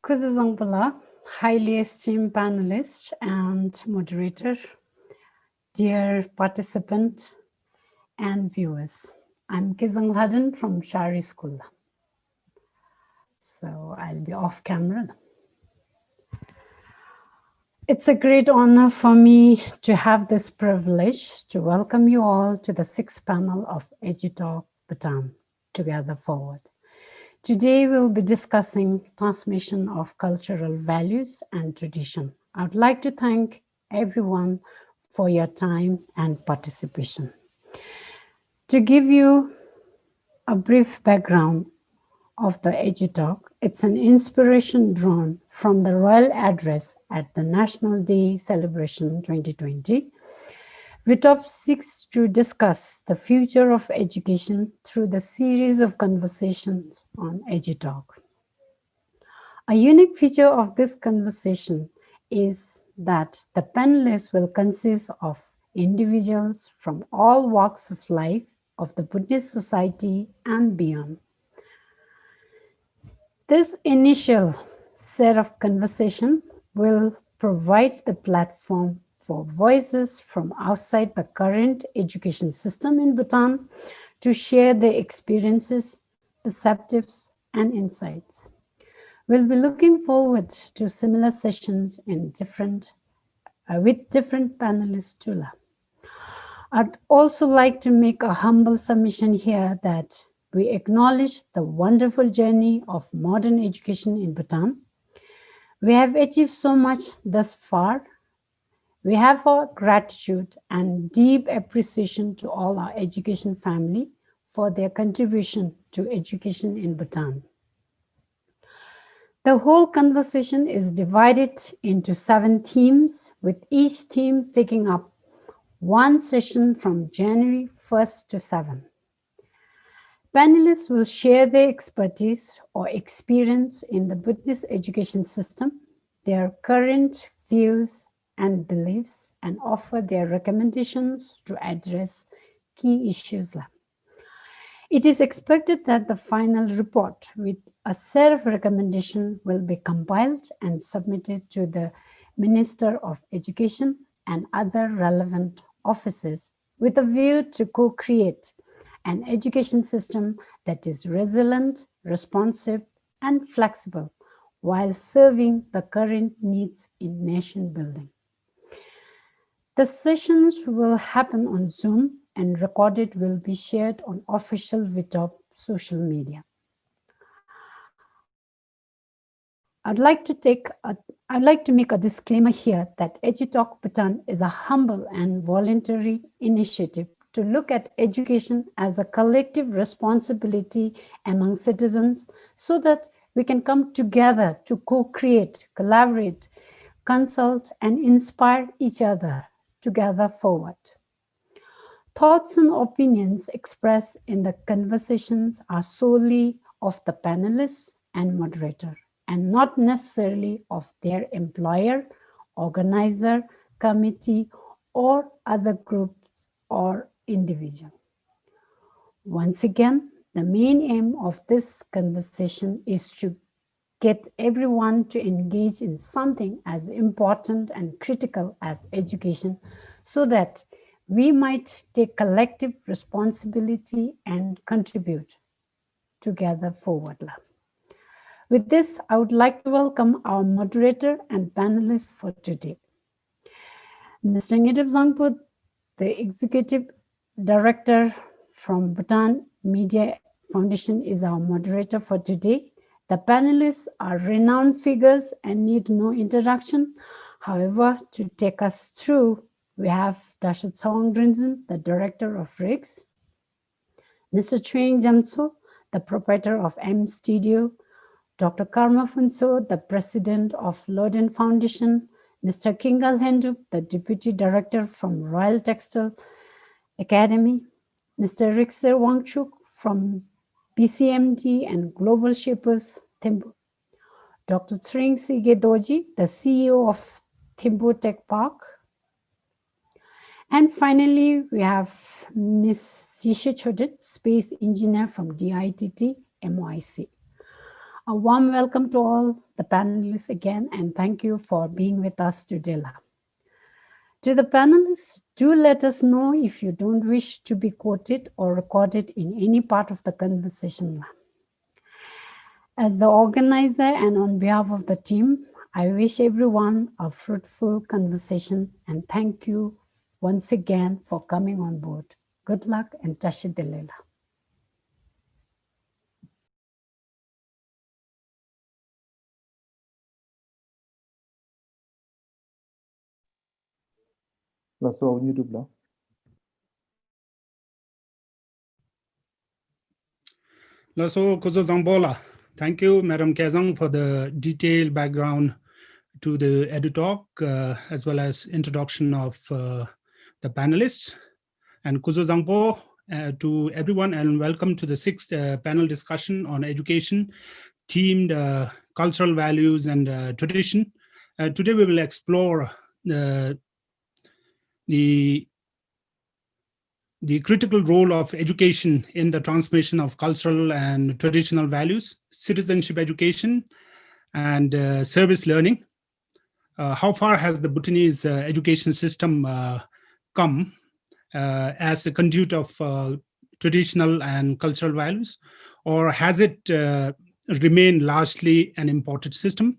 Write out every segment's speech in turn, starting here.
Kuzuzangpala, highly esteemed panelist and moderator, dear participant and viewers. I'm Kizang Hadan from Shari School. So I'll be off camera. It's a great honor for me to have this privilege to welcome you all to the sixth panel of EduTALK Bhutan, Together Forward. Today we'll be discussing transmission of cultural values and tradition. I would like to thank everyone for your time and participation. To give you a brief background of the EduTALK, it's an inspiration drawn from the Royal Address at the National Day Celebration 2020. V-TOB seeks to discuss the future of education through the series of conversations on EduTALK. A unique feature of this conversation is that the panelists will consist of individuals from all walks of life of the Buddhist society and beyond. This initial set of conversation will provide the platform for voices from outside the current education system in Bhutan to share their experiences, perspectives, and insights. We'll be looking forward to similar sessions in with different panelists too. I'd also like to make a humble submission here that we acknowledge the wonderful journey of modern education in Bhutan. We have achieved so much thus far. We have our gratitude and deep appreciation to all our education family for their contribution to education in Bhutan. The whole conversation is divided into 7 themes, with each theme taking up one session from January 1st to 7th. Panelists will share their expertise or experience in the Buddhist education system, their current views and beliefs, and offer their recommendations to address key issues. It is expected that the final report with a set of recommendations will be compiled and submitted to the Minister of Education and other relevant offices with a view to co-create an education system that is resilient, responsive, and flexible while serving the current needs in nation building. The sessions will happen on Zoom and recorded will be shared on official V-TOB social media. I'd like to make a disclaimer here that EduTALK Bhutan is a humble and voluntary initiative to look at education as a collective responsibility among citizens so that we can come together to co-create, collaborate, consult, and inspire each other together forward. Thoughts and opinions expressed in the conversations are solely of the panelists and moderator, and not necessarily of their employer, organizer, committee, or other groups or individual. Once again, the main aim of this conversation is to get everyone to engage in something as important and critical as education so that we might take collective responsibility and contribute together forward. With this, I would like to welcome our moderator and panelists for today. Mr. Ngidip Zangput, the Executive Director from Bhutan Media Foundation, is our moderator for today. The panelists are renowned figures and need no introduction. However, to take us through, we have Tasha Tsawang Drinzen, the Director of RIGS, Mr. Chueng Jamso, the proprietor of M Studio, Dr. Karma Funso, the President of Loden Foundation, Mr. Kingal Hendup, the Deputy Director from Royal Textile Academy, Mr. Rixer Wangchuk from BCMD and Global Shapers Thimbu, Dr. Tsring Sige Doji, the CEO of Thimbu Tech Park, and finally we have Ms. Sisha Chodit, Space Engineer from DITT MOIC. A warm welcome to all the panelists again, and thank you for being with us today. To the panelists, do let us know if you don't wish to be quoted or recorded in any part of the conversation. As the organizer and on behalf of the team, I wish everyone a fruitful conversation and thank you once again for coming on board. Good luck and Tashi Delela. So on YouTube now. Laso Kuzo Zambola. Thank you, Madam Kazang, for the detailed background to the EduTALK, as well as introduction of the panelists. And Kuzo Zambo to everyone, and welcome to the 6th panel discussion on education, themed cultural values and tradition. Today we will explore the critical role of education in the transmission of cultural and traditional values, citizenship education, and service learning. How far has the Bhutanese education system come as a conduit of traditional and cultural values, or has it remained largely an imported system?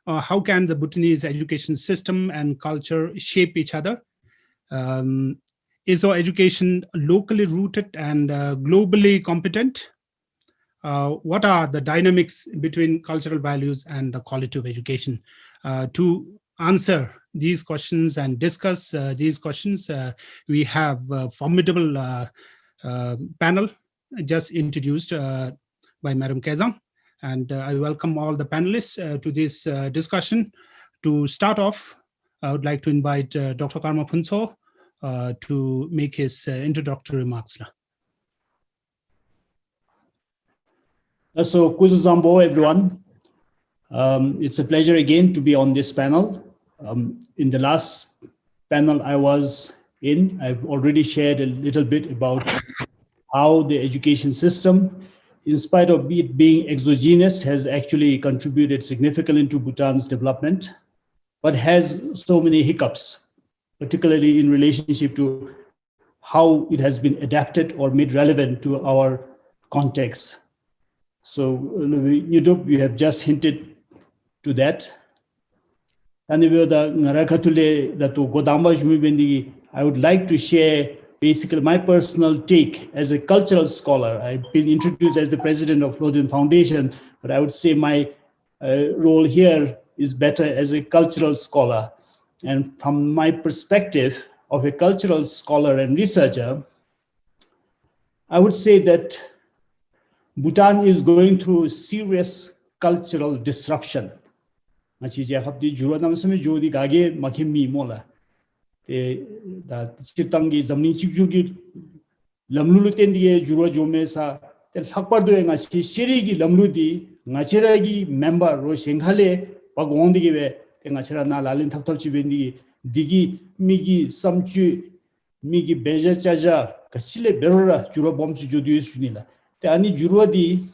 How can the Bhutanese education system and culture shape each other? Is our education locally rooted and globally competent? What are the dynamics between cultural values and the quality of education? To answer these questions and discuss these questions, we have a formidable panel just introduced by Madam Kazang. And I welcome all the panelists to this discussion. To start off, I would like to invite Dr. Karma Phunso to make his introductory remarks. So, Kuzu Zambo, everyone. It's a pleasure again to be on this panel. In the last panel I was in, I've already shared a little bit about how the education system, in spite of it being exogenous, has actually contributed significantly to Bhutan's development, but has so many hiccups, particularly in relationship to how it has been adapted or made relevant to our context. So, YouTube, you have just hinted to that. I would like to share basically my personal take as a cultural scholar. I've been introduced as the president of Lodin Foundation, but I would say my role here is better as a cultural scholar. And from my perspective of a cultural scholar and researcher, I would say that Bhutan is going through serious cultural disruption. Chitangi zamni chipjugi lamlu tendiye juro jomesa tel hakpardo ngasi shirigi lamludi ngachiragi member ro shenghale bagondigi be ngachira na lalin thapthapchi bendi digi migi samchu migi beja chaja kachile berora juro bomchu jodi sunila te ani juro di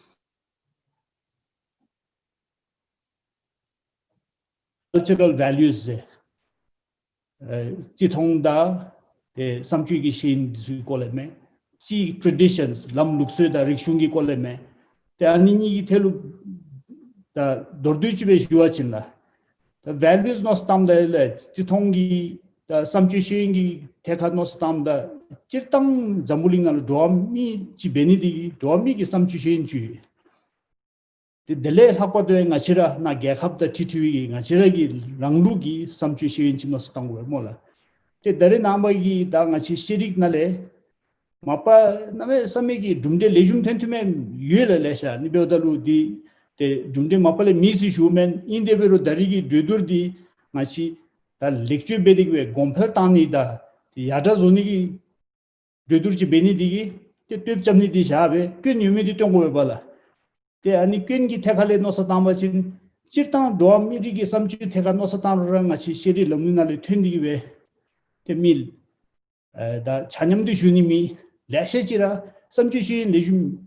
cultural values Chithongda, the Samchugi Shin Koleme, Chi traditions, Lam Luxuda, Rikshungi Koleme, the Anini Telu, the Dorduchibe Juachilla. The values no stam the Chithongi, the Samchishingi, Teka no stam the Chirtang Zambuling and Domi, Chibenidi, Domi is Samchishin. The delay hapa doing Achira, na Gakap the Titui, Achiragi, Ranglugi, Samchishi in Chimostang Mola. The Darinamagi, Dangachi Shirik Nale, Mapa, Name Samigi, Dumde Lejum Tentumen, Yula Lesha, Nibodalu, the Dumde Mapale Misi Shumen, in the Vero Darigi, Dudurdi, Machi, the lecture bedig, Gompertani, the Yadazonigi, Dudurci Benidigi, the Tube Chamni di Shave, Kun Humidity Bala. The Anikin Takale no Satamachin, Chirtan, Domiri, Samchi Tekano Satam Rangachi, Shiri Lamuna, Tundiwe, the mill, the Chanyam de Junimi, Lashachira, Samchi Lejum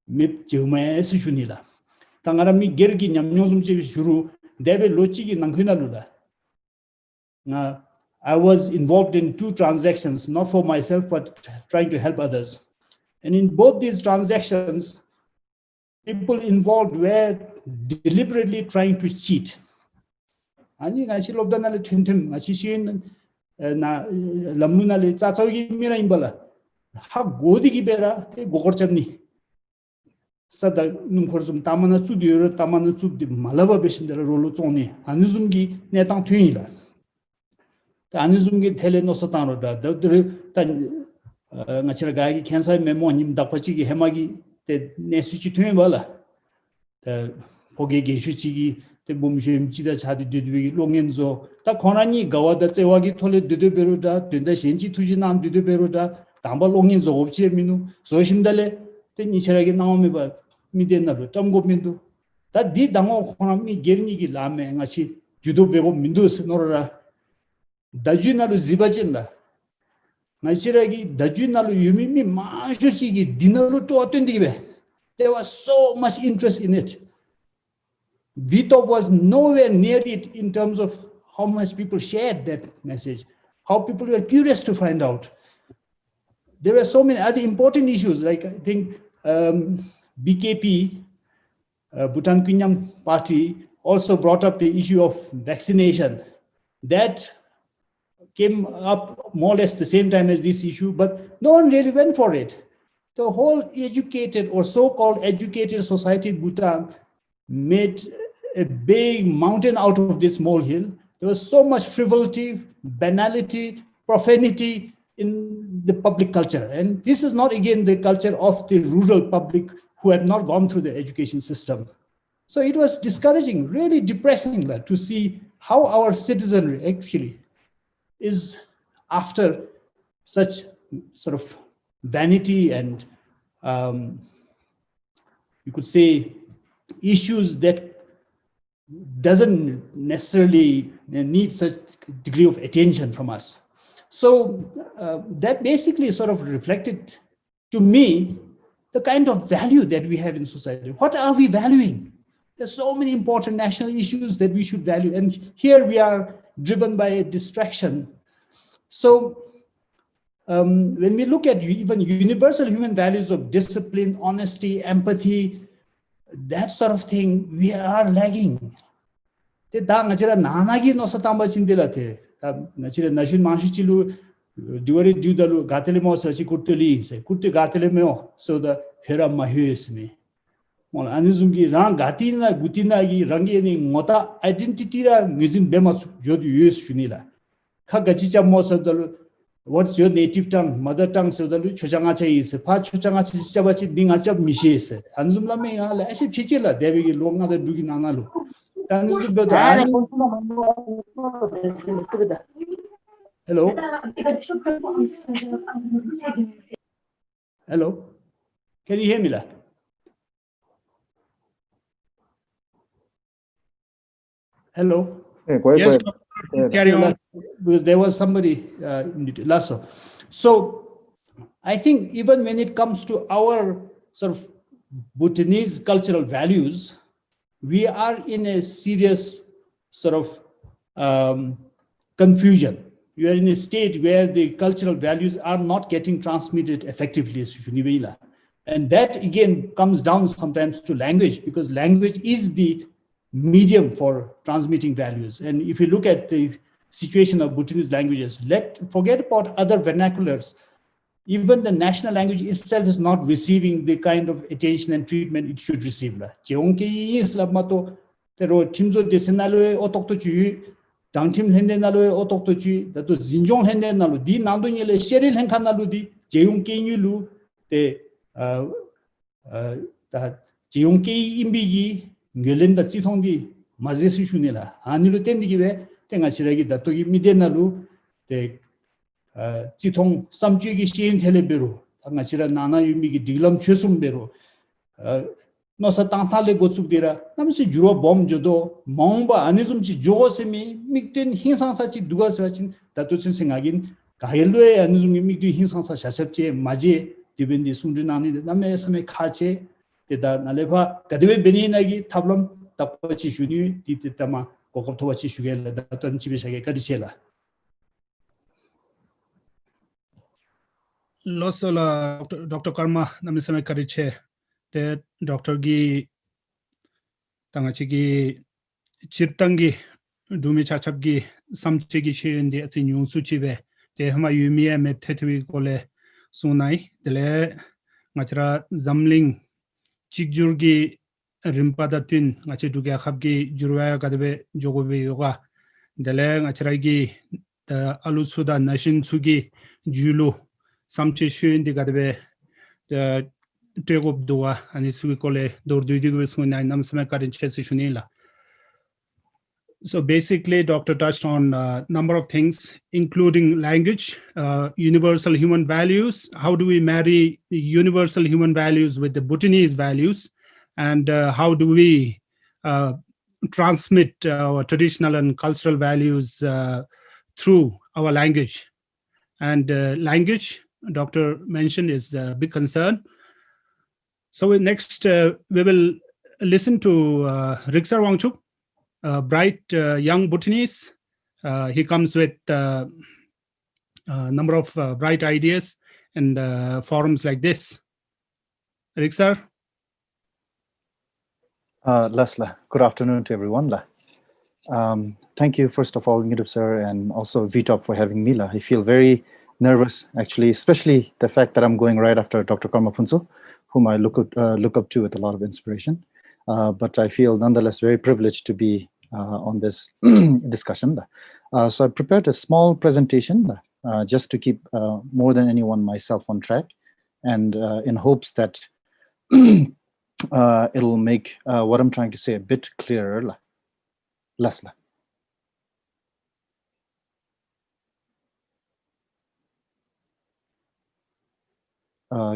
Mip Jume Sunila. 당아람이 게르기 냠뇽숨집이 주로 대베 로치기 낭휘나루다. I was involved in 2 transactions, not for myself, but trying to help others. And in both these transactions, people involved were deliberately trying to cheat. 아니 가시 롭다나레 튠튠 가시 시인 나 람누나레 짜서기 미라 임발라 하 고디기 베라 테 고거점니 사다 눈코좀 타마나 수디요 타마나 수디 말라바 베심데라 롤로 쫑니 아니숨기 내땅 튠이라 아니숨기 텔레노스탄로다 더들 단 nga치라 가기 캔서 메모님 답파치기 해마기 때 내수치 튠발라 보게 계슈치기 te bumshim chida chadi dudbi longenzo ta khonani gawada chewagi thole duduberuda tunda shenchi tuji nam duduberuda tamba longenzo opche minu soshimdale te nisharagi naomi ba midennaru tamgo mindu ta di dango khonami gerni gi lame ngasi judo bego mindu snorara dajinalu zibajinla nashiragi dajinalu yumimi mashuchi gi dinalu to atendibe there was so much interest in it. V-TOB was nowhere near it in terms of how much people shared that message, how people were curious to find out. There were so many other important issues, like I think BKP, Bhutan Kunyam Party, also brought up the issue of vaccination. That came up more or less the same time as this issue, but no one really went for it. The whole educated or so-called educated society in Bhutan made a big mountain out of this molehill. There was so much frivolity, banality, profanity in the public culture. And this is not, again, the culture of the rural public who had not gone through the education system. So it was discouraging, really depressing to see how our citizenry actually is after such sort of vanity and you could say issues that doesn't necessarily need such degree of attention from us. So that basically sort of reflected to me the kind of value that we have in society. What are we valuing? There's so many important national issues that we should value. And here we are driven by a distraction. So when we look at even universal human values of discipline, honesty, empathy, that sort of thing, we are lagging. Te da ngachira nanagi no satamba chindela the. Ta ngachira nashin mashichilu diwari diudalu gatele mo sachi kurteli se. Kurte gatele meo so da hera mahuyes me. Mon anizumgi rang gatina gutina gi rangi ni ngota identity ra ngizin bemas yodu yus shunila. Kha gachicha mo sadalu what's your native tongue, mother tongue? So the Chochangacha is a part Chochangacha Chabachi Dingacha Mishes. And Zumlame, I said Chichilla, there we long other Dugin Analu. Hello? Hello? Can you hear me? Hello? Yeah, go ahead. Yes, carry on. Because there was somebody Lasso. So I think even when it comes to our sort of Bhutanese cultural values, we are in a serious sort of confusion. We are in a state where the cultural values are not getting transmitted effectively. And that again comes down sometimes to language, because language is the medium for transmitting values. And if you look at the situation of Bhutanese languages, forget about other vernaculars. Even the national language itself is not receiving the kind of attention and treatment it should receive. Dangtim hende nalo otokto chi that was zinjong hende nalo di nando nyele sheril henkan nalo di jeung kenyu lu te ta jeung ke imbigi ngelen da chithong di majesu shunela anilu tendigi be tenga chiragi da togi midenalu te chithong samchi gi shin teleberu anga chira nana yumigi diglam chesum beru no sa tangthale gotsuk dira namse juro bom jodo mongba anizumchi jogosemi mikten hinsangsa chi duga sachin datochin singagin gahelwe anizum mikdu hinsangsa shashapche maje dibendi sundrinani name same khache Teta Nalepa, Kadive Beninagi, Tablam, Tapachi Shuni, Titama, Kokotowachi Shugela, Daton Chibisha Kadisela. Losola Dr. Karma namisame kariche te Dr. Gi tangachigi chirtangi dumi chachapgi samchigi shindi asin yung suchibe te hama yumie me tetwi kole sunai tele ngachra zamling chigjurgi rimpadatin ngachi dugya khabgi jurwaya kadbe jogobe yoga dele ngachra the alusuda nashin sugi julu samche shindi kadbe the tegop doa ani sugi kole dorduigi sunai namsame karin chesi shunila. So basically, Dr. touched on a number of things, including language, universal human values. How do we marry the universal human values with the Bhutanese values? And how do we transmit our traditional and cultural values through our language? And language, Dr. mentioned, is a big concern. So next, we will listen to Riksar Wangchuk, a bright young Bhutanese. He comes with a number of bright ideas and forums like this. Riksar? Lesla, good afternoon to everyone. Thank you, first of all, EduTALK sir, and also V-TOB for having me. I feel very nervous, actually, especially the fact that I'm going right after Dr. Karma Phuntsho, whom I look up to with a lot of inspiration. But I feel nonetheless very privileged to be on this discussion. So I prepared a small presentation just to keep more than anyone myself on track, and in hopes that it'll make what I'm trying to say a bit clearer. Lesla.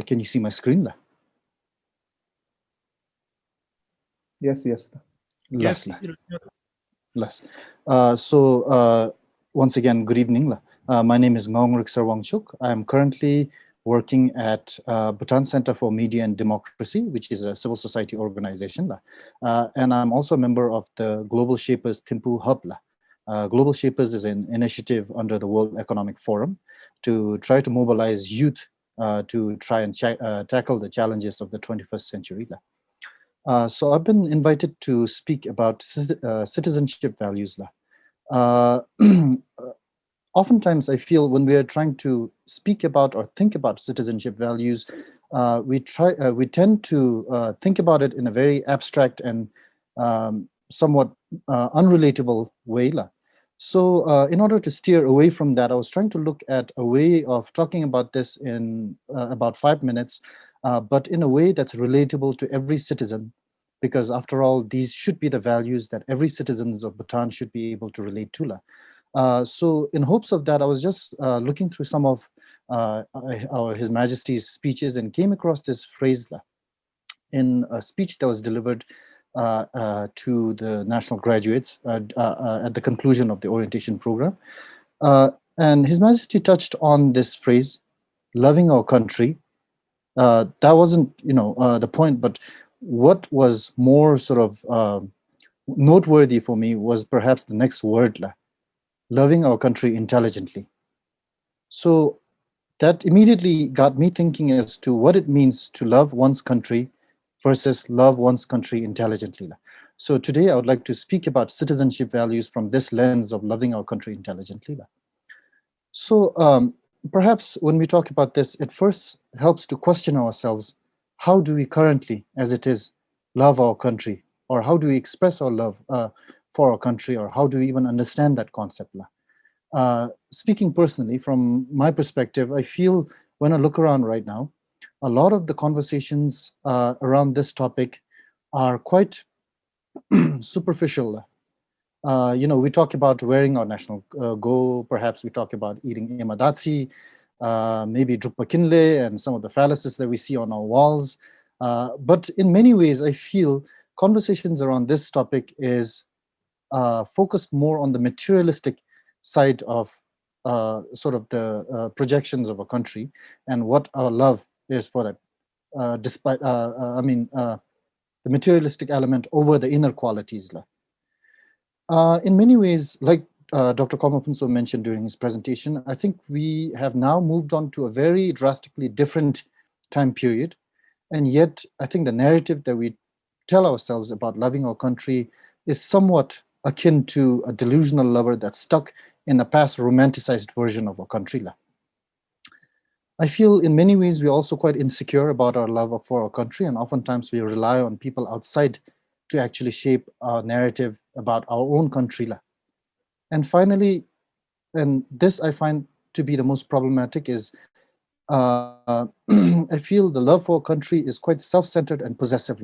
Can you see my screen? Yes. Less. So once again, good evening. My name is Riksar Wangchuk. I am currently working at Bhutan Center for Media and Democracy, which is a civil society organization. And I'm also a member of the Global Shapers Thimphu Hub. Global Shapers is an initiative under the World Economic Forum to try to mobilize youth to try and tackle the challenges of the 21st century. So I've been invited to speak about citizenship values. Oftentimes I feel when we are trying to speak about or think about citizenship values, we tend to think about it in a very abstract and somewhat unrelatable way. So in order to steer away from that, I was trying to look at a way of talking about this in about 5 minutes, but in a way that's relatable to every citizen, because after all, these should be the values that every citizen of Bhutan should be able to relate to. So in hopes of that, I was just looking through some of His Majesty's speeches and came across this phrase in a speech that was delivered to the national graduates at the conclusion of the orientation program. And His Majesty touched on this phrase, loving our country. That wasn't, the point, but what was more sort of noteworthy for me was perhaps the next word, loving our country intelligently. So that immediately got me thinking as to what it means to love one's country versus love one's country intelligently. So today I would like to speak about citizenship values from this lens of loving our country intelligently. So perhaps when we talk about this, it first helps to question ourselves, how do we currently, as it is, love our country? Or how do we express our love for our country? Or how do we even understand that concept? Speaking personally, from my perspective, I feel when I look around right now, a lot of the conversations around this topic are quite superficial. We talk about wearing our national go, perhaps we talk about eating emadatsi, maybe drukpa kinle and some of the phalluses that we see on our walls. But in many ways, I feel conversations around this topic is focused more on the materialistic side of sort of the projections of a country and what our love is for that despite, the materialistic element over the inner qualities. In many ways, like Dr. Komapunso mentioned during his presentation, I think we have now moved on to a very drastically different time period. And yet, I think the narrative that we tell ourselves about loving our country is somewhat akin to a delusional lover that's stuck in the past romanticized version of our country. I feel in many ways we're also quite insecure about our love for our country, and oftentimes we rely on people outside to actually shape our narrative about our own country. And finally, and this I find to be the most problematic, is I feel the love for a country is quite self-centered and possessive,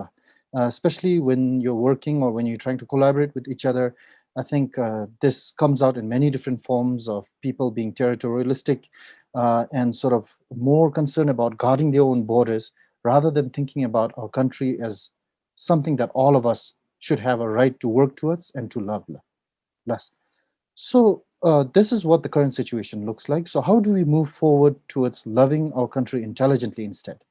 especially when you're working or when you're trying to collaborate with each other. I think this comes out in many different forms of people being territorialistic and sort of more concerned about guarding their own borders rather than thinking about our country as something that all of us should have a right to work towards and to love less. So this is what the current situation looks like. So how do we move forward towards loving our country intelligently instead?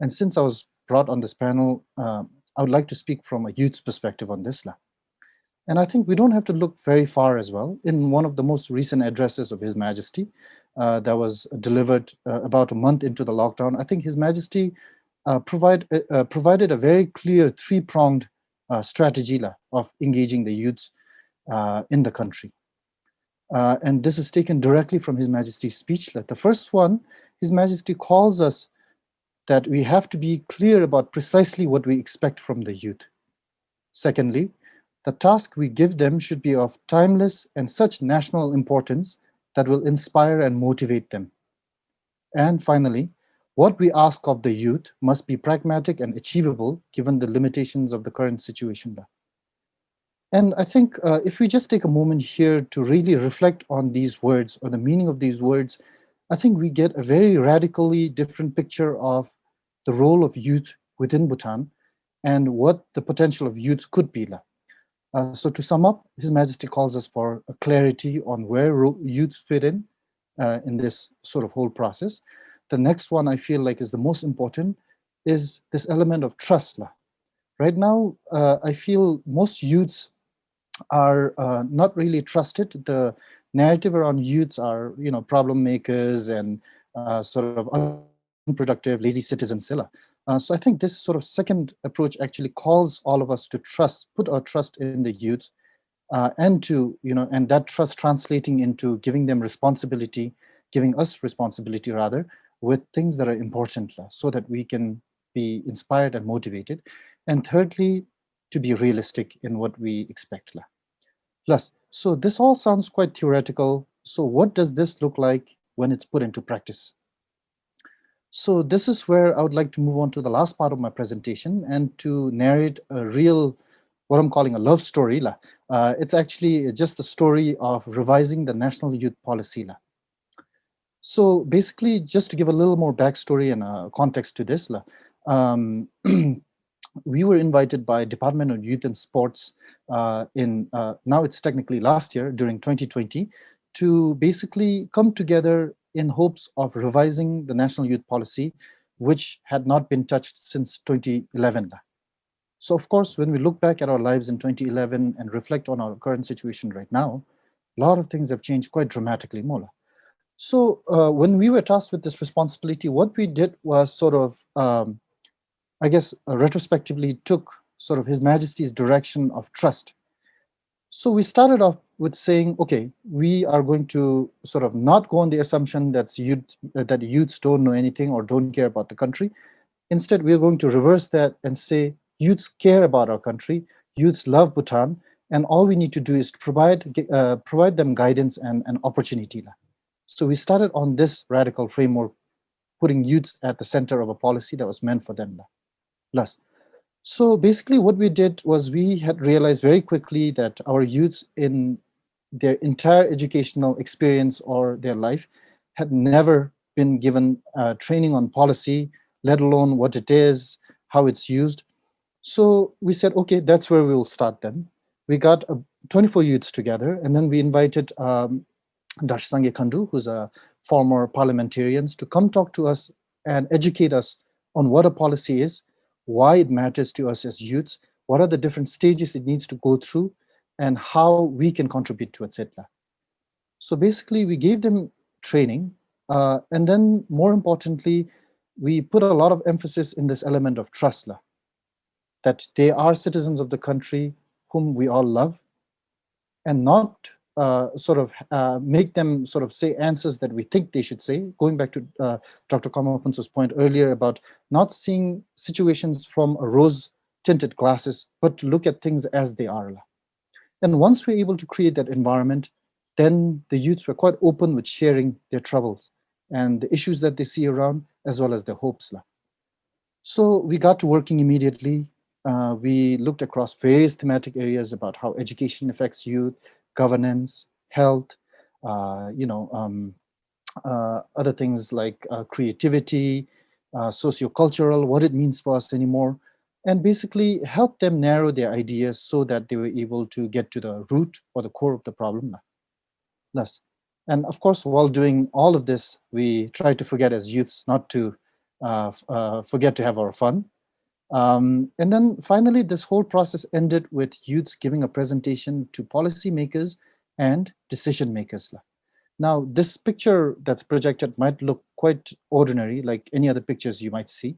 And since I was brought on this panel, I would like to speak from a youth's perspective on this. And I think we don't have to look very far as well. In one of the most recent addresses of His Majesty that was delivered about a month into the lockdown, I think His Majesty provided a very clear three-pronged strategy of engaging the youths in the country. And this is taken directly from His Majesty's speech. The first one, His Majesty calls us that we have to be clear about precisely what we expect from the youth. Secondly, the task we give them should be of timeless and such national importance that will inspire and motivate them. And finally, what we ask of the youth must be pragmatic and achievable given the limitations of the current situation. And I think if we just take a moment here to really reflect on these words or the meaning of these words, I think we get a very radically different picture of the role of youth within Bhutan and what the potential of youths could be. So to sum up, His Majesty calls us for a clarity on where youths fit in this sort of whole process. The next one I feel like is the most important is this element of trust. Right now, I feel most youths are not really trusted. The narrative around youths are, problem makers and sort of unproductive, lazy citizens. So I think this sort of second approach actually calls all of us to put our trust in the youth, and that trust translating into giving them responsibility, giving us responsibility rather, with things that are important, so that we can be inspired and motivated. And thirdly, to be realistic in what we expect. So this all sounds quite theoretical. So what does this look like when it's put into practice? So this is where I would like to move on to the last part of my presentation and to narrate a real, what I'm calling a love story. It's actually just a story of revising the National Youth Policy. So basically, just to give a little more backstory and context to this, we were invited by Department of Youth and Sports now it's technically last year during 2020 to basically come together in hopes of revising the National Youth Policy, which had not been touched since 2011. So of course, when we look back at our lives in 2011 and reflect on our current situation right now, a lot of things have changed quite dramatically more. So when we were tasked with this responsibility, what we did was sort of, retrospectively took sort of His Majesty's direction of trust. So we started off with saying, okay, we are going to sort of not go on the assumption that youths don't know anything or don't care about the country. Instead, we're going to reverse that and say, youths care about our country, youths love Bhutan, and all we need to do is to provide them guidance and opportunity. So we started on this radical framework, putting youths at the center of a policy that was meant for them. So basically what we did was we had realized very quickly that our youths in their entire educational experience or their life had never been given training on policy, let alone what it is, how it's used. So we said, okay, that's where we will start then. We got 24 youths together, and then we invited Darshange Khandu, who's a former parliamentarian, to come talk to us and educate us on what a policy is, why it matters to us as youths, what are the different stages it needs to go through, and how we can contribute towards it. So basically, we gave them training, and then more importantly, we put a lot of emphasis in this element of trust, that they are citizens of the country whom we all love, and not make them sort of say answers that we think they should say, going back to Dr. Kamapunso's point earlier about not seeing situations from a rose-tinted glasses, but to look at things as they are. And once we're able to create that environment, then the youths were quite open with sharing their troubles and the issues that they see around, as well as their hopes. So we got to working immediately. We looked across various thematic areas about how education affects youth, governance, health, other things like creativity, sociocultural, what it means for us anymore, and basically help them narrow their ideas so that they were able to get to the root or the core of the problem. Thus, and of course, while doing all of this, we try to forget as youths not to forget to have our fun. And then finally, this whole process ended with youths giving a presentation to policymakers and decision makers. Now, this picture that's projected might look quite ordinary, like any other pictures you might see.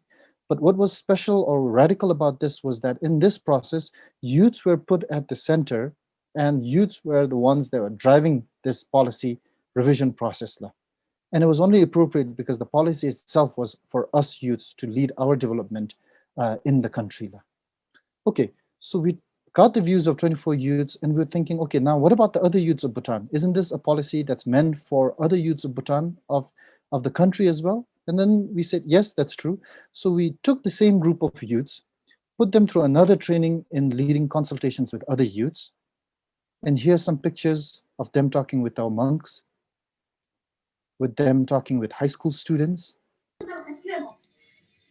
But what was special or radical about this was that in this process, youths were put at the center, and youths were the ones that were driving this policy revision process. And it was only appropriate because the policy itself was for us youths to lead our development in the country. Okay, so we got the views of 24 youths, and we were thinking, okay, now what about the other youths of Bhutan? Isn't this a policy that's meant for other youths of Bhutan, of the country as well? And then we said, yes, that's true. So we took the same group of youths, put them through another training in leading consultations with other youths. And here's some pictures of them talking with our monks, with them talking with high school students,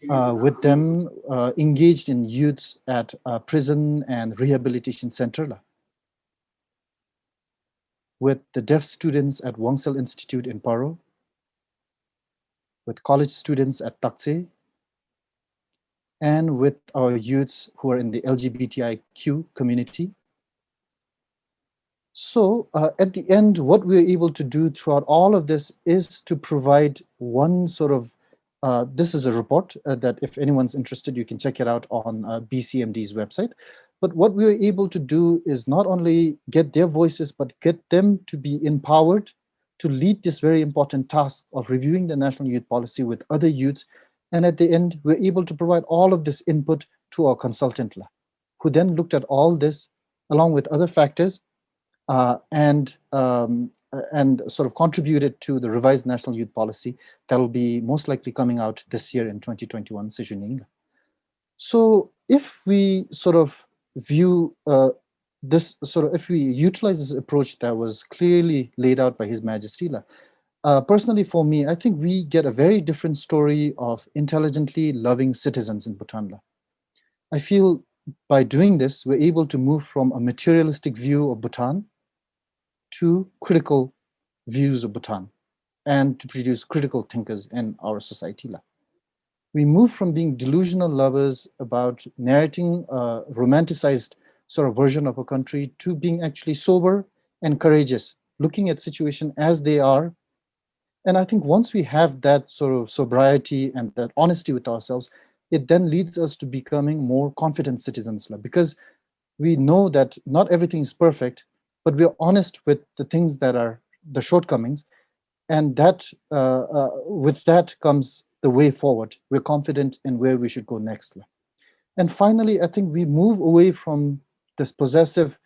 with them engaged in youths at prison and rehabilitation center, with the deaf students at Wongsel Institute in Paro, with college students at Taktse, and with our youths who are in the LGBTIQ community. So at the end, what we're able to do throughout all of this is to provide one sort of, this is a report that if anyone's interested, you can check it out on BCMD's website. But what we were able to do is not only get their voices, but get them to be empowered to lead this very important task of reviewing the national youth policy with other youths. And at the end, we're able to provide all of this input to our consultant, who then looked at all this along with other factors and sort of contributed to the revised national youth policy that will be most likely coming out this year in 2021. So if we sort of view if we utilize this approach that was clearly laid out by His Majesty, personally for me, I think we get a very different story of intelligently loving citizens in Bhutan. I feel by doing this, we're able to move from a materialistic view of Bhutan to critical views of Bhutan and to produce critical thinkers in our society. We move from being delusional lovers about narrating a romanticized sort of version of a country to being actually sober and courageous, looking at situations as they are. And I think once we have that sort of sobriety and that honesty with ourselves, it then leads us to becoming more confident citizens, because we know that not everything is perfect, but we're honest with the things that are the shortcomings. And that with that comes the way forward. We're confident in where we should go next. And finally, I think we move away from this possessive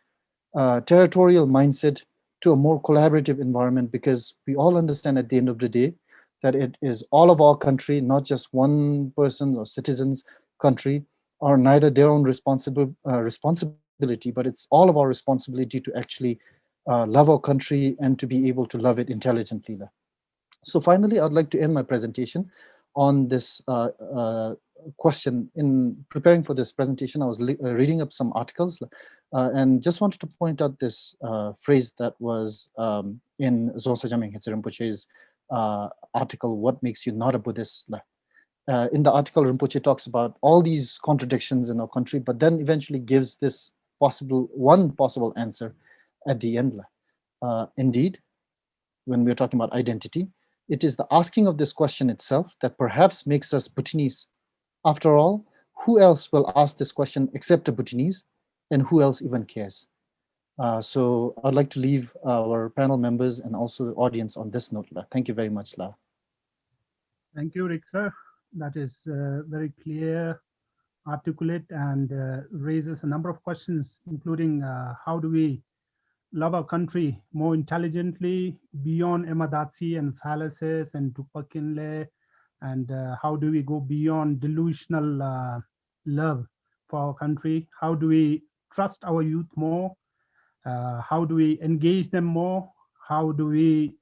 territorial mindset to a more collaborative environment, because we all understand at the end of the day that it is all of our country, not just one person or citizen's country, or neither their own responsibility, but it's all of our responsibility to actually love our country and to be able to love it intelligently. So finally, I'd like to end my presentation on this question. In preparing for this presentation, I was reading up some articles and just wanted to point out this phrase that was in Zonsa Jamyang Rinpoche's article, "What Makes You Not a Buddhist?" In the article, Rinpoche talks about all these contradictions in our country, but then eventually gives this one possible answer at the end. Indeed, when we're talking about identity, it is the asking of this question itself that perhaps makes us Bhutanese. After all, who else will ask this question except a Bhutanese, and who else even cares? So I'd like to leave our panel members and also the audience on this note. Thank you very much, La. Thank you, Rick, sir. That is very clear, articulate, and raises a number of questions, including how do we love our country more intelligently beyond emadatsi and fallacies and tupakinle, and how do we go beyond delusional love for our country? How do we trust our youth more? How do we engage them more? How do we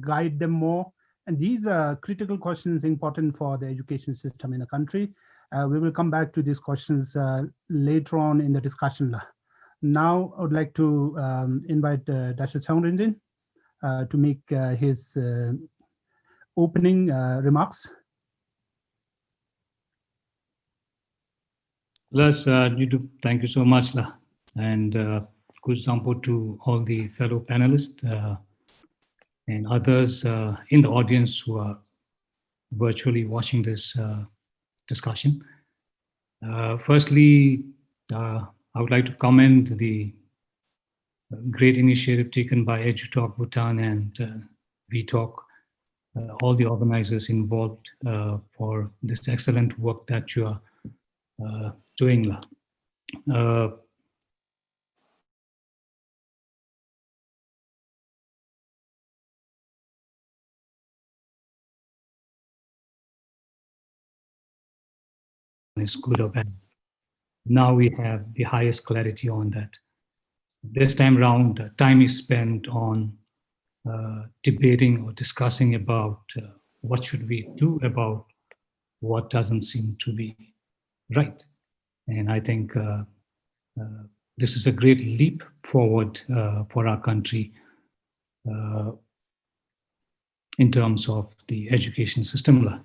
guide them more? And these are critical questions important for the education system in the country. We will come back to these questions later on in the discussion. Now, I would like to invite Dr. Chong Rinjin to make his opening remarks. Les, thank you so much. And good sampo to all the fellow panelists and others in the audience who are virtually watching this discussion. Firstly, I would like to commend the great initiative taken by EduTALK Bhutan and V-TOB, all the organizers involved for this excellent work that you are doing. Is good or bad. Now we have the highest clarity on that. This time round, time is spent on debating or discussing about what should we do about what doesn't seem to be right. And I think this is a great leap forward for our country in terms of the education system.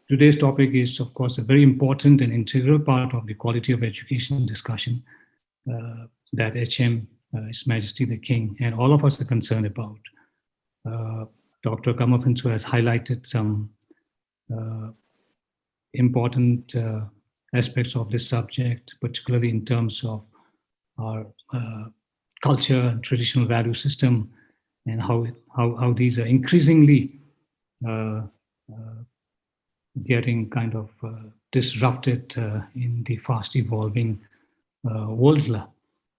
Today's topic is, of course, a very important and integral part of the quality of education discussion that HM, His Majesty the King, and all of us are concerned about. Dr. Kamapunso has highlighted some important aspects of this subject, particularly in terms of our culture and traditional value system, and how these are increasingly getting kind of disrupted in the fast evolving world.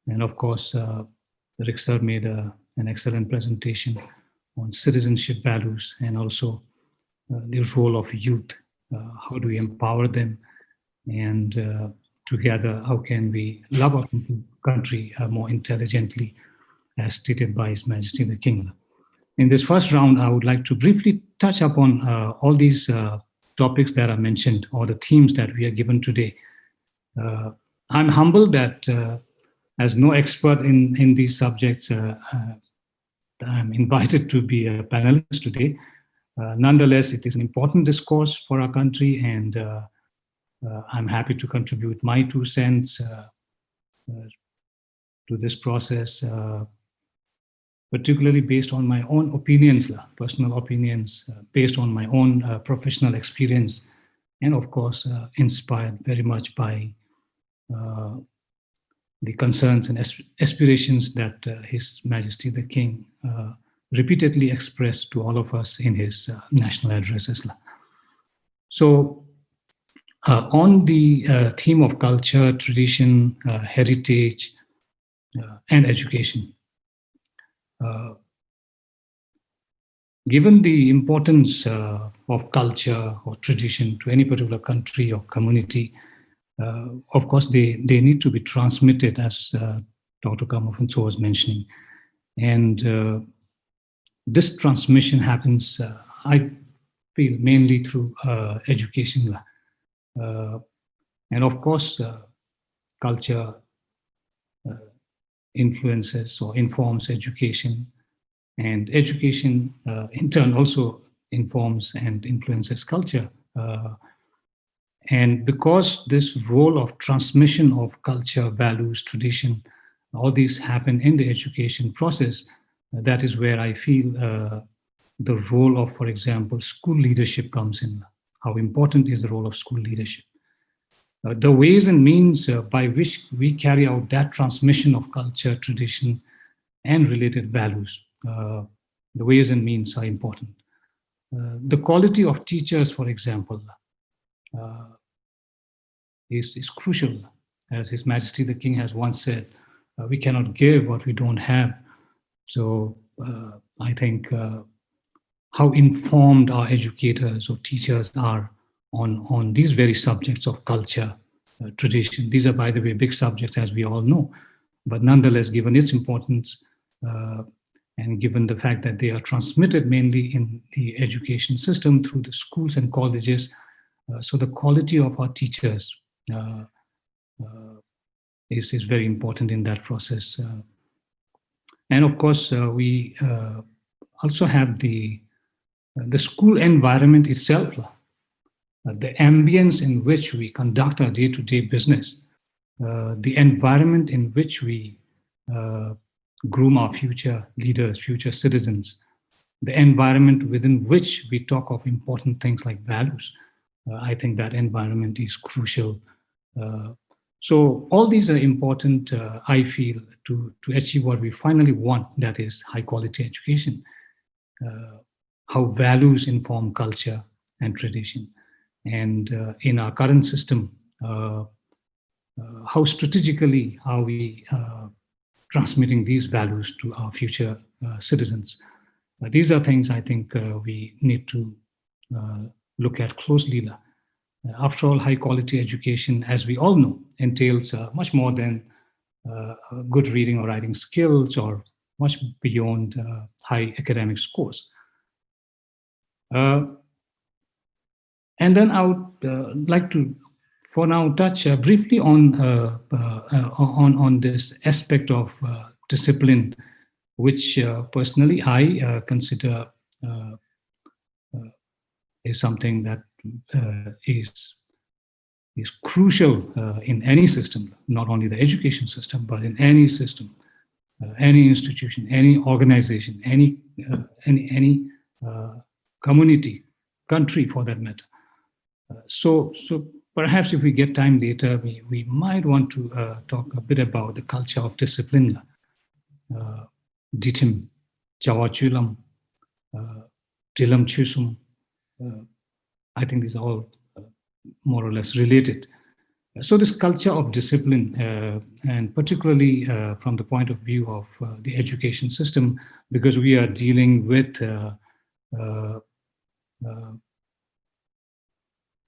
And of course, Rick sir made an excellent presentation on citizenship values and also the role of youth. How do we empower them? And together, how can we love our country more intelligently, as stated by His Majesty the King. In this first round, I would like to briefly touch upon all these topics that are mentioned, or the themes that we are given today. I'm humbled that as no expert in these subjects, I'm invited to be a panelist today. Nonetheless, it is an important discourse for our country, and I'm happy to contribute my 2 cents to this process, particularly based on my own opinions, personal opinions, based on my own professional experience, and of course, inspired very much by the concerns and aspirations that His Majesty the King repeatedly expressed to all of us in his national addresses. So, on the theme of culture, tradition, heritage, and education, given the importance of culture or tradition to any particular country or community, of course, they need to be transmitted, as Dr. Kamapunso was mentioning. And this transmission happens, I feel, mainly through education. And of course, culture influences or informs education. And education, in turn, also informs and influences culture. And because this role of transmission of culture, values, tradition, all these happen in the education process, that is where I feel the role of, for example, school leadership comes in. How important is the role of school leadership? The ways and means by which we carry out that transmission of culture, tradition, and related values. The ways and means are important. The quality of teachers, for example, is crucial. As His Majesty the King has once said, we cannot give what we don't have. So I think how informed our educators or teachers are on these very subjects of culture, tradition. These are, by the way, big subjects, as we all know. But nonetheless, given its importance and given the fact that they are transmitted mainly in the education system through the schools and colleges, so the quality of our teachers is very important in that process. And of course, we also have the school environment itself, the ambience in which we conduct our day-to-day business, the environment in which we groom our future leaders, future citizens, the environment within which we talk of important things like values. I think that environment is crucial. So all these are important, I feel, to achieve what we finally want, that is high quality education. How values inform culture and tradition. And in our current system, how strategically are we transmitting these values to our future citizens. These are things I think we need to look at closely. After all, high quality education, as we all know, entails much more than good reading or writing skills, or much beyond high academic scores. And then I would like to, for now, touch briefly on this aspect of discipline, which personally I consider is something that is crucial in any system, not only the education system, but in any system, any institution, any organization, any community, country for that matter. So perhaps if we get time later, we might want to talk a bit about the culture of discipline. Ditim, Jawachulam, Dilam Chusum. I think these are all more or less related. So this culture of discipline, and particularly from the point of view of the education system, because we are dealing with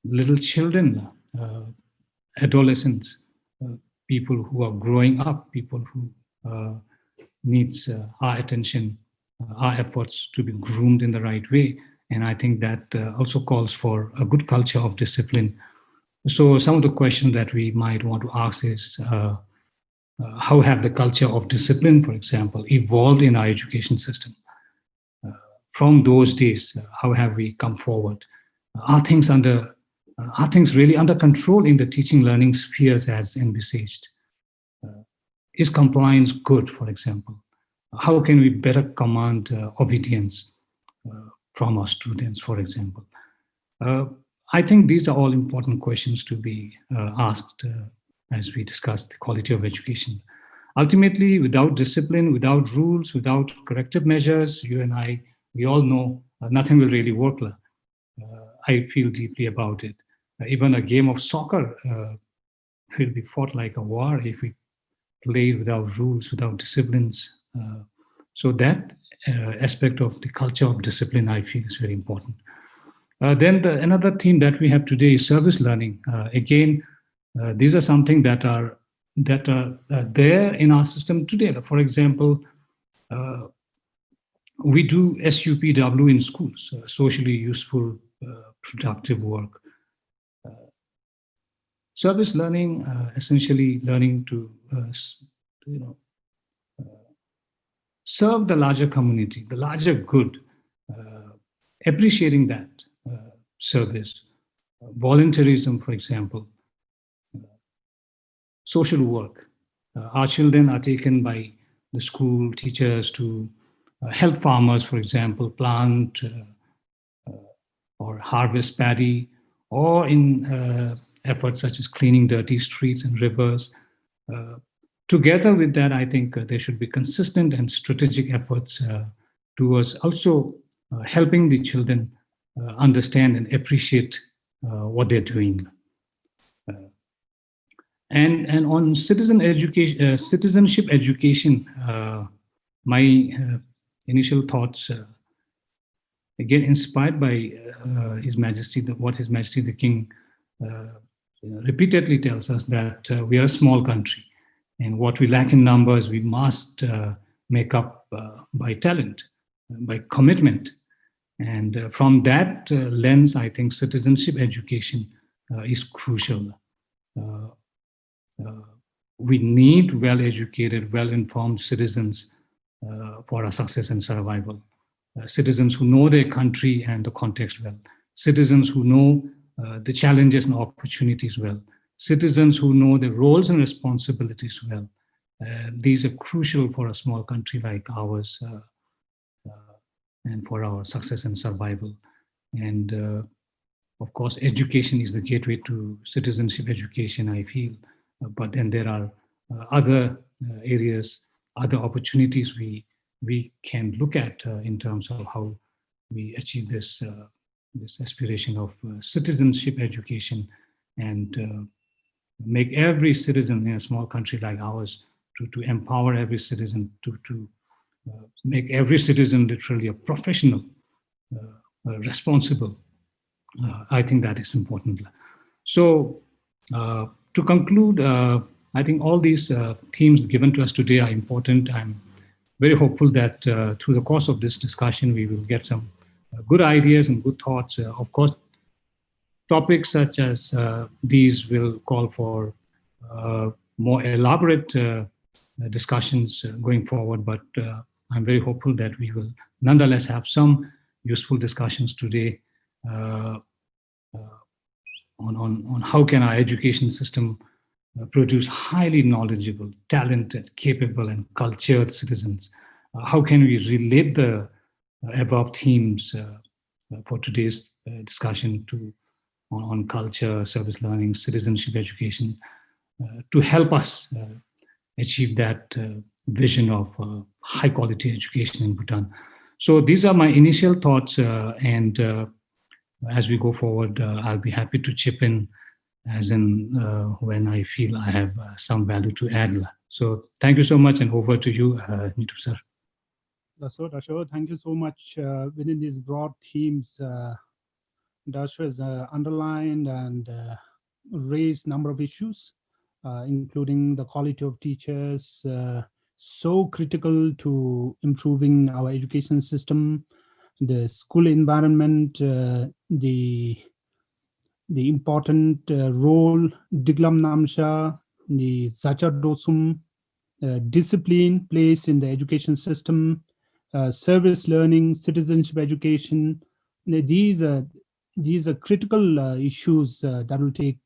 little children, adolescents, people who are growing up, people who needs our attention, our efforts to be groomed in the right way. And I think that also calls for a good culture of discipline. So some of the questions that we might want to ask is, how have the culture of discipline, for example, evolved in our education system? From those days, how have we come forward? Are things really under control in the teaching learning spheres as envisaged? Is compliance good, for example? How can we better command obedience from our students, for example? I think these are all important questions to be asked as we discuss the quality of education. Ultimately, without discipline, without rules, without corrective measures, you and I, we all know nothing will really work. I feel deeply about it. Even a game of soccer will be fought like a war if we play without rules, without disciplines. So that aspect of the culture of discipline, I feel, is very important. Then another theme that we have today is service learning. Again, these are something that are there in our system today. For example, we do SUPW in schools, socially useful, productive work. Service learning, essentially learning to, serve the larger community, the larger good, appreciating that service, volunteerism, for example, social work. Our children are taken by the school teachers to help farmers, for example, plant or harvest paddy, or in efforts such as cleaning dirty streets and rivers. Together with that, I think there should be consistent and strategic efforts towards also helping the children understand and appreciate what they're doing. And on citizenship education, my initial thoughts, again, inspired by His Majesty, what His Majesty the King repeatedly tells us, that we are a small country, and what we lack in numbers, we must make up by talent, by commitment. And from that lens, I think citizenship education is crucial. We need well-educated, well-informed citizens for our success and survival. Citizens who know their country and the context well. Citizens who know the challenges and opportunities well. Citizens who know the roles and responsibilities well. These are crucial for a small country like ours and for our success and survival. And of course, education is the gateway to citizenship education, I feel. But then there are other areas, other opportunities we can look at in terms of how we achieve this aspiration of citizenship education, and make every citizen in a small country like ours to empower every citizen, to make every citizen literally a professional, responsible. I think that is important. So to conclude, I think all these themes given to us today are important. I'm very hopeful that through the course of this discussion, we will get some good ideas and good thoughts. Of course, topics such as these will call for more elaborate discussions going forward, but I'm very hopeful that we will nonetheless have some useful discussions today on how can our education system produce highly knowledgeable, talented, capable, and cultured citizens. How can we relate the above themes for today's discussion on culture, service learning, citizenship education, to help us achieve that vision of high quality education in Bhutan. So these are my initial thoughts, and as we go forward, I'll be happy to chip in as in when I feel I have some value to add. So thank you so much, and over to you, Nitu sir. Dasho, thank you so much. Within these broad themes, Dasho has underlined and raised a number of issues, including the quality of teachers, so critical to improving our education system, the school environment, the important role, Diglam Namsha, the Sacha Dosum, discipline plays in the education system, service learning, citizenship education. These are critical issues that will take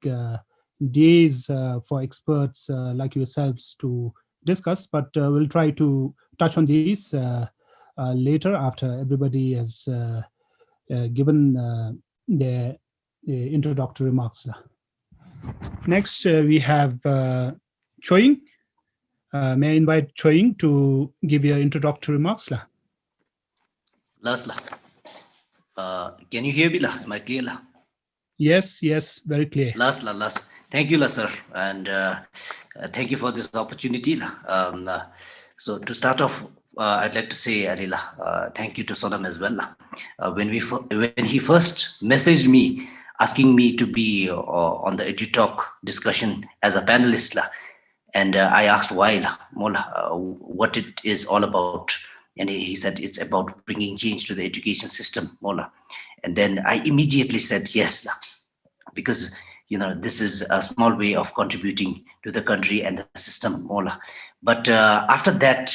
days for experts like yourselves to discuss, but we'll try to touch on these later after everybody has given their introductory remarks. Next, we have Choying. May I invite Choying to give your introductory remarks? Can you hear me? Am I clear? Yes, very clear. Last. Thank you, sir, and thank you for this opportunity. So to start off, I'd like to say, Alila, thank you to Sonam as well. When he first messaged me asking me to be on the EduTALK discussion as a panelist, and I asked why, what it is all about. And he said it's about bringing change to the education system, and then I immediately said yes, because this is a small way of contributing to the country and the system, But after that,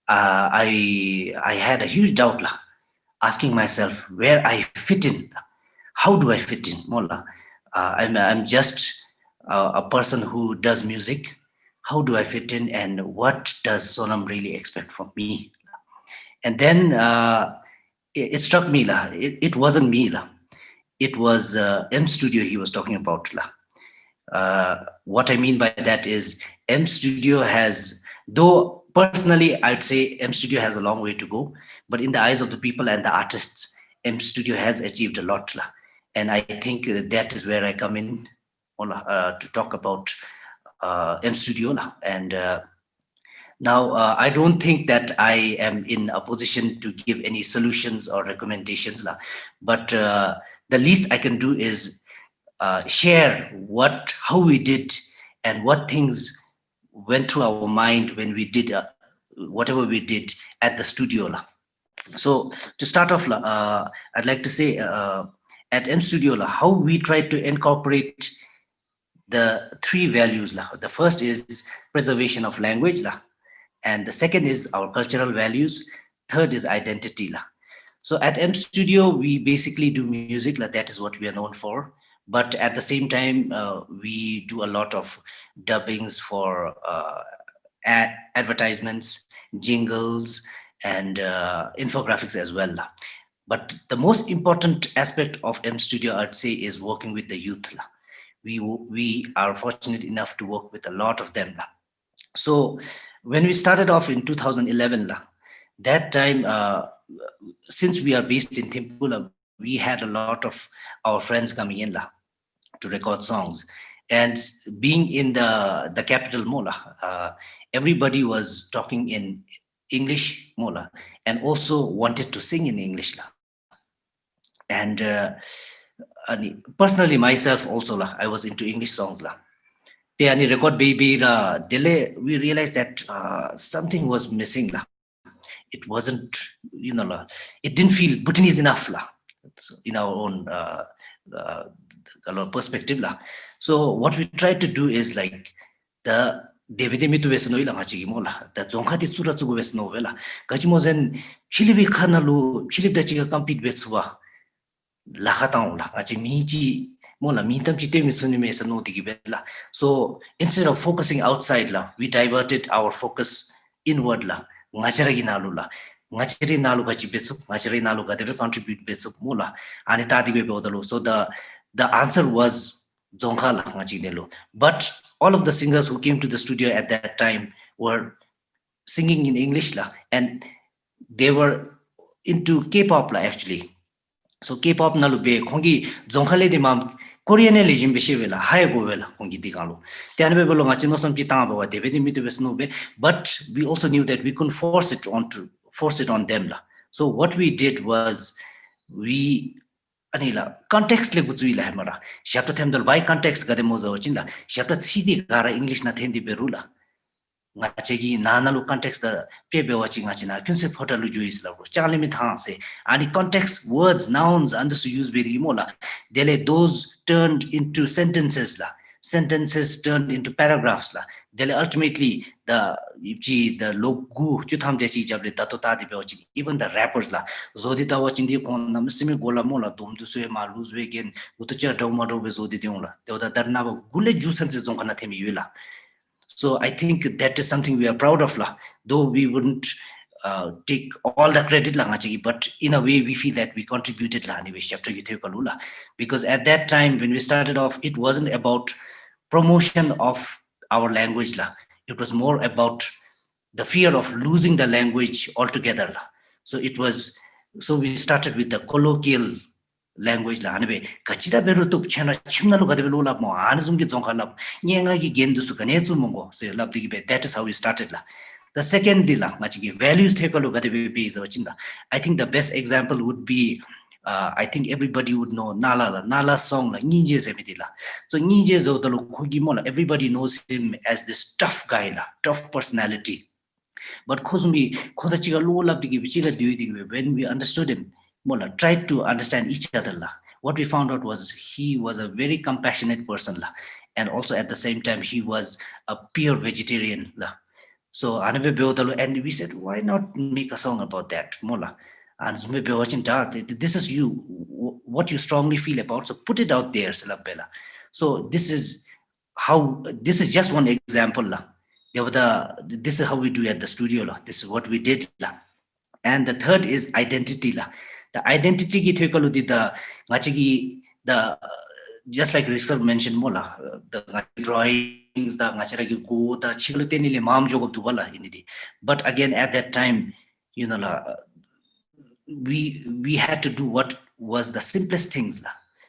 I had a huge doubt lah, asking myself where I fit in. How do I fit in? Mola, I'm just a person who does music. How do I fit in, and what does Sonam really expect from me? And then it struck me lah. It wasn't me lah. It was M Studio he was talking about lah. What I mean by that is M Studio has, though personally I'd say M Studio has a long way to go, but in the eyes of the people and the artists, M Studio has achieved a lot. And I think that is where I come in to talk about M Studio. And now, I don't think that I am in a position to give any solutions or recommendations, but the least I can do is share how we did and what things went through our mind when we did whatever we did at the studio. So to start off, I'd like to say at M Studio, how we tried to incorporate the three values. The first is preservation of language, and the second is our cultural values. Third is identity. So at M Studio, we basically do music, that is what we are known for. But at the same time, we do a lot of dubbings for advertisements, jingles, and infographics as well. But the most important aspect of M Studio, I'd say, is working with the youth. We are fortunate enough to work with a lot of them. So when we started off in 2011, that time, since we are based in Thimphu, we had a lot of our friends coming in to record songs. And being in the capital, Mola, everybody was talking in English, Mola, and also wanted to sing in English. And personally, myself also, I was into English songs. They record baby, we realized that something was missing. It wasn't, it didn't feel Bhutanese enough in our own perspective. So what we tried to do is like the Devidemitu Vesnoila Hachigimola, the Zonkati Suratsugu Vesnovela, Gachimozen, Chilibi Kanalu, Chilib the Chica compete with Sua, Lahatown, Achimichi. So instead of focusing outside, we diverted our focus inward. Ngachari nalu gachi besuk, ngachari nalu gadebe contribute besuk mula, anita dibe bodalo. So the answer was Zonkala ngachinelo. But all of the singers who came to the studio at that time were singing in English, and they were into K-pop actually. So K-pop nalu be kongi Zonkale de mam Korean legend beshevela high govela kongi digalo. Tianbe belo ngachino some chitamba wa debedi mitu besnobe, but we also knew that we couldn't force it on them. So what we did was we anila context le buzuila hamara. Shapta temdal by context gade moza ochinla. Shapta sidi gara English na thendi berula. Ngachegi nanalu context the pebe watching ngachina kunse photalu juis labo charlie mithanse ani context words nouns and the use very mola dele those turned into sentences turned into paragraphs dele ultimately the logu chutham desi jable tatota de watching even the rappers zodita watching the kon namsimi gola mola dum du sue ma lose again utucha dawma be zodi deula the darna gule juices don't kana themi yula. So I think that is something we are proud of, though we wouldn't take all the credit, but in a way we feel that we contributed because at that time when we started off, it wasn't about promotion of our language. It was more about the fear of losing the language altogether. So we started with the colloquial language kachida berutup chana chimnalu gadebelu lab mo anzumgi zonkalab nyenga gi gendu sukanezu mongo se labdi be. That is how we started the second ngachigi values thekalu gadebe is ochinda. I think the best example would be I think everybody would know Nala song Nije Zemidila. So Nije Zodalo Kugimola, everybody knows him as this tough guy, tough personality. But Kozumi Kodachiga Lola Bigi when we understood him, Mola tried to understand each other. What we found out was he was a very compassionate person, and also at the same time he was a pure vegetarian. So and we said, why not make a song about that, Mola? And this is you, what you strongly feel about. So put it out there, Salapela. So this is just one example. This is how we do at the studio. This is what we did. And the third is identity. The identity ki the just like Richard mentioned, Mola, the drawings, the ngachara go, the chiluteni mam job dubala inidi. But again, at that time, we had to do what was the simplest things.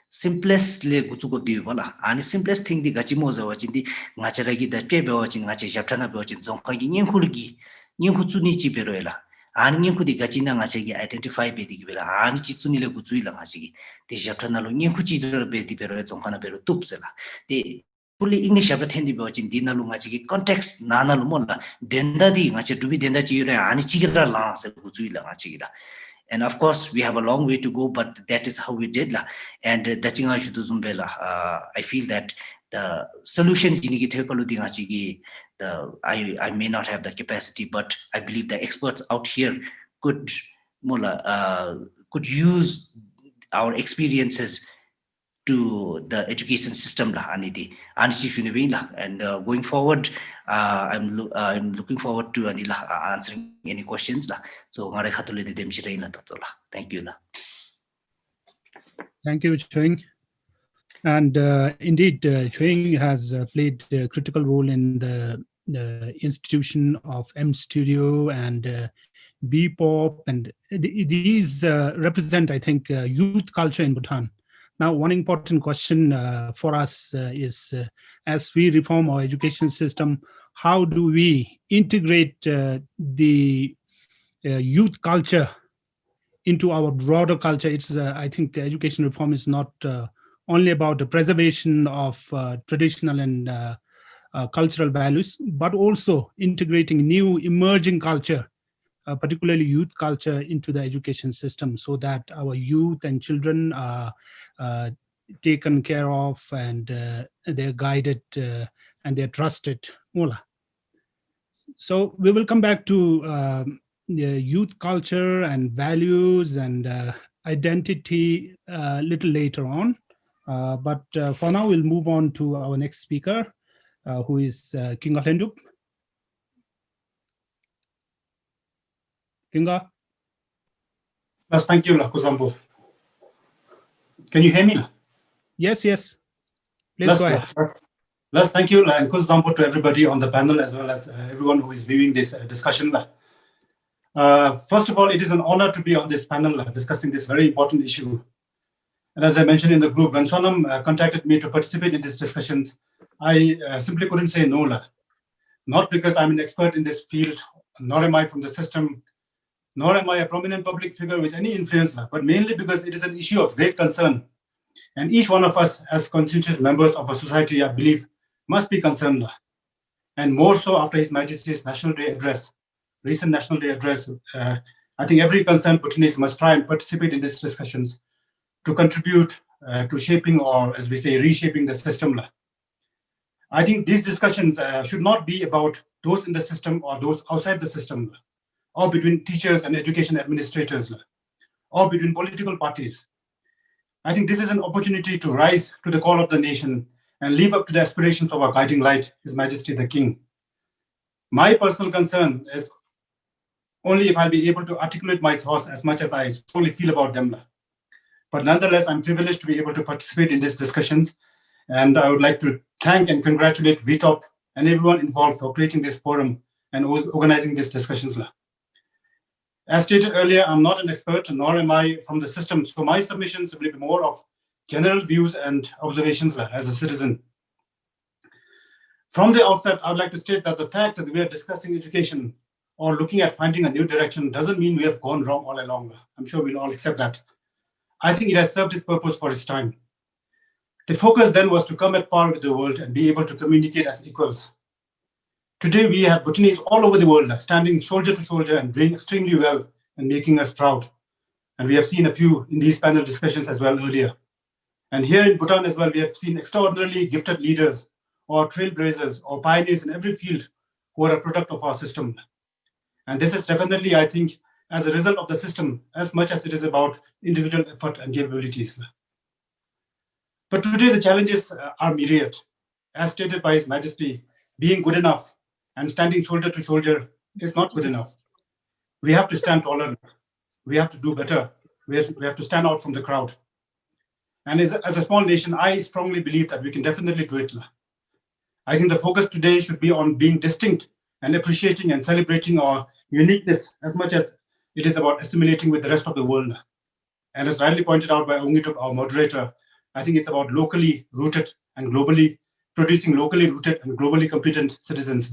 Simplest le gutuko diwala. And simplest thing the gachimoza wachindi ngachara the tebe wachin ngachi japtana wachin zonkangi nyinkulgi nyinkutsuni chiperoela. And you could gachina ngachagi identify bedi bela and chitsuni guzuila ngachigi. The Japanalo Ninkuchi bedi peroets on Kanapero Tupsela. The fully English Abatendi watching Dina Lumachigi context Nana Lumola, Denda di Macha to be Denda Chira and Chigira Lance Guzuila Machida. And of course, we have a long way to go, but that is how we did la. And Dachinga Shuduzumbela. I feel that the solution I may not have the capacity, but I believe the experts out here could use our experiences to the education system and going forward, I'm looking forward to answering any questions so thank you. Thank you, Choing. And indeed, Choing has played a critical role in the institution of M Studio and V-TOB, and these represent, I think, youth culture in Bhutan. Now, one important question for us is, as we reform our education system, how do we integrate the youth culture into our broader culture? It's, I think, education reform is not only about the preservation of traditional and cultural values, but also integrating new emerging culture, particularly youth culture, into the education system so that our youth and children are taken care of and they're guided and they're trusted. So we will come back to youth culture and values and identity a little later on. But for now, we'll move on to our next speaker, who is Kinga Lendup. Kinga? Yes, thank you, Kuzambo. Can you hear me? Yes. Please go ahead. Let's thank you and Kuzambo to everybody on the panel as well as everyone who is viewing this discussion. First of all, it is an honor to be on this panel discussing this very important issue. And as I mentioned in the group, when Sonam contacted me to participate in these discussions, I simply couldn't say no. Not because I'm an expert in this field, nor am I from the system, nor am I a prominent public figure with any influence, but mainly because it is an issue of great concern. And each one of us as conscientious members of a society, I believe, must be concerned. And more so after His Majesty's National Day address, recent National Day address. I think every concerned Bhutanese must try and participate in these discussions to contribute to shaping, or as we say, reshaping the system. I think these discussions should not be about those in the system or those outside the system, or between teachers and education administrators, or between political parties. I think this is an opportunity to rise to the call of the nation and live up to the aspirations of our guiding light, His Majesty the King. My personal concern is only if I'll be able to articulate my thoughts as much as I strongly feel about them. But nonetheless, I'm privileged to be able to participate in these discussions. And I would like to thank and congratulate V-TOB and everyone involved for creating this forum and organizing these discussions. As stated earlier, I'm not an expert, nor am I from the system. So my submissions will be more of general views and observations as a citizen. From the outset, I would like to state that the fact that we are discussing education or looking at finding a new direction doesn't mean we have gone wrong all along. I'm sure we'll all accept that. I think it has served its purpose for its time. The focus then was to come at par with the world and be able to communicate as equals. Today, we have Bhutanese all over the world standing shoulder to shoulder and doing extremely well and making us proud. And we have seen a few in these panel discussions as well earlier. And here in Bhutan as well, we have seen extraordinarily gifted leaders or trailblazers or pioneers in every field who are a product of our system. And this is definitely, I think, as a result of the system, as much as it is about individual effort and capabilities. But today the challenges are myriad. As stated by His Majesty, being good enough and standing shoulder to shoulder is not good enough. We have to stand taller. We have to do better. We have to stand out from the crowd. And as a small nation, I strongly believe that we can definitely do it. I think the focus today should be on being distinct and appreciating and celebrating our uniqueness as much as it is about assimilating with the rest of the world. And as rightly pointed out by V-TOB, our moderator, I think it's about locally rooted and globally producing locally rooted and globally competent citizens.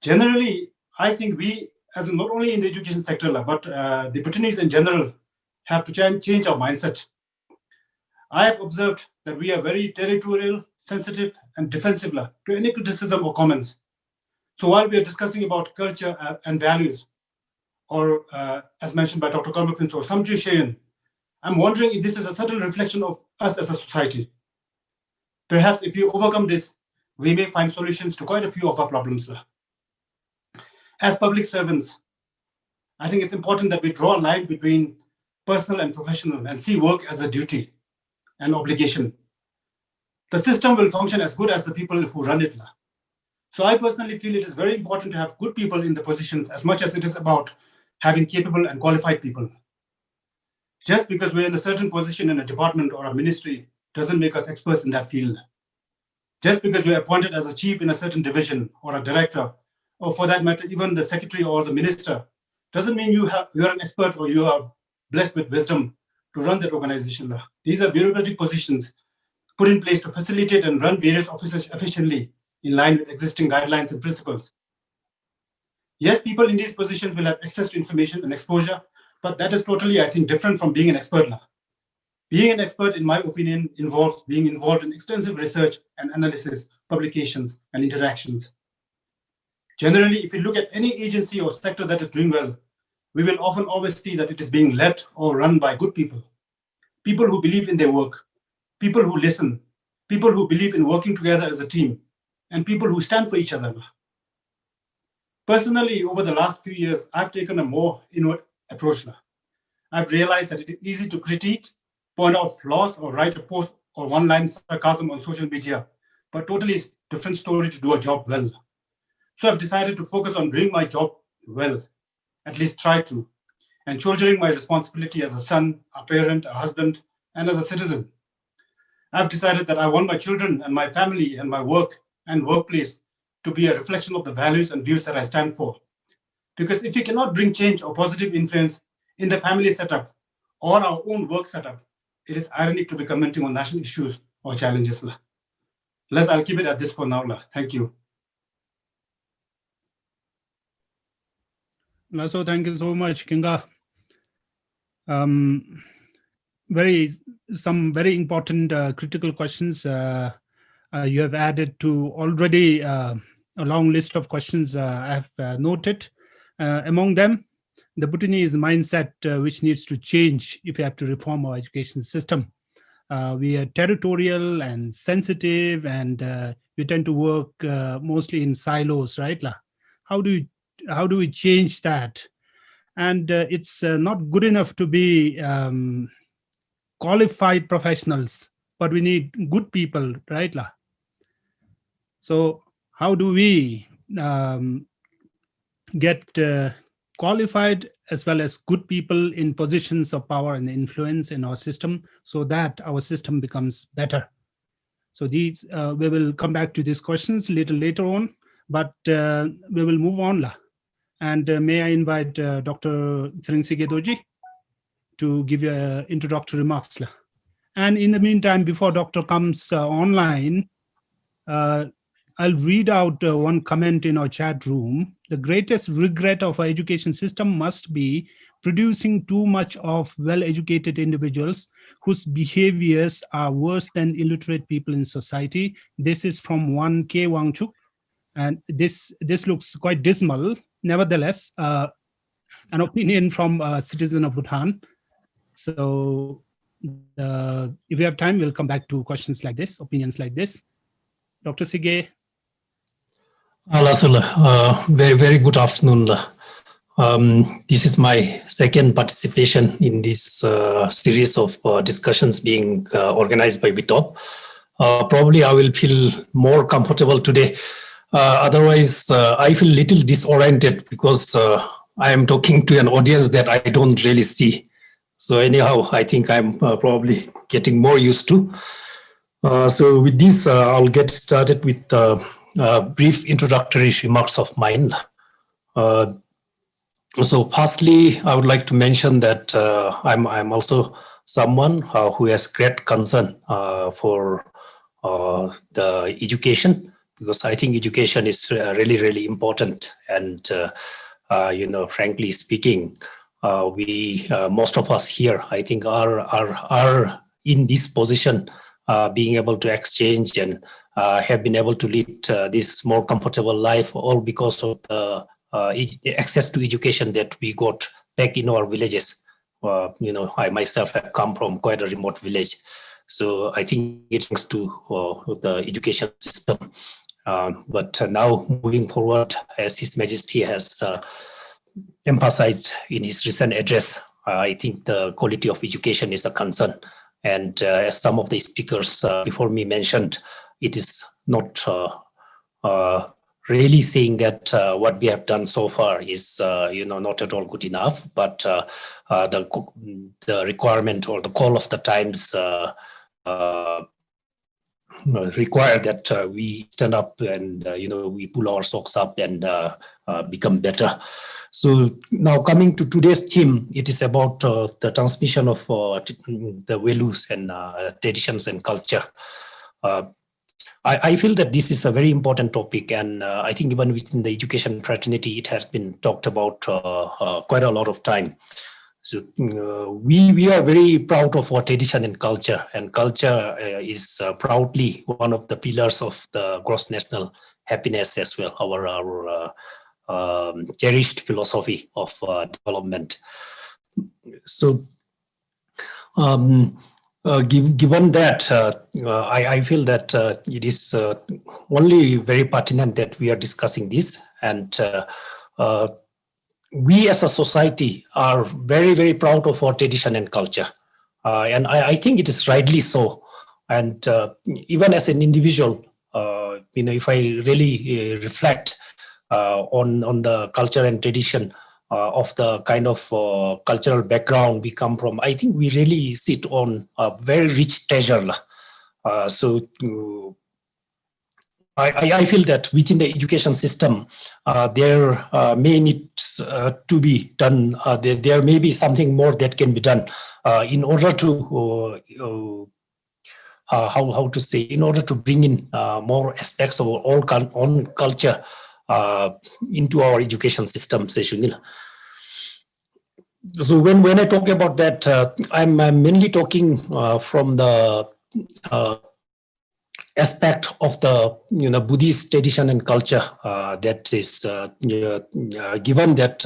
Generally, I think we, as not only in the education sector, but the Bhutanese in general, have to change our mindset. I have observed that we are very territorial, sensitive, and defensive to any criticism or comments. So while we are discussing about culture and values, or as mentioned by Dr. Karmakvins or Samji Shayan, I'm wondering if this is a subtle reflection of us as a society. Perhaps if we overcome this, we may find solutions to quite a few of our problems. As public servants, I think it's important that we draw a line between personal and professional and see work as a duty and obligation. The system will function as good as the people who run it. So I personally feel it is very important to have good people in the positions as much as it is about having capable and qualified people. Just because we're in a certain position in a department or a ministry doesn't make us experts in that field. Just because you're appointed as a chief in a certain division or a director, or for that matter, even the secretary or the minister, doesn't mean you're an expert or you are blessed with wisdom to run that organization. These are bureaucratic positions put in place to facilitate and run various offices efficiently in line with existing guidelines and principles. Yes, people in these positions will have access to information and exposure, but that is totally, I think, different from being an expert. Being an expert, in my opinion, involves being involved in extensive research and analysis, publications, and interactions. Generally, if you look at any agency or sector that is doing well, we will often always see that it is being led or run by good people. People who believe in their work, people who listen, people who believe in working together as a team, and people who stand for each other. Personally, over the last few years, I've taken a more inward approach. I've realized that it is easy to critique, point out flaws, or write a post or one-line sarcasm on social media, but totally different story to do a job well. So I've decided to focus on doing my job well, at least try to, and shouldering my responsibility as a son, a parent, a husband, and as a citizen. I've decided that I want my children and my family and my work and workplace to be a reflection of the values and views that I stand for. Because if we cannot bring change or positive influence in the family setup or our own work setup, it is ironic to be commenting on national issues or challenges. I'll keep it at this for now. Thank you. So thank you so much, Kinga. Some very important critical questions you have added to already a long list of questions I have noted. Among them, the Bhutanese mindset which needs to change if we have to reform our education system. We are territorial and sensitive, and we tend to work mostly in silos, right? How do we change that? And it's not good enough to be qualified professionals, but we need good people, right? So how do we get qualified as well as good people in positions of power and influence in our system so that our system becomes better? So these we will come back to these questions a little later on, but we will move on. And may I invite Dr. Tsering Doji to give you introductory remarks. And in the meantime, before Doctor comes online, I'll read out one comment in our chat room. The greatest regret of our education system must be producing too much of well-educated individuals whose behaviors are worse than illiterate people in society. This is from one K. Wangchuk. And this looks quite dismal. Nevertheless, an opinion from a citizen of Bhutan. So if we have time, we'll come back to questions like this, opinions like this. Dr. Sige. Very, very good afternoon. This is my second participation in this series of discussions being organized by V-TOB. Probably I will feel more comfortable today. Otherwise, I feel a little disoriented because I am talking to an audience that I don't really see. So anyhow, I think I'm probably getting more used to. So with this, I'll get started with brief introductory remarks of mine. So firstly, I would like to mention that I'm also someone who has great concern for the education, because I think education is really, really important. And, frankly speaking, most of us here, I think, are in this position, being able to exchange and have been able to lead this more comfortable life, all because of the access to education that we got back in our villages. I myself have come from quite a remote village. So I think it's thanks to the education system. But now moving forward, as His Majesty has emphasized in his recent address, I think the quality of education is a concern. And as some of the speakers before me mentioned, it is not really saying that what we have done so far is, not at all good enough, but the requirement or the call of the times require that we stand up and, we pull our socks up and become better. So now coming to today's theme, it is about the transmission of the values and traditions and culture. I feel that this is a very important topic, and I think even within the education fraternity, it has been talked about quite a lot of time. So we are very proud of our tradition and culture is proudly one of the pillars of the gross national happiness as well, our cherished philosophy of development. So given that, I feel that it is only very pertinent that we are discussing this, and we as a society are very, very proud of our tradition and culture. And I think it is rightly so. And even as an individual, if I really reflect on the culture and tradition of the kind of cultural background we come from, I think we really sit on a very rich treasure. So I feel that within the education system, there may need to be done, there may be something more that can be done in order to, how to say, in order to bring in more aspects of our own culture into our education system. So when I talk about that, I'm mainly talking from the aspect of the Buddhist tradition and culture that is given that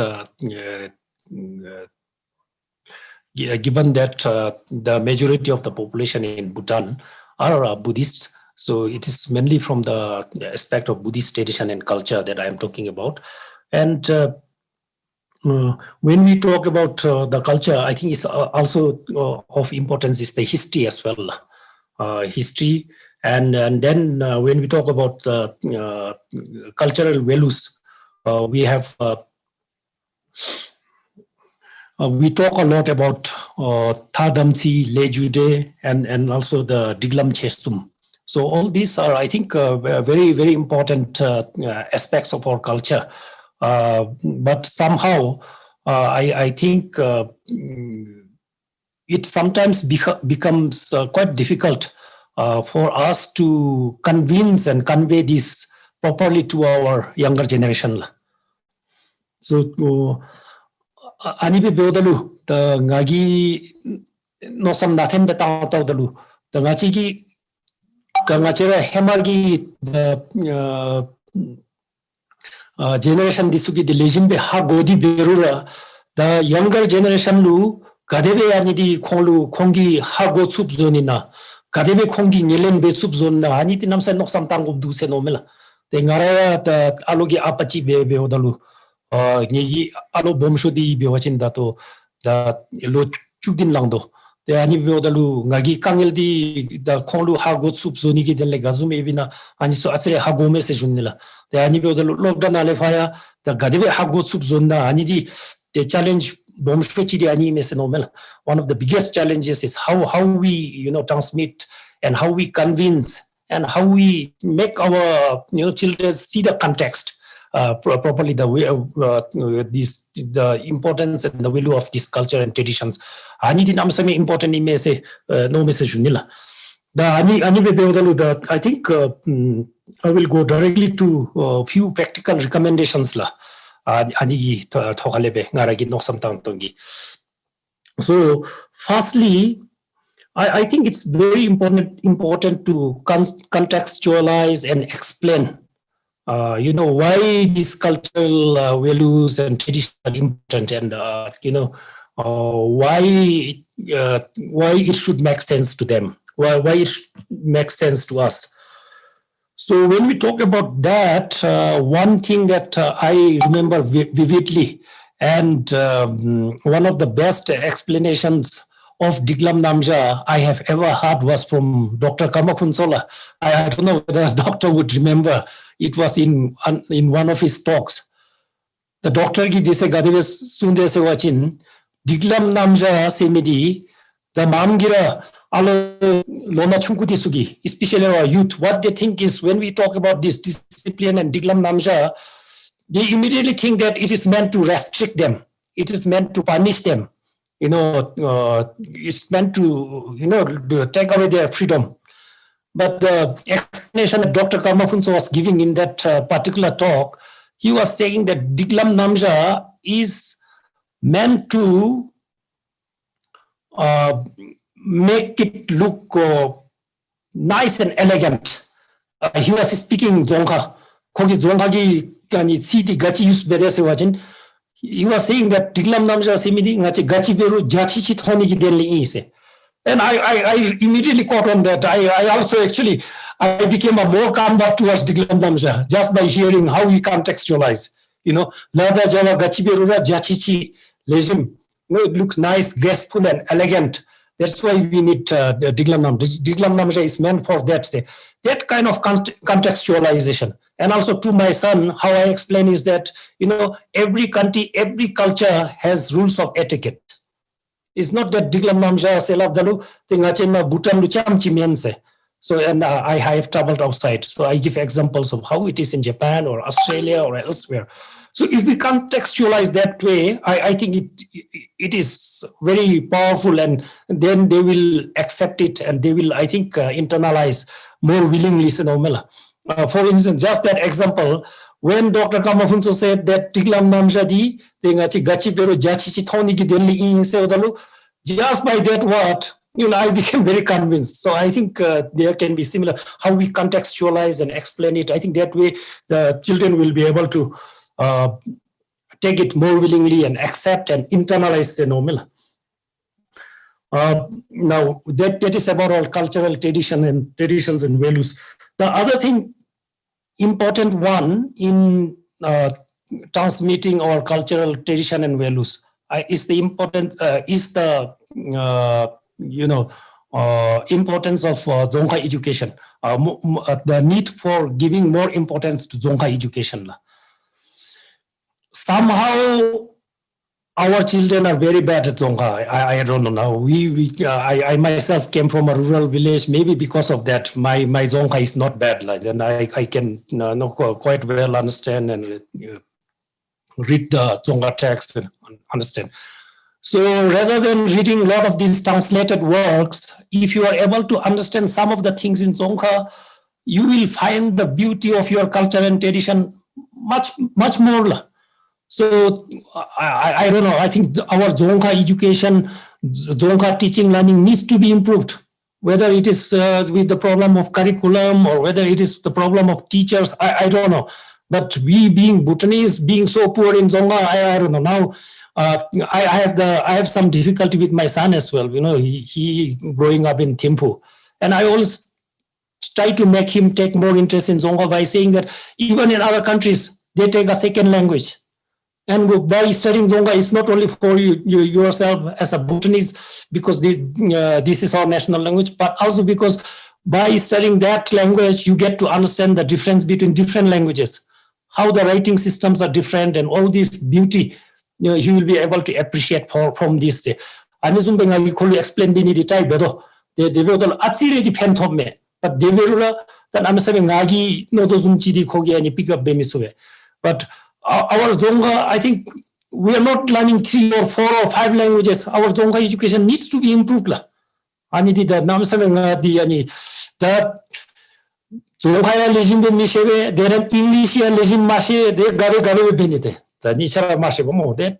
the majority of the population in Bhutan are Buddhists. So it is mainly from the aspect of Buddhist tradition and culture that I am talking about. And when we talk about the culture, I think it's also of importance is the history as well. History, and then when we talk about the cultural values, we have we talk a lot about Thadamsi, Lejude, and also the Diglam Chestum. So all these are, I think, very, very important aspects of our culture. But somehow, I think it sometimes becomes quite difficult for us to convince and convey this properly to our younger generation. So, Anibe Beodalu, the Ngagi no some nothing but out of the Lu, the Ngachigi, the Ngachera Hemagi, the generation Disuki, the Lejimbe Hagodi Berura, the younger generation Lu, Kadebe Anidi Kolu, Kongi Hago Subzonina, Kadebe Kongi Nilen Be Subzona, Aniti Namsa no some tango do senomela. te ngara ta alogi apachi be odalu ngi alo bomsho di be wachin da to da lo chukdin langdo te ani be odalu ngagi kangel di da kholu hago sup zoni gi den le gazume bina ani so asre hago message unila te ani be odalu lockdown ale faya da gadibe hago sup zonna ani di the challenge bomsho chidi ani message nomel. One of the biggest challenges is how we transmit and how we convince and how we make our children see the context properly, the way the importance and the value of this culture and traditions. Ani din amsame important image no message nila. The ani be the I think I will go directly to a few practical recommendations la. Ani thokalebe ngaragi no samtang tongi. So firstly, I think it's very important to contextualize and explain, why these cultural values and traditions are important, and why it should make sense to them, why it makes sense to us. So when we talk about that, one thing that I remember vividly, and one of the best explanations of Diglam Namja I have ever heard was from Dr. Kamakhunsola. I don't know whether the doctor would remember. It was in one of his talks. The doctor ki dise gadive sunde se wachin Diglam Namja semidi the mamgira alo lona chunkuti sugi, especially our youth. What they think is when we talk about this discipline and Diglam Namja, they immediately think that it is meant to restrict them. It is meant to punish them. It's meant to take away their freedom. But the explanation that Dr. Kamakhunso was giving in that particular talk, he was saying that Diglam Namja is meant to make it look nice and elegant. He was speaking Dzongkha. Kogi Dzongkha ki sidi gachi use bedese wajin. He was saying that Diglam Namja semidi ngachi gachi beru jachi chi thoni ki denli ise. And I immediately caught on that. I also actually became a more calm back towards Diglam Namja just by hearing how he contextualize. Lada Java gachi beru ra jachi chi legim. It looks nice, graceful, and elegant. That's why we need Diglam Namja. Diglam Namja is meant for that. That kind of contextualization. And also to my son, how I explain is that, every country, every culture has rules of etiquette. It's not that Diglam Namja selabdalu tingachema Bhutan lucham chimiense. So, and I have traveled outside. So I give examples of how it is in Japan or Australia or elsewhere. So if we contextualize that way, I think it is very powerful, and then they will accept it, and they will, I think, internalize more willingly. For instance, just that example, when Dr. Kamakhunso said that Diglam Namja di gachi pero jachi chi thoni ki denli in se odalu, just by that word, I became very convinced. So I think there can be similar how we contextualize and explain it. I think that way the children will be able to take it more willingly and accept and internalize the nomila. Now that is about our cultural traditions and values. The other thing, important one in transmitting our cultural tradition and values is the importance of Dzongkha education. The need for giving more importance to Dzongkha education. Somehow our children are very bad at Dzongkha. I don't know now. I myself came from a rural village. Maybe because of that, my Dzongkha is not bad. Then I can quite well understand and read the Dzongkha text and understand. So rather than reading a lot of these translated works, if you are able to understand some of the things in Dzongkha, you will find the beauty of your culture and tradition much more. So I don't know. I think our Dzongkha education, Dzongkha teaching learning needs to be improved. Whether it is with the problem of curriculum or whether it is the problem of teachers, I don't know. But we being Bhutanese, being so poor in Dzongkha, I don't know. Now I have some difficulty with my son as well. He growing up in Thimphu, and I always try to make him take more interest in Dzongkha by saying that even in other countries, they take a second language. And by studying Dzongkha, it's not only for yourself as a Bhutanese, because this is our national language, but also because by studying that language, you get to understand the difference between different languages, how the writing systems are different, and all this beauty, you will be able to appreciate from this. And this is explain the type, they will atsire the pentome, but they will then I'm saying Nagi no dozumchi kogi and pick up bemisue. But our Dzongkha, I think we are not learning 3 or 4 or 5 languages. Our Dzongkha education needs to be improved. Ani the namsameng the Dzongkha legend mishebe, there are English legend mashe, they gare benite. The Nishara mashe bomo, that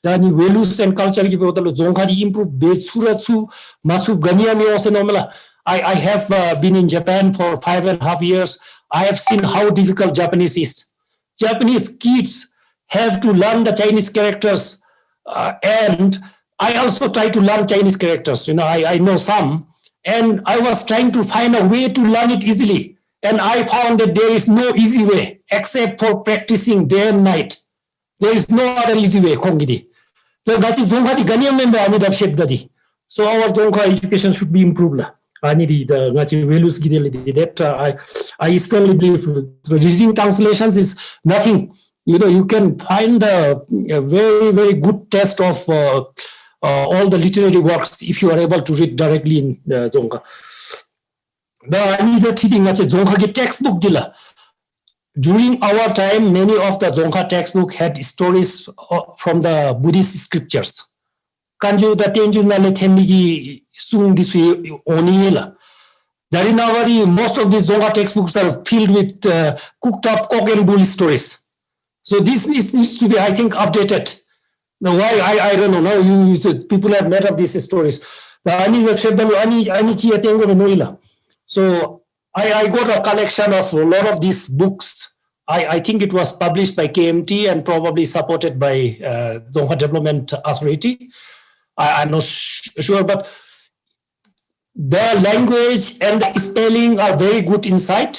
the values and culture give Dzongkha improve besuratsu, masu gania mi osenomela. I have been in Japan for 5.5 years. I have seen how difficult Japanese is. Japanese kids have to learn the Chinese characters, and I also try to learn Chinese characters. I know some, and I was trying to find a way to learn it easily, and I found that there is no easy way except for practicing day and night. There is no other easy way. So our Dzongkha education should be improved. That I strongly believe reading translations is nothing. You can find a very, very good test of all the literary works if you are able to read directly in Dzongkha. The Dzongkha textbook dila. During our time, many of the Dzongkha textbook had stories from the Buddhist scriptures. Kanju the Tenju Nale Temigi Sung this way Oniela. Darinawari, most of these Dzongkha textbooks are filled with cooked up cock and bull stories. So this needs to be, I think, updated. Now, why I don't know. Now people have made up these stories. So I got a collection of a lot of these books. I think it was published by KMT and probably supported by Dzongkha Development Authority. I'm not sure, but the language and the spelling are very good inside.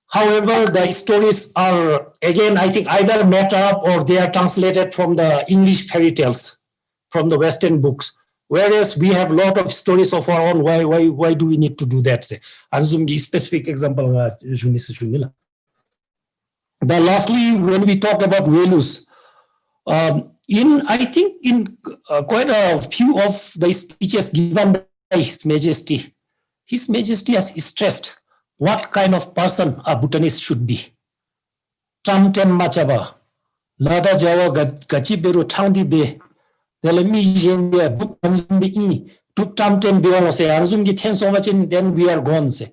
However, the stories are, again, I think either made up or they are translated from the English fairy tales, from the Western books. Whereas we have a lot of stories of our own. Why do we need to do that? Anzumgi specific example. But lastly, when we talk about values, I think in quite a few of the speeches given by His Majesty has stressed what kind of person a Bhutanese should be. Tramtem machaba, lada jawa gachiberu tangdi be, delemi jenge Bhutanese to tramtem beong se anzumgi ten so much in then we are gone se.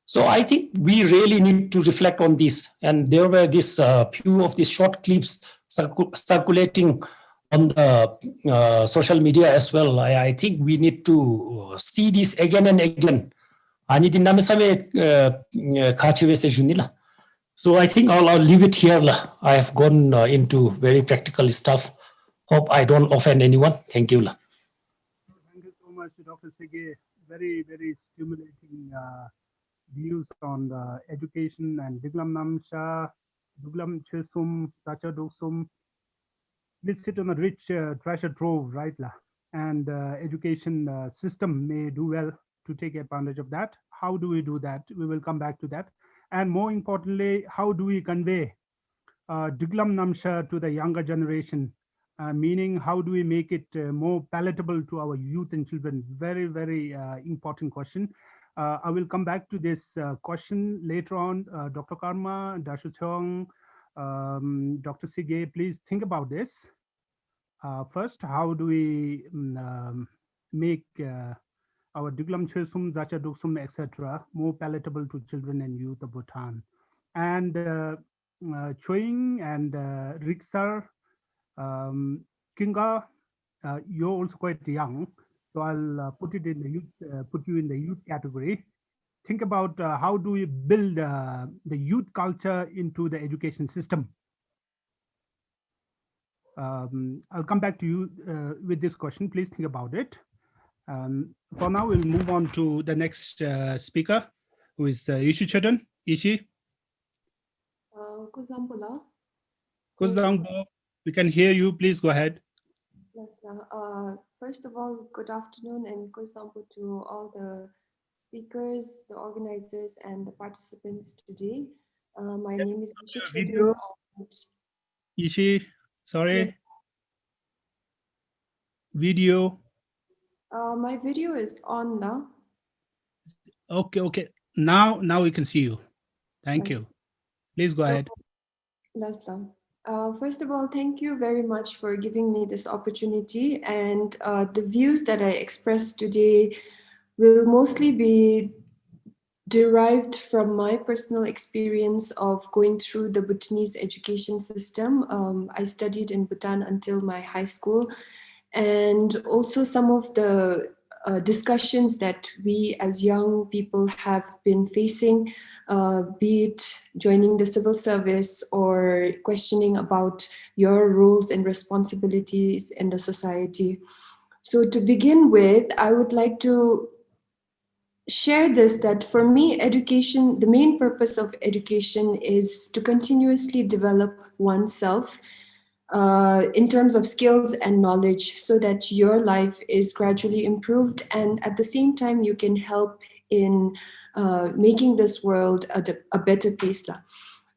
So I think we really need to reflect on this. And there were this few of these short clips circulating on the social media as well. I think we need to see this again and again. So I think I'll leave it here. I have gone into very practical stuff. Hope I don't offend anyone. Thank you. Thank you so much, Dr. Sige. Very, very stimulating views on education and Diglam Namsha, Duglam Chesum, Sacha Doksum. We sit on a rich treasure trove, right? And education system may do well to take advantage of that. How do we do that? We will come back to that. And more importantly, how do we convey Diglam Namsha to the younger generation? Meaning, how do we make it more palatable to our youth and children? Very, very important question. I will come back to this question later on. Dr. Karma, Dashu Chong, Dr. Sige, please think about this. First, how do we make our Diglam Chesum, Zacha Duksum, etc. more palatable to children and youth of Bhutan? And Choing and Riksar, Kinga, you're also quite young. So I'll put it in the youth, put you in the youth category. Think about how do we build the youth culture into the education system. I'll come back to you with this question. Please think about it. For now, we'll move on to the next speaker, who is Ishi Chetan. Ishi. Kuzampola. Kuzampo, we can hear you. Please go ahead. Yes, first of all, good afternoon and Kuzampo to all the speakers, the organizers, and the participants today. My name is Ishi Chetan. Ishi, sorry. Yes. Video. My video is on now. Okay. Now we can see you. Thank you. Please go ahead. First of all, thank you very much for giving me this opportunity. And the views that I expressed today will mostly be derived from my personal experience of going through the Bhutanese education system. I studied in Bhutan until my high school, and also some of the discussions that we as young people have been facing, be it joining the civil service or questioning about your roles and responsibilities in the society. So to begin with, I would like to share this, that for me, education, the main purpose of education is to continuously develop oneself in terms of skills and knowledge, so that your life is gradually improved, and at the same time you can help in making this world a better place.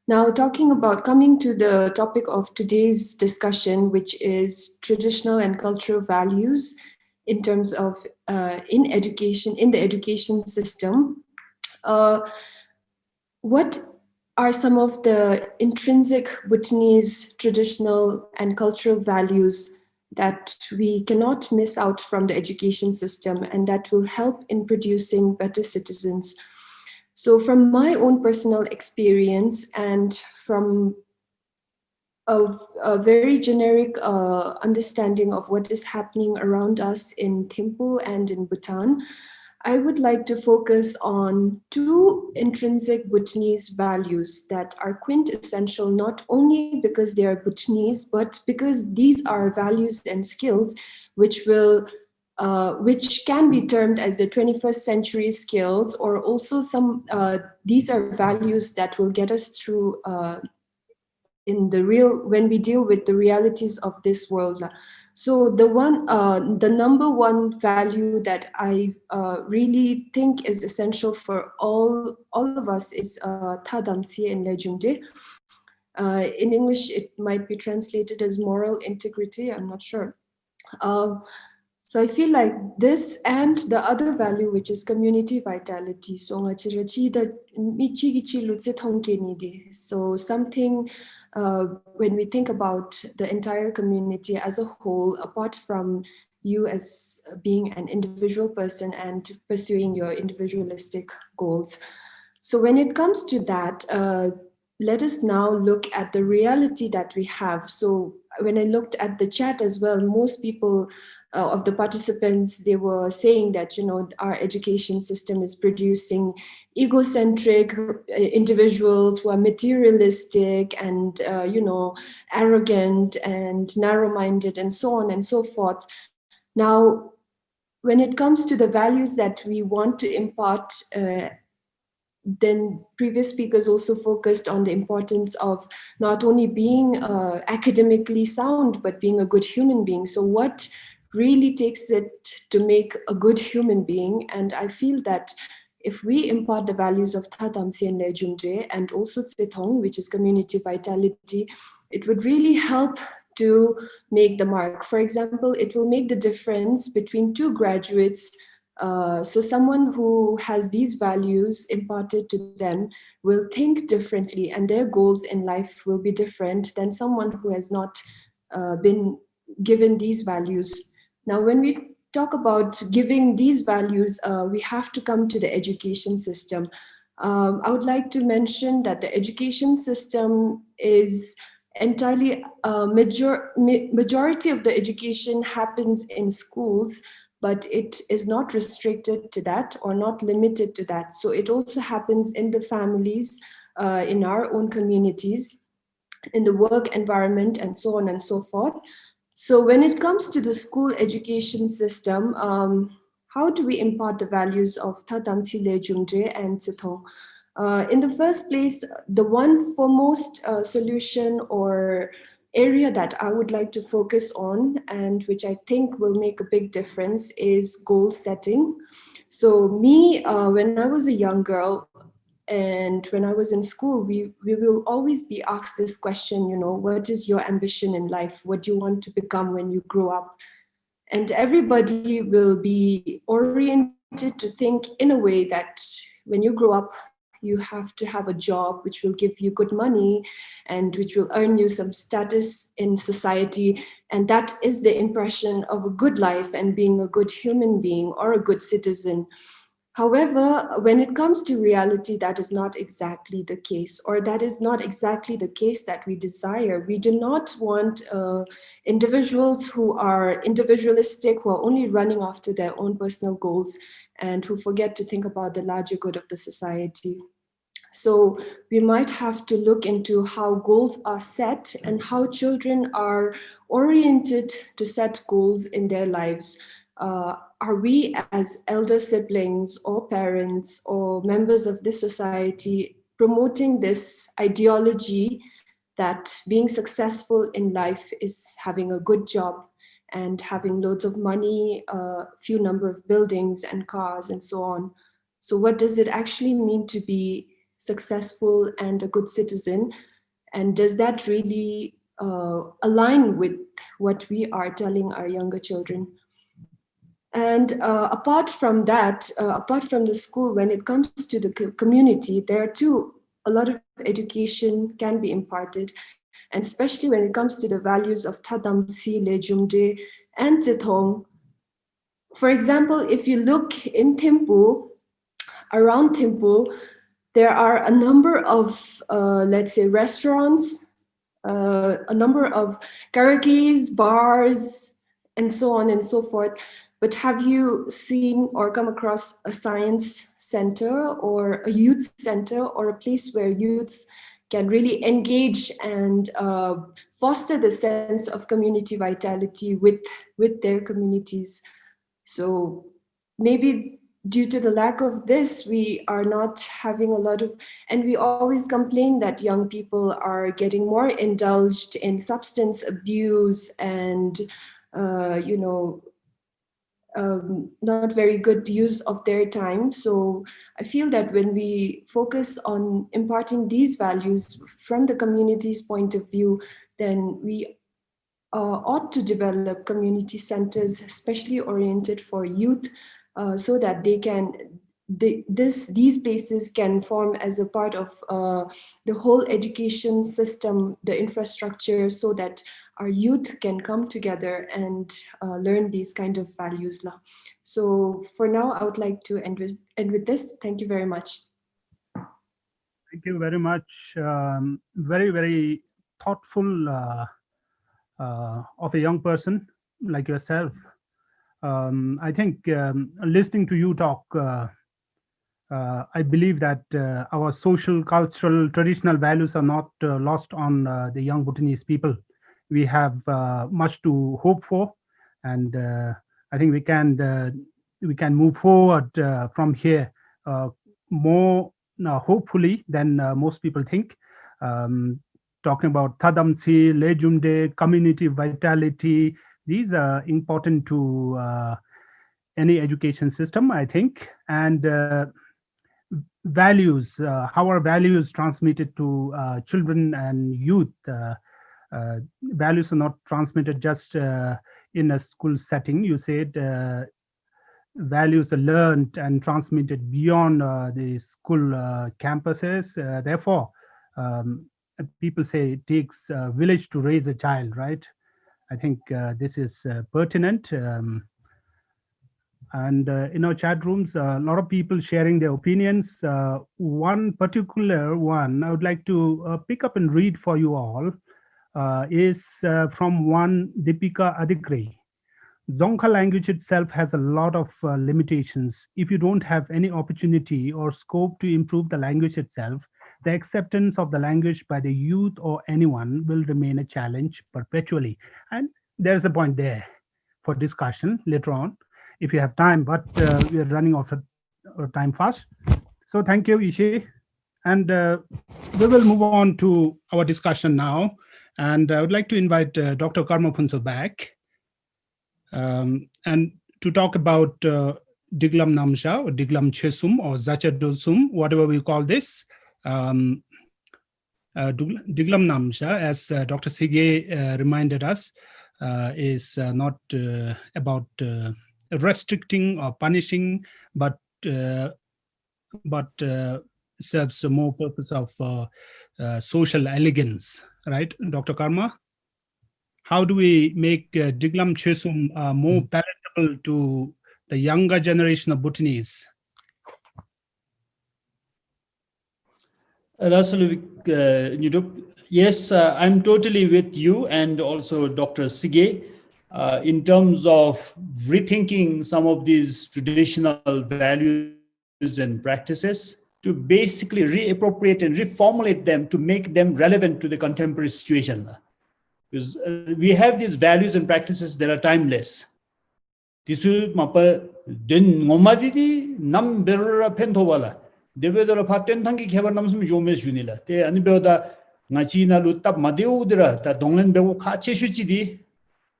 Now, coming to the topic of today's discussion, which is traditional and cultural values in terms of in the education system, what are some of the intrinsic Bhutanese traditional and cultural values that we cannot miss out from the education system and that will help in producing better citizens? So from my own personal experience and from a very generic understanding of what is happening around us in Thimphu and in Bhutan, I would like to focus on two intrinsic Bhutanese values that are quintessential, not only because they are Bhutanese, but because these are values and skills which can be termed as the 21st century skills, or also these are values that will get us through when we deal with the realities of this world. So the number one value that I really think is essential for all of us is Tadamtsi and Lejungde. In English, it might be translated as moral integrity. I'm not sure. So I feel like this and the other value, which is community vitality. So something when we think about the entire community as a whole, apart from you as being an individual person and pursuing your individualistic goals. So when it comes to that, let us now look at the reality that we have. So when I looked at the chat as well, most people of the participants, they were saying that, our education system is producing egocentric individuals who are materialistic and, arrogant and narrow-minded and so on and so forth. Now, when it comes to the values that we want to impart, then previous speakers also focused on the importance of not only being academically sound, but being a good human being. So what really takes it to make a good human being? And I feel that if we impart the values of Tatamsi and Lejungde and also Tsetong, which is community vitality, it would really help to make the mark. For example, it will make the difference between two graduates. So someone who has these values imparted to them will think differently, and their goals in life will be different than someone who has not been given these values. Now, when we talk about giving these values, we have to come to the education system. I would like to mention that the education system is entirely, majority of the education happens in schools, but it is not restricted to that or not limited to that. So it also happens in the families, in our own communities, in the work environment, and so on and so forth. So when it comes to the school education system, how do we impart the values of Tadamsi Lejumje and Tsithong? In the first place, the one foremost solution or area that I would like to focus on, and which I think will make a big difference, is goal setting. So me, when I was a young girl, and when I was in school, we will always be asked this question, you know, what is your ambition in life? What do you want to become when you grow up? And everybody will be oriented to think in a way that when you grow up, you have to have a job which will give you good money and which will earn you some status in society. And that is the impression of a good life and being a good human being or a good citizen. However, when it comes to reality, that is not exactly the case, or that is not exactly the case that we desire. We do not want individuals who are individualistic, who are only running after their own personal goals and who forget to think about the larger good of the society. So we might have to look into how goals are set and how children are oriented to set goals in their lives. Are we as elder siblings or parents or members of this society promoting this ideology that being successful in life is having a good job and having loads of money, a few number of buildings and cars and so on? So what does it actually mean to be successful and a good citizen? And does that really align with what we are telling our younger children? And apart from that, apart from the school, when it comes to the community, there are a lot of education can be imparted, and especially when it comes to the values of Tadamsi, Lejumde, and Zithong. For example, if you look in Thimphu, around Thimphu, there are a number of, let's say, restaurants, a number of karaokes, bars, and so on and so forth. But have you seen or come across a science center or a youth center or a place where youths can really engage and foster the sense of community vitality with their communities? So maybe due to the lack of this, we are not having a lot of, and we always complain that young people are getting more indulged in substance abuse and, not very good use of their time. So I feel that when we focus on imparting these values from the community's point of view, then we ought to develop community centers, especially oriented for youth, so that they can, these places can form as a part of the whole education system, the infrastructure, so that our youth can come together and learn these kind of values. So for now, I would like to end with this. Thank you very much. Thank you very much. Very, very thoughtful of a young person like yourself. I think listening to you talk, I believe that our social, cultural, traditional values are not lost on the young Bhutanese people. We have much to hope for, and I think we can move forward from here more hopefully than most people think. Talking about Tadamsi, Lejumde, community vitality, these are important to any education system, I think. And values, how are values transmitted to children and youth? Values are not transmitted just in a school setting. You said values are learned and transmitted beyond the school campuses. Therefore, people say it takes a village to raise a child, right? I think this is pertinent. And in our chat rooms, a lot of people sharing their opinions. One particular one I would like to pick up and read for you all is from one Deepika Adikre. Dzongkha language itself has a lot of limitations. If you don't have any opportunity or scope to improve the language itself, the acceptance of the language by the youth or anyone will remain a challenge perpetually. And there's a point there for discussion later on. if you have time, but we are running out of time fast. So thank you, Ishi. And we will move on to our discussion now. And I would like to invite Dr. Karma Punsel back and to talk about Diglam Namsha or Diglam Chesum or Zachadosum, whatever we call this. Diglam Namsha, as Dr. Sige reminded us, is not about restricting or punishing, but serves a more purpose of social elegance, right, Dr. Karma? How do we make Diglam Chesum more palatable to the younger generation of Bhutanese? Yes, I'm totally with you and also Dr. Sige in terms of rethinking some of these traditional values and practices to basically reappropriate and reformulate them to make them relevant to the contemporary situation. Because we have these values and practices that are timeless. This is mapa den ngomadidi nam berra pentowala. Devedora paten tangi kebar namsum jomes junila. Te anibeoda ngachina lutap madeudra ta donglen bego kache shuchidi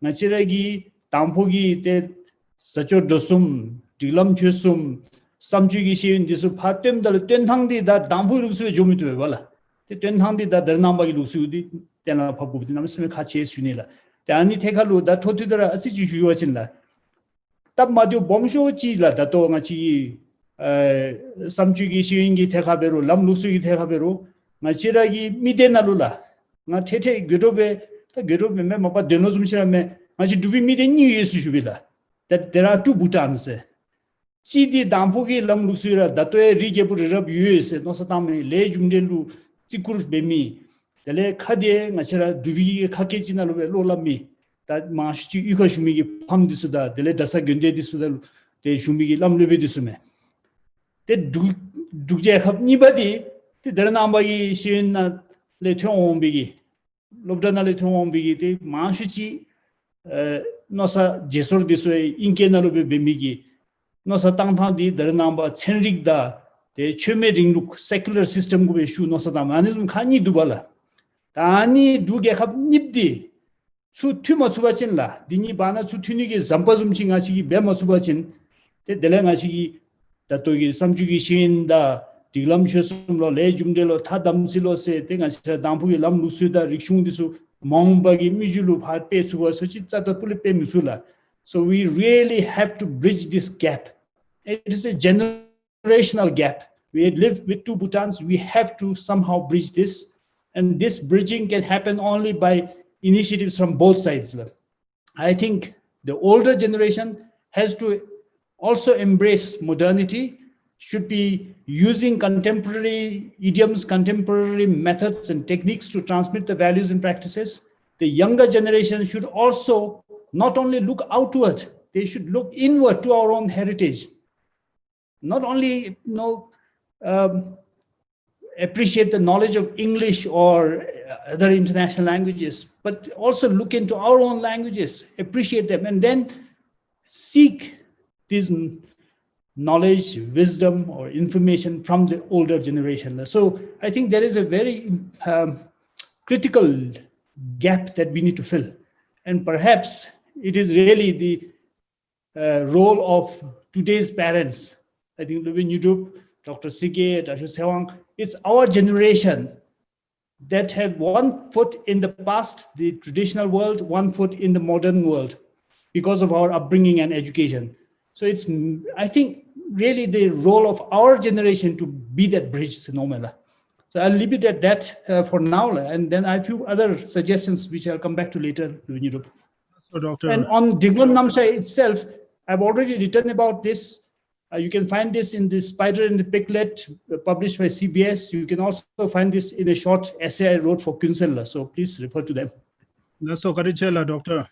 ngachiragi tampogi te sacho dosum diglam chusum samchugi shiin disu patem dal tentangdi da dampu luksu jomitu wala. Te tentangdi da dernambagi luksudi tena pabuti namsum kache junila. Te ani tekalu da totidra asiji juwachinla. Tab madyo bomsho chi la da to ngachi samchugi shiingi tekaberu lam luksugi tekaberu ngachiragi midenalula nga tete gedobe ta gedobe me mapa denozumshira me ngachi dubi miden ni yesu jubila that there are two Bhutans chi di dampugi lam luksura datoe rigebu rab us no satame le jumdelu chikur bemi dele khade ngachira dubi khakechinalu lo lammi ta mashi iko shumigi pamdisuda dele dasa gende disuda te shumigi lam lebe disume te dugje khap nibadi te dernambagi shin le thong bigi lobdana le thong bigi te mashi nosa jesor diswe inkenalo be bemigi nosa tangthang di dernamba chenrik da te cheme ringluk secular system go be shu nosa da manism khani dubala tani duge khap nibdi su thuma subachin la dini bana su thunigi zampazum chinga sigi be ma subachin te delenga sigi datogi samjugi shin da diglam chesumlo le jumdelo thadamsilo se tenga sira dampugi lam lusuda rikshung disu mongbagi mijulu phat pe suwa sochi chata pule pe misula. So we really have to bridge this gap. It is a generational gap. We live with two Bhutans. We have to somehow bridge this, and this bridging can happen only by initiatives from both sides. I think the older generation has to also embrace modernity, should be using contemporary idioms, contemporary methods and techniques to transmit the values and practices. The younger generation should also not only look outward, they should look inward to our own heritage. Not only appreciate the knowledge of English or other international languages, but also look into our own languages, appreciate them, and then seek these knowledge, wisdom, or information from the older generation. So I think there is a very critical gap that we need to fill. And perhaps it is really the role of today's parents. I think when YouTube, Dr. Sige, Dr. Sewang, it's our generation that have one foot in the past, the traditional world, one foot in the modern world because of our upbringing and education. So it's, I think, really the role of our generation to be that bridge, Nomela. So I'll leave it at that for now, and then I have a few other suggestions which I'll come back to later. So, Doctor, and on Diglam Namsha itself, I've already written about this. You can find this in the Spider and the Piglet published by CBS. You can also find this in a short essay I wrote for Kunsella. So please refer to them. That's so good, Doctor.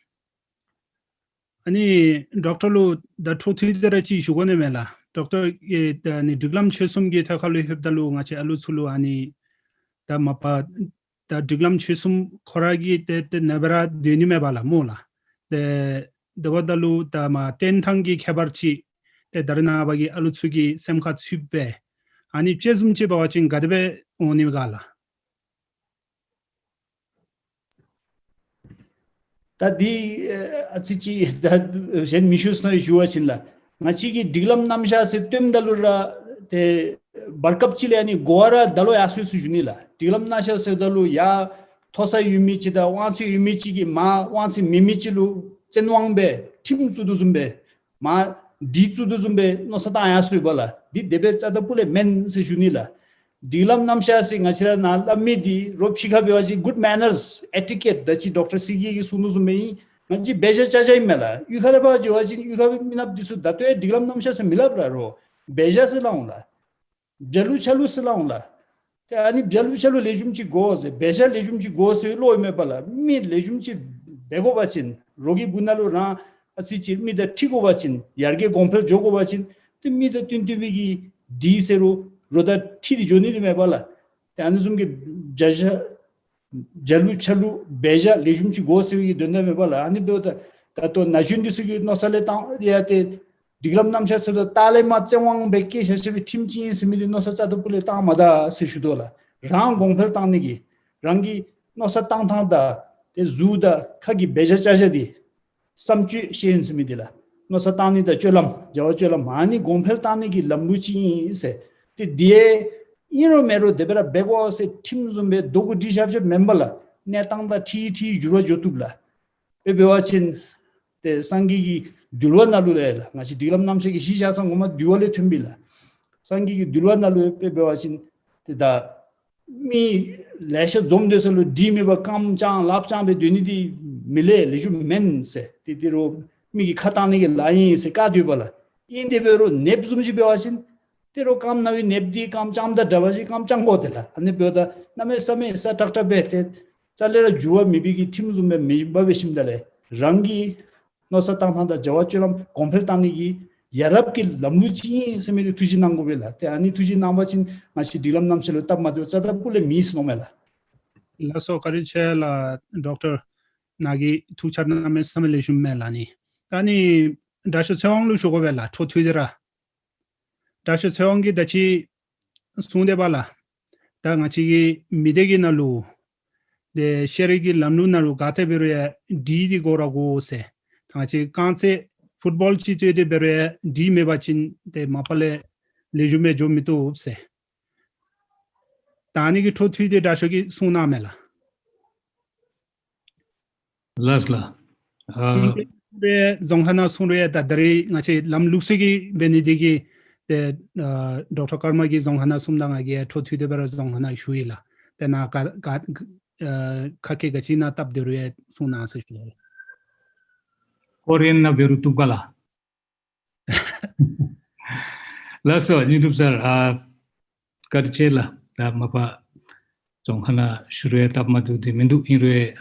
Ani Doctor Lu the truth literature shugone mela. Doctor ni Diglam Chesum ge thakalu hebdalu ngache alusulu ani the mapa the Diglam Chesum koragi the nebera dinime bala mola. The dawadalu tama tentangi khabarchi te darna bagi alutsugi semkhat subbe ani chezumche bawachin gadbe onimgala Tadi achichi that shen mishus no issue chinla ngachi ki diglam namsha septem dalura te barkap chile ani goara dalo asu sujunila diglam nasha se dalu ya thosa yumichi da wansi yumichi ki ma wansi mimichilu chenwangbe tim suduzumbe ma di suduzumbe no sata asu bala di debe chada pule men se junila Dilam namsha sing achira na lamidi ropshika bewaji good manners etiquette dachi Dr. Sigi ki sunu sumei ngaji beja chaja imela yukhara jowaji yukhabe minap disu dato e dilam namsha se milabra ro beja se launla jalu chalu se launla te ani jalu chalu lejumchi goze beja lejumchi goze lo me bala mi lejumchi bego bachin rogi bunalu ra asichi mi da tigo bachin yarge gompel jogo bachin te mi da tintivigi di seru roda tiri joni me bala te anuzum ge jaja jalu chalu beja lejumchi gosewi donda me bala ani beota tato najun disugi no sale ta yate diglam namsha se tale ma chewang beke shese timchi semili no sa do pule ta mada se shudola rang gongphel tang ni rangi no sa tang thang da te zuda khagi beja chaja di samchi shen semidila no sa tang ni da chelam jawa chelam ani gongphel tang ni gi lamluchi se the die mero debera bego se tim zumbe dogu dishabje membala ne tangda ti juro jotubla be bewachin te sangi gi dulwa nalulela ngachi dilam namse gi shisha sang goma duole thumbila sangi gi dulwa nalu be bewachin te da mi lesha zomdeselo di me ba kam chang lap chang be duni di mile leju men se ti ro mi gi khatani gi lai se ka dubala inde bero nebzumji bewachin Tero kam navi nebdi kam chamda dawaji kam chango dela ane byoda name same sa takta bete chalera juwa mibi ki tim zumbe miba beshimdale rangi no sa tangda jawa chulam kompel tani gi yarab ki lamluchi semedi tuji nango bela te ani tuji namachin machi dilam namselo tab madu chada pule mis nomela laso karichela Dr. Nagi tucharna me sameleshum melani tani dasho chawanglu shogobela thothuidera Dasha Chongi dachi Sundebala, Dangachi Midegi Nalu, the Sherigi Lamnu Nalu Gateberia, Didi Gorago se, Tangachi Kanse, football chiche de Bere, Di Mebachin, de Mapale, Lejume Jomito se. Tanigi Totwi de Dashagi Sunamela. Lasla. Zonghana Sunre, Dadari, Nachi Lam Luxigi, Benedigi. The Dr. Karma gi zonghana sumdanga gi thothu de ber zonghana shuila tena ka khake gachina tab de ruye suna se shule Korean na beru tugala. Laso YouTube sir karchela da mapa zonghana shuruye tab madu de mindu inre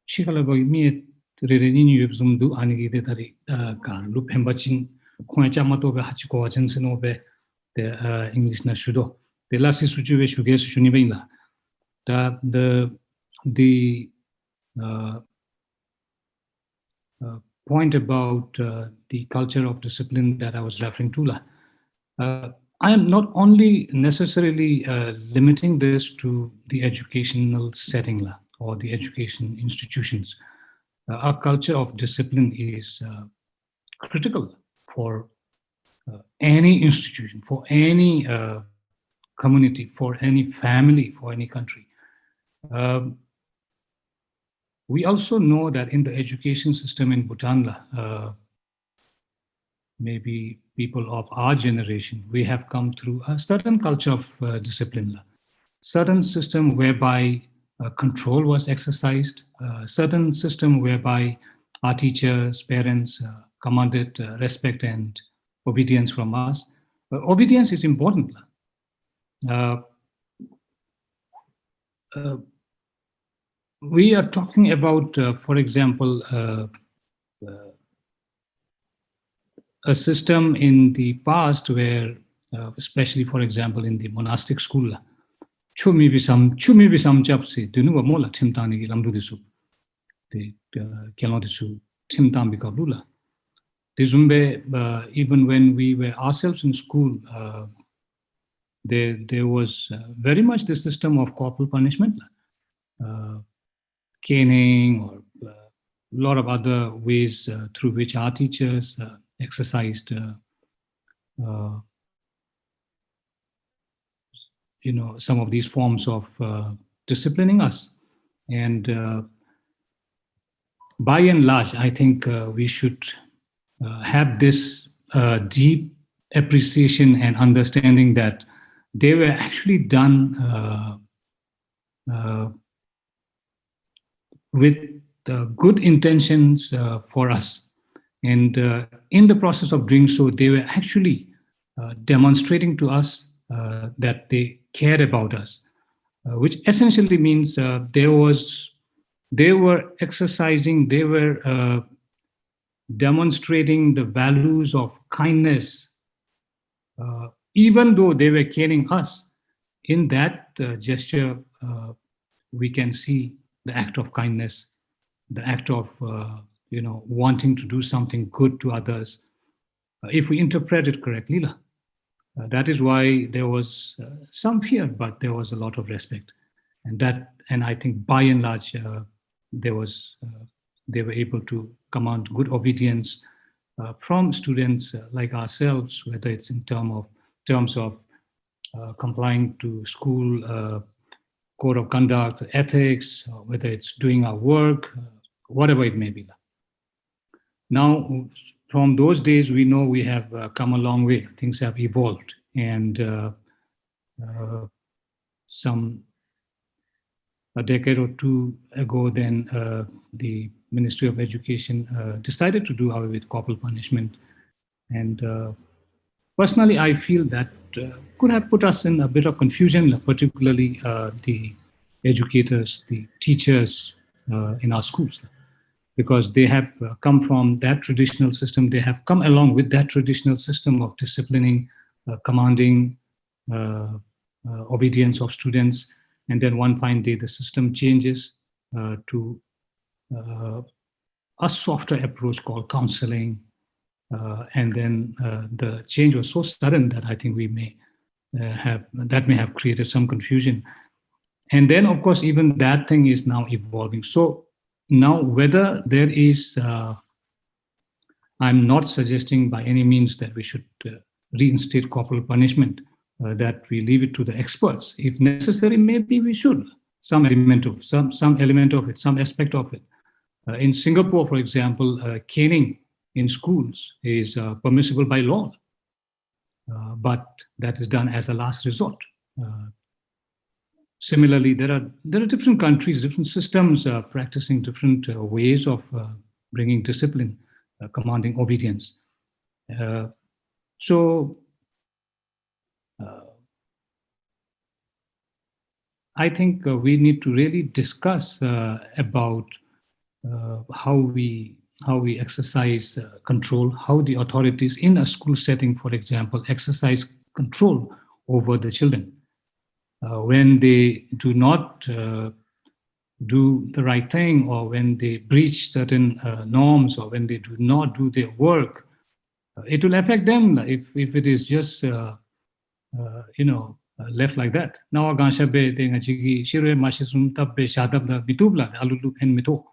chikala ba mi re ni yub zumdu anigi de tari ka lup hembachin Khuacha matobe hachiko ajensenove the English na shudo. The last is sujuve shuges shunibela. The point about the culture of discipline that I was referring to. I am not only necessarily limiting this to the educational setting or the education institutions. Our culture of discipline is critical for any institution, for any community, for any family, for any country. We also know that in the education system in Bhutan, maybe people of our generation, we have come through a certain culture of discipline, certain system whereby control was exercised, certain system whereby our teachers, parents commanded respect and obedience from us. Obedience is important. We are talking about, for example, a system in the past where, especially, for example, in the monastic school, chumi bisam chapsi, dunuwa mola timtani lamdu disu, the kelon disu timtam bikablula. Tizumbe, even when we were ourselves in school, there was very much the system of corporal punishment, caning, or a lot of other ways through which our teachers exercised, some of these forms of disciplining us. And by and large, I think we should have this deep appreciation and understanding that they were actually done with good intentions for us. And in the process of doing so, they were actually demonstrating to us that they cared about us, which essentially means they were exercising, they were demonstrating the values of kindness, even though they were caring us. In that gesture, we can see the act of kindness, the act of wanting to do something good to others, if we interpret it correctly. That is why there was some fear, but there was a lot of respect, and I think by and large they were able to command good obedience from students like ourselves, whether it's in terms of complying to school code of conduct, ethics, whether it's doing our work, whatever it may be. Now, from those days, we know we have come a long way. Things have evolved, and a decade or two ago, then the Ministry of Education decided to do away with corporal punishment. And personally, I feel that could have put us in a bit of confusion, particularly the educators, the teachers in our schools, because they have come from that traditional system. They have come along with that traditional system of disciplining, commanding, obedience of students. And then one fine day, the system changes to a softer approach called counseling. And then the change was so sudden that I think we may have created some confusion. And then, of course, even that thing is now evolving. So now, whether there is, I'm not suggesting by any means that we should reinstate corporal punishment, that we leave it to the experts. If necessary, maybe we should. Some element of it, some aspect of it. In Singapore, for example, caning in schools is permissible by law, but that is done as a last resort. Similarly, there are different countries, different systems practicing different ways of bringing discipline, commanding obedience. So I think we need to really discuss about how we exercise control, how the authorities in a school setting, for example, exercise control over the children. When they do not do the right thing, or when they breach certain norms, or when they do not do their work, it will affect them if it is just left like that. Now, ganshabe de ngachigi shire mashisum tabbe shadabla bitubla alulu en mito.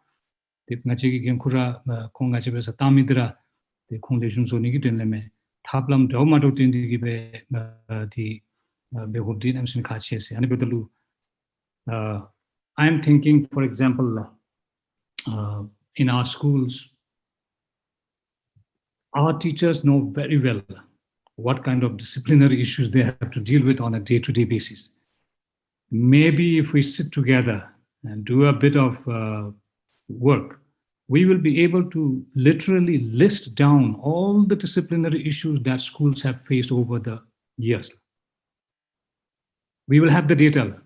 De ngachigi genkura kongachabe sa tamidra de khongle junso nigi denleme thablam dawmato tindigi be di behubdin amsin khachese ani bedalu. I am thinking, for example, in our schools, our teachers know very well what kind of disciplinary issues they have to deal with on a day-to-day basis. Maybe if we sit together and do a bit of work, we will be able to literally list down all the disciplinary issues that schools have faced over the years. We will have the data.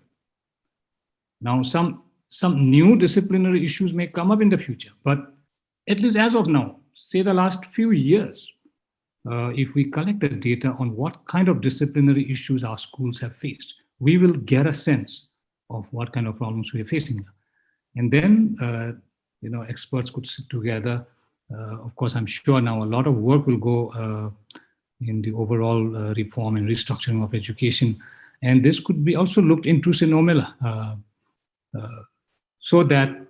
Now, some new disciplinary issues may come up in the future, but at least as of now, say the last few years, if we collect the data on what kind of disciplinary issues our schools have faced, we will get a sense of what kind of problems we are facing. And then, experts could sit together, Of course, I'm sure now a lot of work will go in the overall reform and restructuring of education. And this could be also looked into Sinomela, so that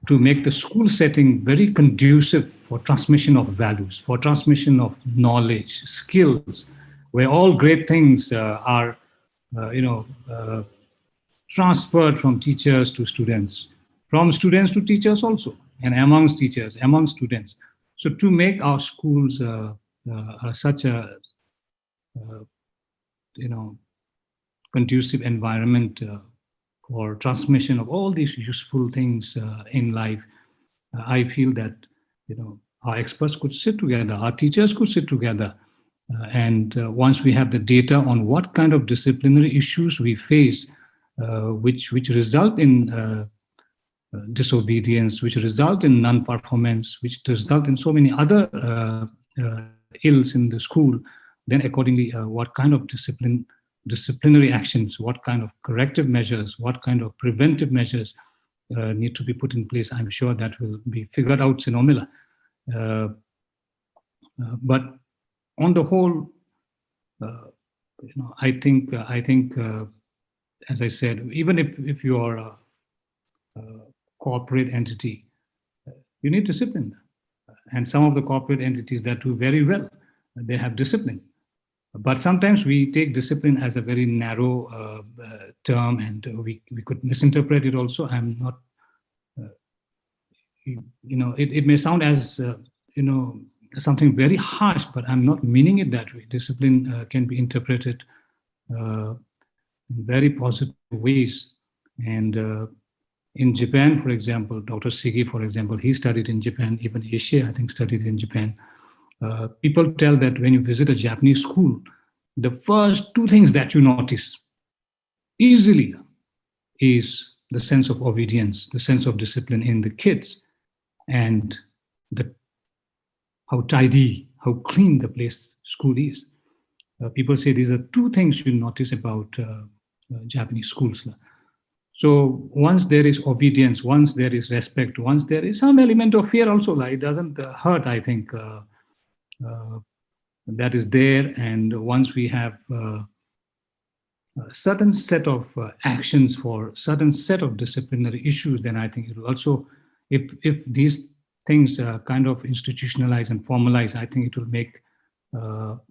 to make the school setting very conducive for transmission of values, for transmission of knowledge, skills, where all great things are, transferred from teachers to students, from students to teachers also, and amongst teachers, among students. So to make our schools such a, conducive environment for transmission of all these useful things in life, I feel that, our experts could sit together, our teachers could sit together, and once we have the data on what kind of disciplinary issues we face, which result in disobedience, which result in non-performance, which result in so many other ills in the school, then accordingly, what kind of disciplinary actions, what kind of corrective measures, what kind of preventive measures need to be put in place. I'm sure that will be figured out Sinomela. But on the whole, I think, as I said, even if you are a corporate entity, you need discipline. And some of the corporate entities that do very well, they have discipline. But sometimes we take discipline as a very narrow term, and we could misinterpret it also. I'm not, it may sound as, something very harsh, but I'm not meaning it that way. Discipline can be interpreted in very positive ways. And in Japan, for example, Dr. Sigi, for example, he studied in Japan, even Asia, I think, studied in Japan. People tell that when you visit a Japanese school, the first two things that you notice easily is the sense of obedience, the sense of discipline in the kids, and how tidy, how clean the place school is. People say these are two things you notice about Japanese schools. So once there is obedience, once there is respect, once there is some element of fear also, it doesn't hurt, I think, that is there. And once we have a certain set of actions for certain set of disciplinary issues, then I think it will also, if these things kind of institutionalize and formalize, I think it will make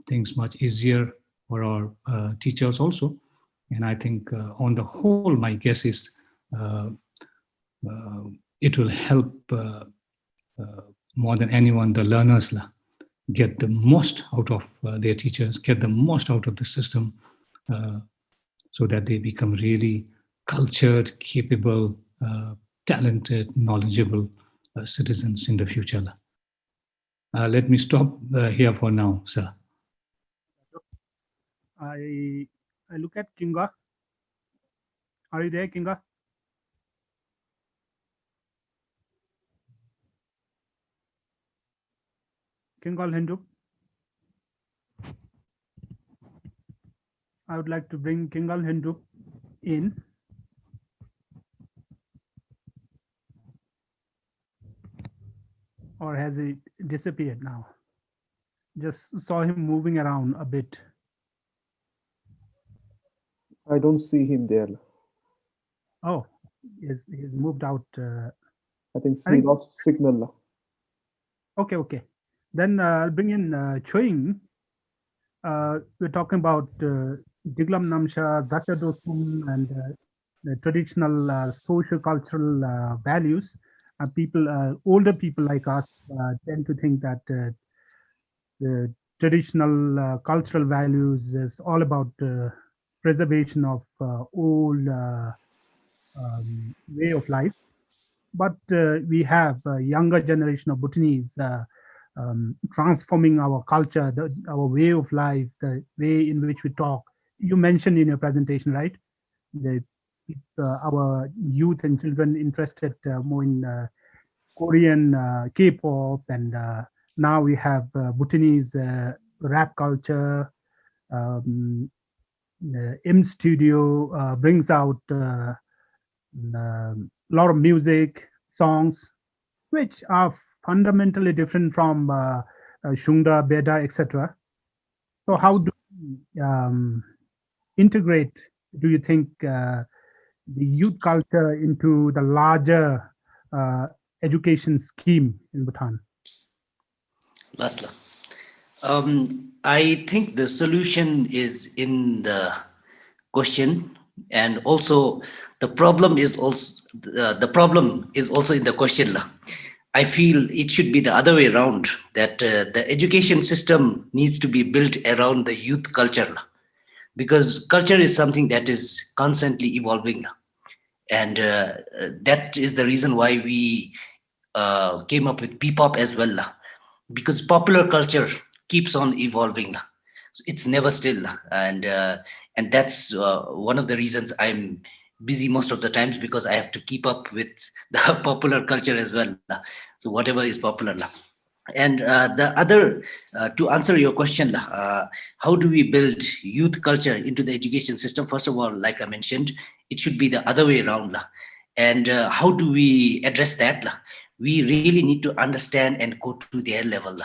things much easier for our teachers also. And I think on the whole, my guess is it will help more than anyone, the learners get the most out of their teachers, get the most out of the system, so that they become really cultured, capable, talented, knowledgeable citizens in the future. Let me stop here for now, sir. I look at Kinga. Are you there, Kinga? Kingal Hindu. I would like to bring Kingal Hindu in. Or has he disappeared now? Just saw him moving around a bit. I don't see him there. Oh, he's moved out. I think he lost signal. Okay. Then I'll bring in Choing. We're talking about Diglam Namsha, Zakadosum, and the traditional social-cultural values. People, older people like us tend to think that the traditional cultural values is all about preservation of old way of life. But we have a younger generation of Bhutanese transforming our culture, our way of life, the way in which we talk. You mentioned in your presentation, right? Our youth and children interested more in Korean K-pop, and now we have Bhutanese rap culture. M Studio brings out lot of music, songs, which are fundamentally different from Shungda, Beda, etc. So how do we integrate, do you think, the youth culture into the larger education scheme in Bhutan? Lasla. I think the solution is in the question, and also the problem is also in the question. I feel it should be the other way around, that the education system needs to be built around the youth culture, because culture is something that is constantly evolving, and that is the reason why we came up with V-TOB as well, because popular culture keeps on evolving. So it's never still, and that's one of the reasons I'm busy most of the times, because I have to keep up with the popular culture as well. So whatever is popular. And the other, to answer your question, how do we build youth culture into the education system? First of all, like I mentioned, it should be the other way around. And how do we address that? We really need to understand and go to their level.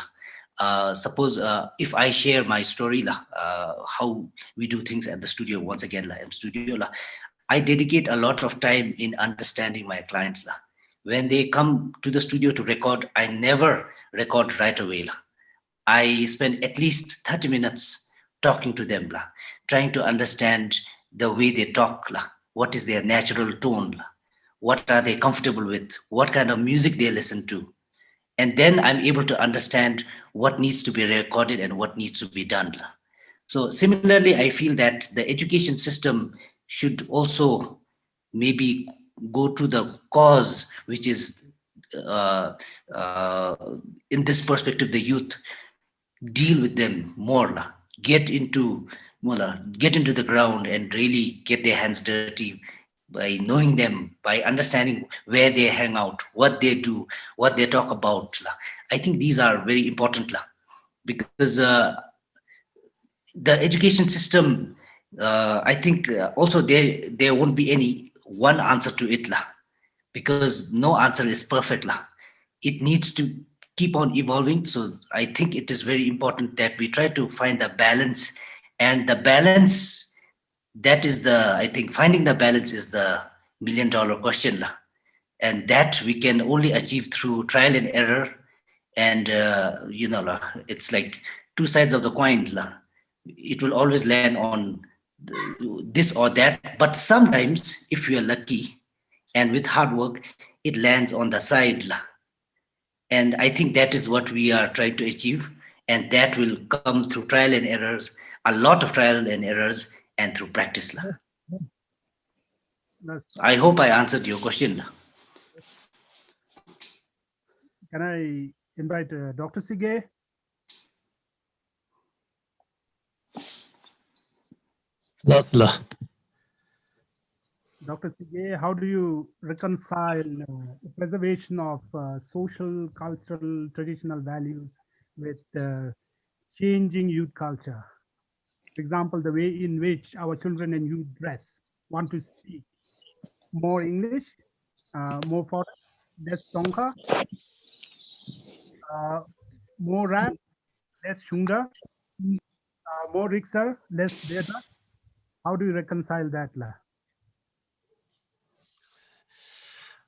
Suppose if I share my story, how we do things at the studio, once again, M Studio, I dedicate a lot of time in understanding my clients. When they come to the studio to record, I never record right away. I spend at least 30 minutes talking to them, trying to understand the way they talk, what is their natural tone, what are they comfortable with, what kind of music they listen to. And then I'm able to understand what needs to be recorded and what needs to be done. So similarly, I feel that the education system should also maybe go to the cause, which is uh, uh, in this perspective, the youth, deal with them more, get into the ground and really get their hands dirty by knowing them, by understanding where they hang out, what they do, what they talk about. I think these are very important, because the education system, I think also there won't be any one answer to it, because no answer is perfect. It needs to keep on evolving. So I think it is very important that we try to find the balance, and the balance, that is the, I think finding the balance is the $1 million question. And that we can only achieve through trial and error. And, it's like two sides of the coin. It will always land on this or that. But sometimes, if we are lucky and with hard work, it lands on the side. And I think that is what we are trying to achieve. And that will come through trial and errors, a lot of trial and errors, and through practice. I hope I answered your question. Can I invite Dr. Sige? Lasla. Dr. Sige, how do you reconcile the preservation of social, cultural, traditional values with changing youth culture? For example, the way in which our children and youth dress, want to speak more English, more foreign, less Tonka, more rap, less Shunga, more Rixar, less Beda. How do you reconcile that?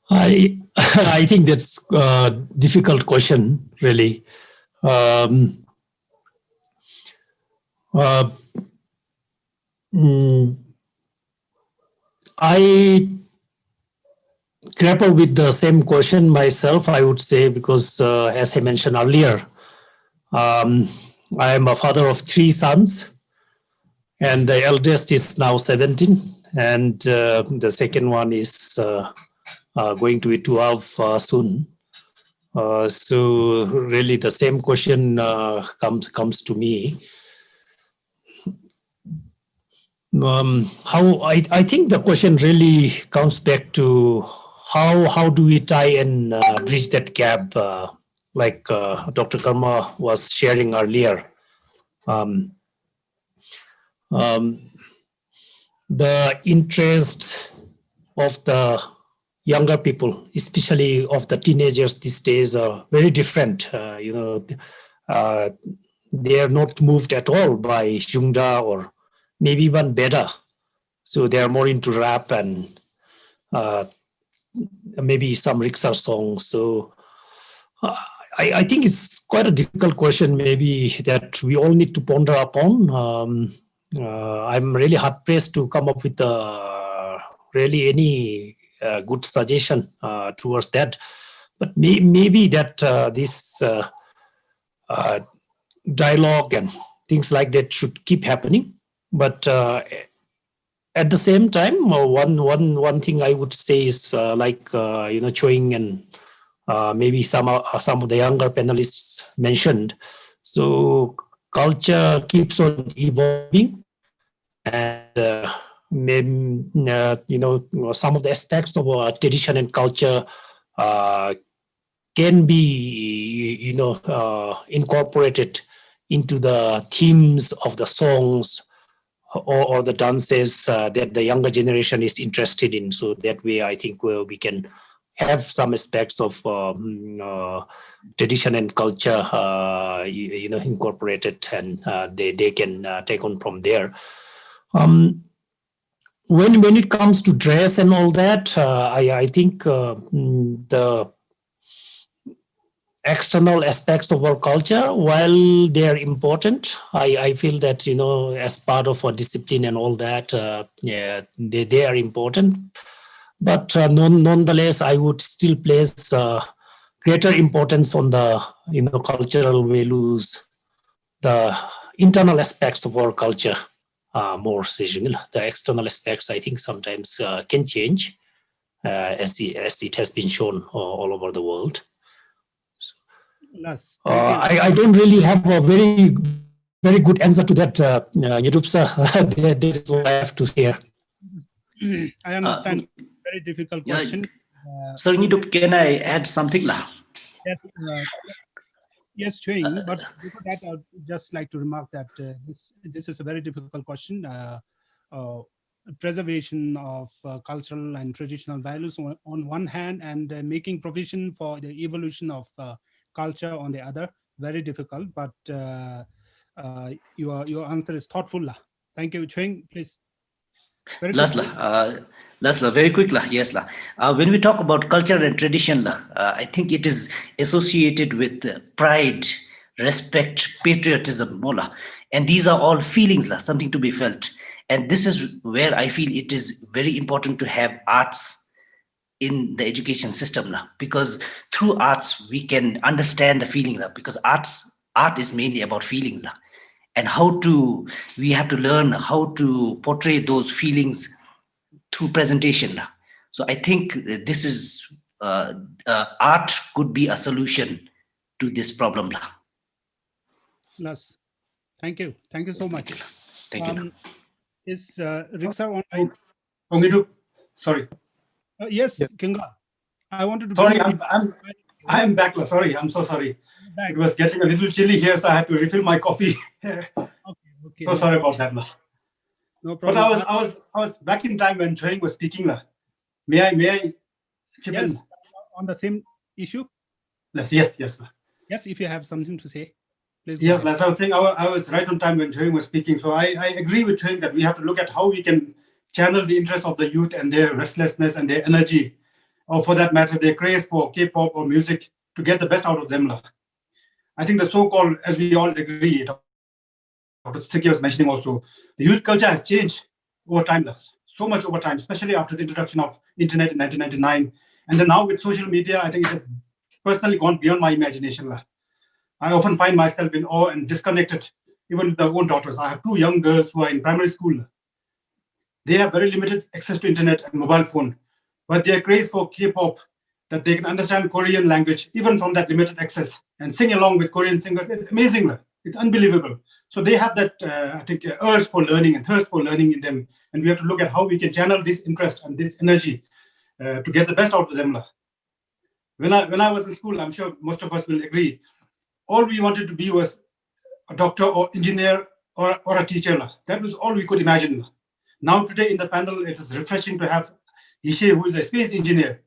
I think that's a difficult question, really. I grapple with the same question myself, I would say, because as I mentioned earlier, I am a father of 3 sons, and the eldest is now 17, and the second one is going to be 12 soon. So really the same question comes to me. How I think the question really comes back to how do we try and bridge that gap, like Dr. Karma was sharing earlier. The interest of the younger people, especially of the teenagers these days, are very different. They are not moved at all by Jungda or maybe even better. So they are more into rap and maybe some rickshaw songs. So I think it's quite a difficult question, maybe that we all need to ponder upon. I'm really hard pressed to come up with really any good suggestion towards that. But maybe that this dialogue and things like that should keep happening. But at the same time, one thing I would say is Choing and maybe some of the younger panelists mentioned. So culture keeps on evolving, and some of the aspects of our tradition and culture can be incorporated into the themes of the songs or the dances that the younger generation is interested in. So that way, I think we can have some aspects of tradition and culture, incorporated, and they can take on from there. When it comes to dress and all that, I think the external aspects of our culture, while they are important, I feel that as part of our discipline and all that, they are important. But nonetheless, I would still place greater importance on the cultural values, the internal aspects of our culture more. The external aspects, I think, sometimes can change, as it has been shown all over the world. I don't really have a very good answer to that, Yedupsa. That is what I have to say. I understand. Very difficult question. Sir, can I add something? Yes, Chuing, but before that, I would just like to remark that this is a very difficult question. Preservation of cultural and traditional values on one hand, and making provision for the evolution of culture on the other, very difficult. But your answer is thoughtful. Thank you, Chuing, please. Lasla, very quick. Yes, when we talk about culture and tradition, I think it is associated with pride, respect, patriotism, and these are all feelings, something to be felt. And this is where I feel it is very important to have arts in the education system, because through arts we can understand the feeling, because art is mainly about feelings, and we have to learn how to portray those feelings through presentation. So I think this is art could be a solution to this problem. Yes, thank you so much. Thank you. Is Riksar on? Sorry. Yes, Kinga. I wanted to. Sorry, I'm back. Sorry, I'm so sorry. It was getting a little chilly here, so I had to refill my coffee. Okay. So sorry about that. No problem. But I was back in time when Chuing was speaking. May I chip in? On the same issue? Yes. Yes, if you have something to say, please. Yes, as I was saying, I was right on time when Chuing was speaking. So I agree with Chuing that we have to look at how we can channel the interest of the youth and their restlessness and their energy, or for that matter, their craze for K-pop or music, to get the best out of them. I think the so-called, as we all agree, Dr. Sikhi was mentioning also, the youth culture has changed over time, so much over time, especially after the introduction of internet in 1999. And then now with social media, I think it has personally gone beyond my imagination. I often find myself in awe and disconnected, even with their own daughters. I have two young girls who are in primary school. They have very limited access to internet and mobile phone, but their craze for K-pop, that they can understand Korean language, even from that limited access, and sing along with Korean singers, is amazing. It's unbelievable. So they have that, I think, urge for learning and thirst for learning in them. And we have to look at how we can channel this interest and this energy to get the best out of them. When I was in school, I'm sure most of us will agree, all we wanted to be was a doctor or engineer or a teacher. That was all we could imagine. Now today in the panel, it is refreshing to have Ishe, who is a space engineer,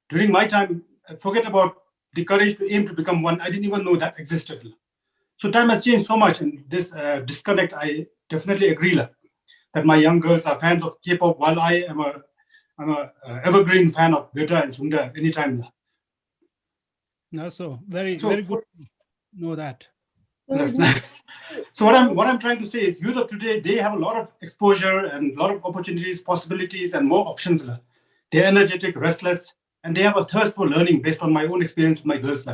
during my time, forget about the courage to aim to become one. I didn't even know that existed. So time has changed so much, and this disconnect, I definitely agree that my young girls are fans of K-pop, while I'm a evergreen fan of Beta and Sungda anytime. So very good to know that. So what I'm trying to say is, youth of today, they have a lot of exposure and a lot of opportunities, possibilities, and more options. They're energetic, restless, and they have a thirst for learning based on my own experience with my girls.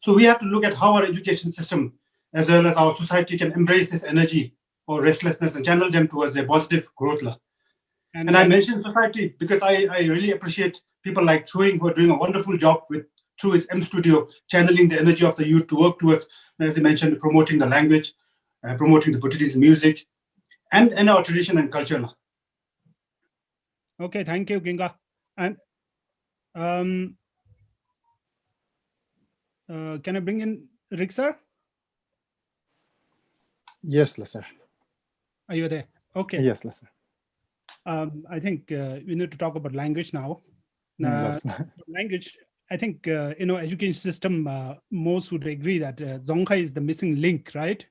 So we have to look at how our education system, as well as our society, can embrace this energy or restlessness and channel them towards their positive growth. And I mentioned society because I really appreciate people like Chuing, who are doing a wonderful job through its M Studio, channeling the energy of the youth to work towards, as I mentioned, promoting the language, promoting the Bhutanese music, and our tradition and culture. Okay, thank you, Ginga. And can I bring in Rick, sir? Yes, Lesser. Are you there? Okay. Yes, Lesser. I think we need to talk about language now. Language, I think, education system, most would agree that Dzongkha is the missing link, right?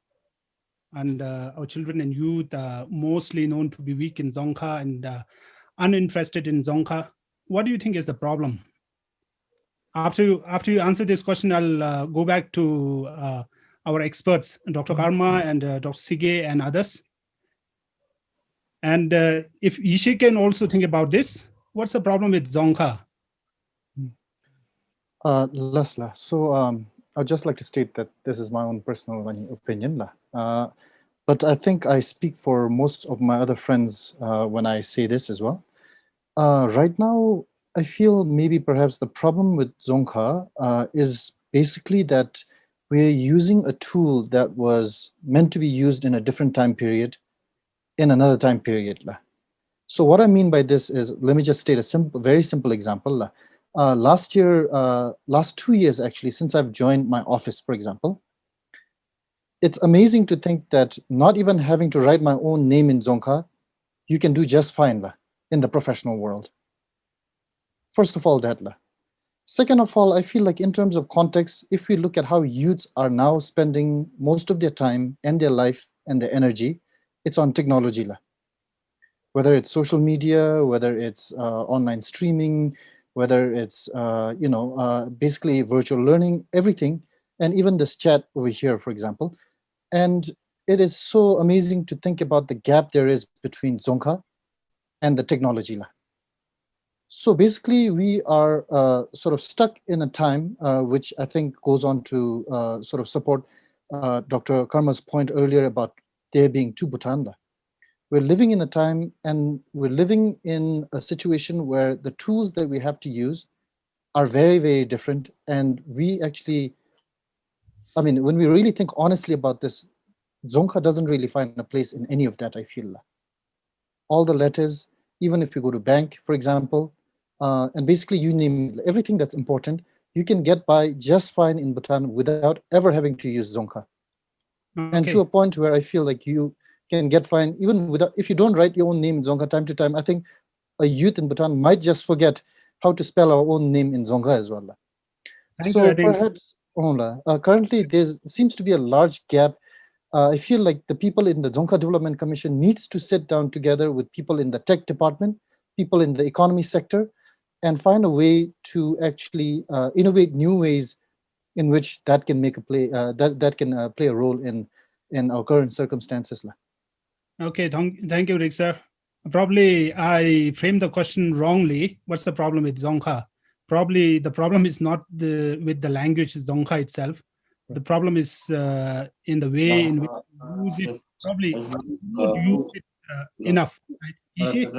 And our children and youth are mostly known to be weak in Dzongkha and uninterested in Dzongkha. What do you think is the problem? After you answer this question, I'll go back to our experts, Dr. Karma and Dr. Sige and others. And if Yishi can also think about this, what's the problem with Dzongkha? Lesla, so I'd just like to state that this is my own personal opinion. But I think I speak for most of my other friends when I say this as well. Right now, I feel maybe perhaps the problem with Dzongkha is basically that we're using a tool that was meant to be used in a different time period in another time period. So what I mean by this is, let me just state a very simple example. Last 2 years actually, since I've joined my office, for example, it's amazing to think that not even having to write my own name in Dzongkha, you can do just fine in the professional world. First of all, that. Second of all, I feel like in terms of context, if we look at how youths are now spending most of their time and their life and their energy, it's on technology. Whether it's social media, whether it's online streaming, whether it's basically virtual learning, everything, and even this chat over here, for example. And it is so amazing to think about the gap there is between Dzongkha and the technology. So basically, we are sort of stuck in a time which I think goes on to sort of support Dr. Karma's point earlier about there being two Bhutan. We're living in a time, and we're living in a situation where the tools that we have to use are very, very different. And we actually, I mean, when we really think honestly about this, Dzongkha doesn't really find a place in any of that, I feel. All the letters, even if you go to bank, for example, and basically you name everything that's important, you can get by just fine in Bhutan without ever having to use Dzongkha. Okay. And to a point where I feel like you can get fine even without, if you don't write your own name in Dzongkha time to time. I think a youth in Bhutan might just forget how to spell our own name in Dzongkha as well. So perhaps currently there seems to be a large gap. I feel like the people in the Dzongkha Development Commission needs to sit down together with people in the tech department, people in the economy sector, and find a way to actually innovate new ways in which that can make a play that can play a role in our current circumstances. Okay, thank you, Rick, sir. Probably I framed the question wrongly. What's the problem with Dzongkha? Probably the problem is not with the language Dzongkha itself. The problem is in the way in which you use it. Probably not use it enough. Right? Ishi?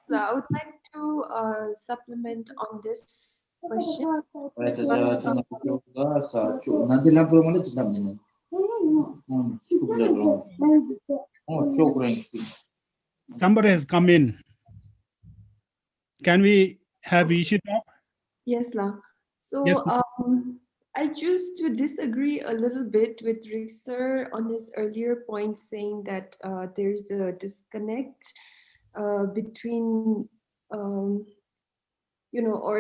So I would like to supplement on this question. Somebody has come in. Can we have Ishi talk? Yes, La. So yes, I choose to disagree a little bit with Rick sir on his earlier point, saying that there's a disconnect between or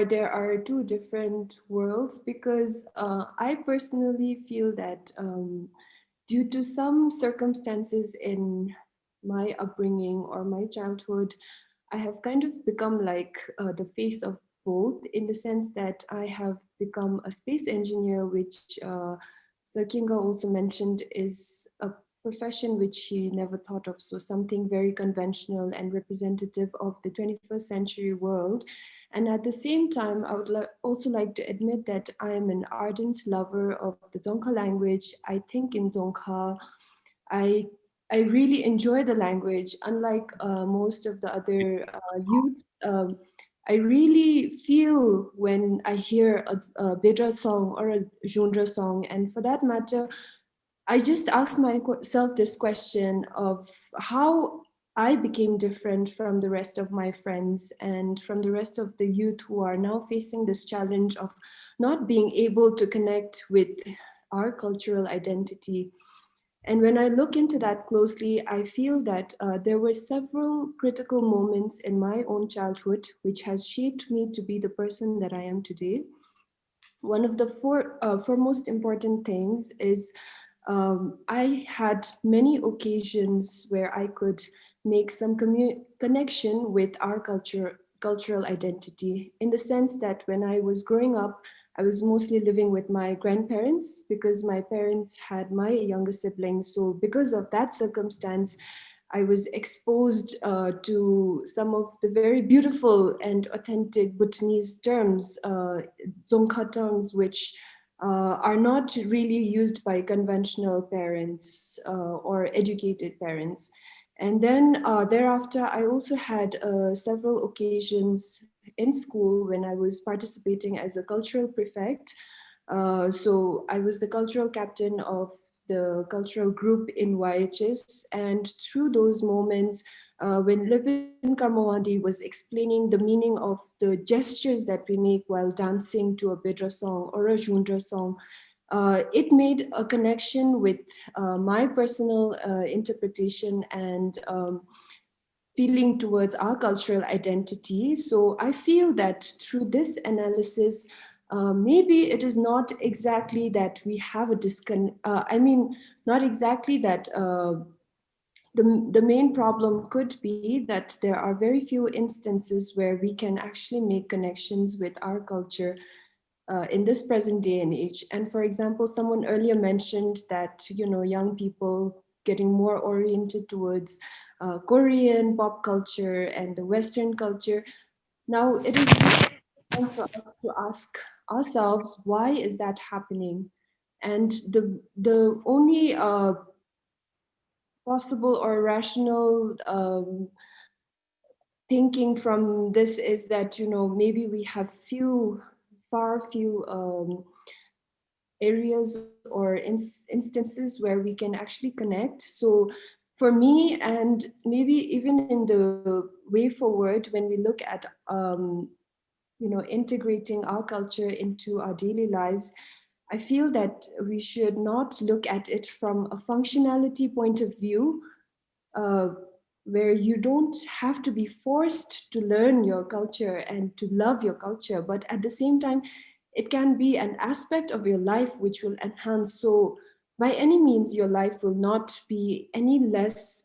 there are two different worlds, because I personally feel that due to some circumstances in my upbringing or my childhood, I have kind of become like the face of both, in the sense that I have become a space engineer, which Sir Kinga also mentioned is a profession which he never thought of. So something very conventional and representative of the 21st century world. And at the same time, I would also like to admit that I am an ardent lover of the Dzongkha language. I think in Dzongkha, I really enjoy the language. Unlike most of the other youth, I really feel when I hear a Bedra song or a genre song. And for that matter, I just asked myself this question of how I became different from the rest of my friends and from the rest of the youth who are now facing this challenge of not being able to connect with our cultural identity. And when I look into that closely, I feel that there were several critical moments in my own childhood which has shaped me to be the person that I am today. One of the foremost important things is I had many occasions where I could make some connection with our cultural identity, in the sense that when I was growing up, I was mostly living with my grandparents because my parents had my younger siblings. So because of that circumstance, I was exposed to some of the very beautiful and authentic Bhutanese terms, Dzongkha terms, which are not really used by conventional parents or educated parents. And then thereafter, I also had several occasions in school when I was participating as a cultural prefect. So I was the cultural captain of the cultural group in YHS. And through those moments, when Lipin Karmawadi was explaining the meaning of the gestures that we make while dancing to a Bedra song or a Jundra song, it made a connection with my personal interpretation and feeling towards our cultural identity. So I feel that through this analysis, maybe it is not exactly that we have a not exactly that the main problem could be that there are very few instances where we can actually make connections with our culture in this present day and age. And for example, someone earlier mentioned that, young people getting more oriented towards Korean pop culture and the Western culture. Now it is time for us to ask ourselves, why is that happening? And the only possible or rational thinking from this is that, maybe we have far few areas or instances where we can actually connect. So for me, and maybe even in the way forward, when we look at integrating our culture into our daily lives, I feel that we should not look at it from a functionality point of view, uh, where you don't have to be forced to learn your culture and to love your culture, but at the same time, it can be an aspect of your life which will enhance. So by any means, your life will not be any less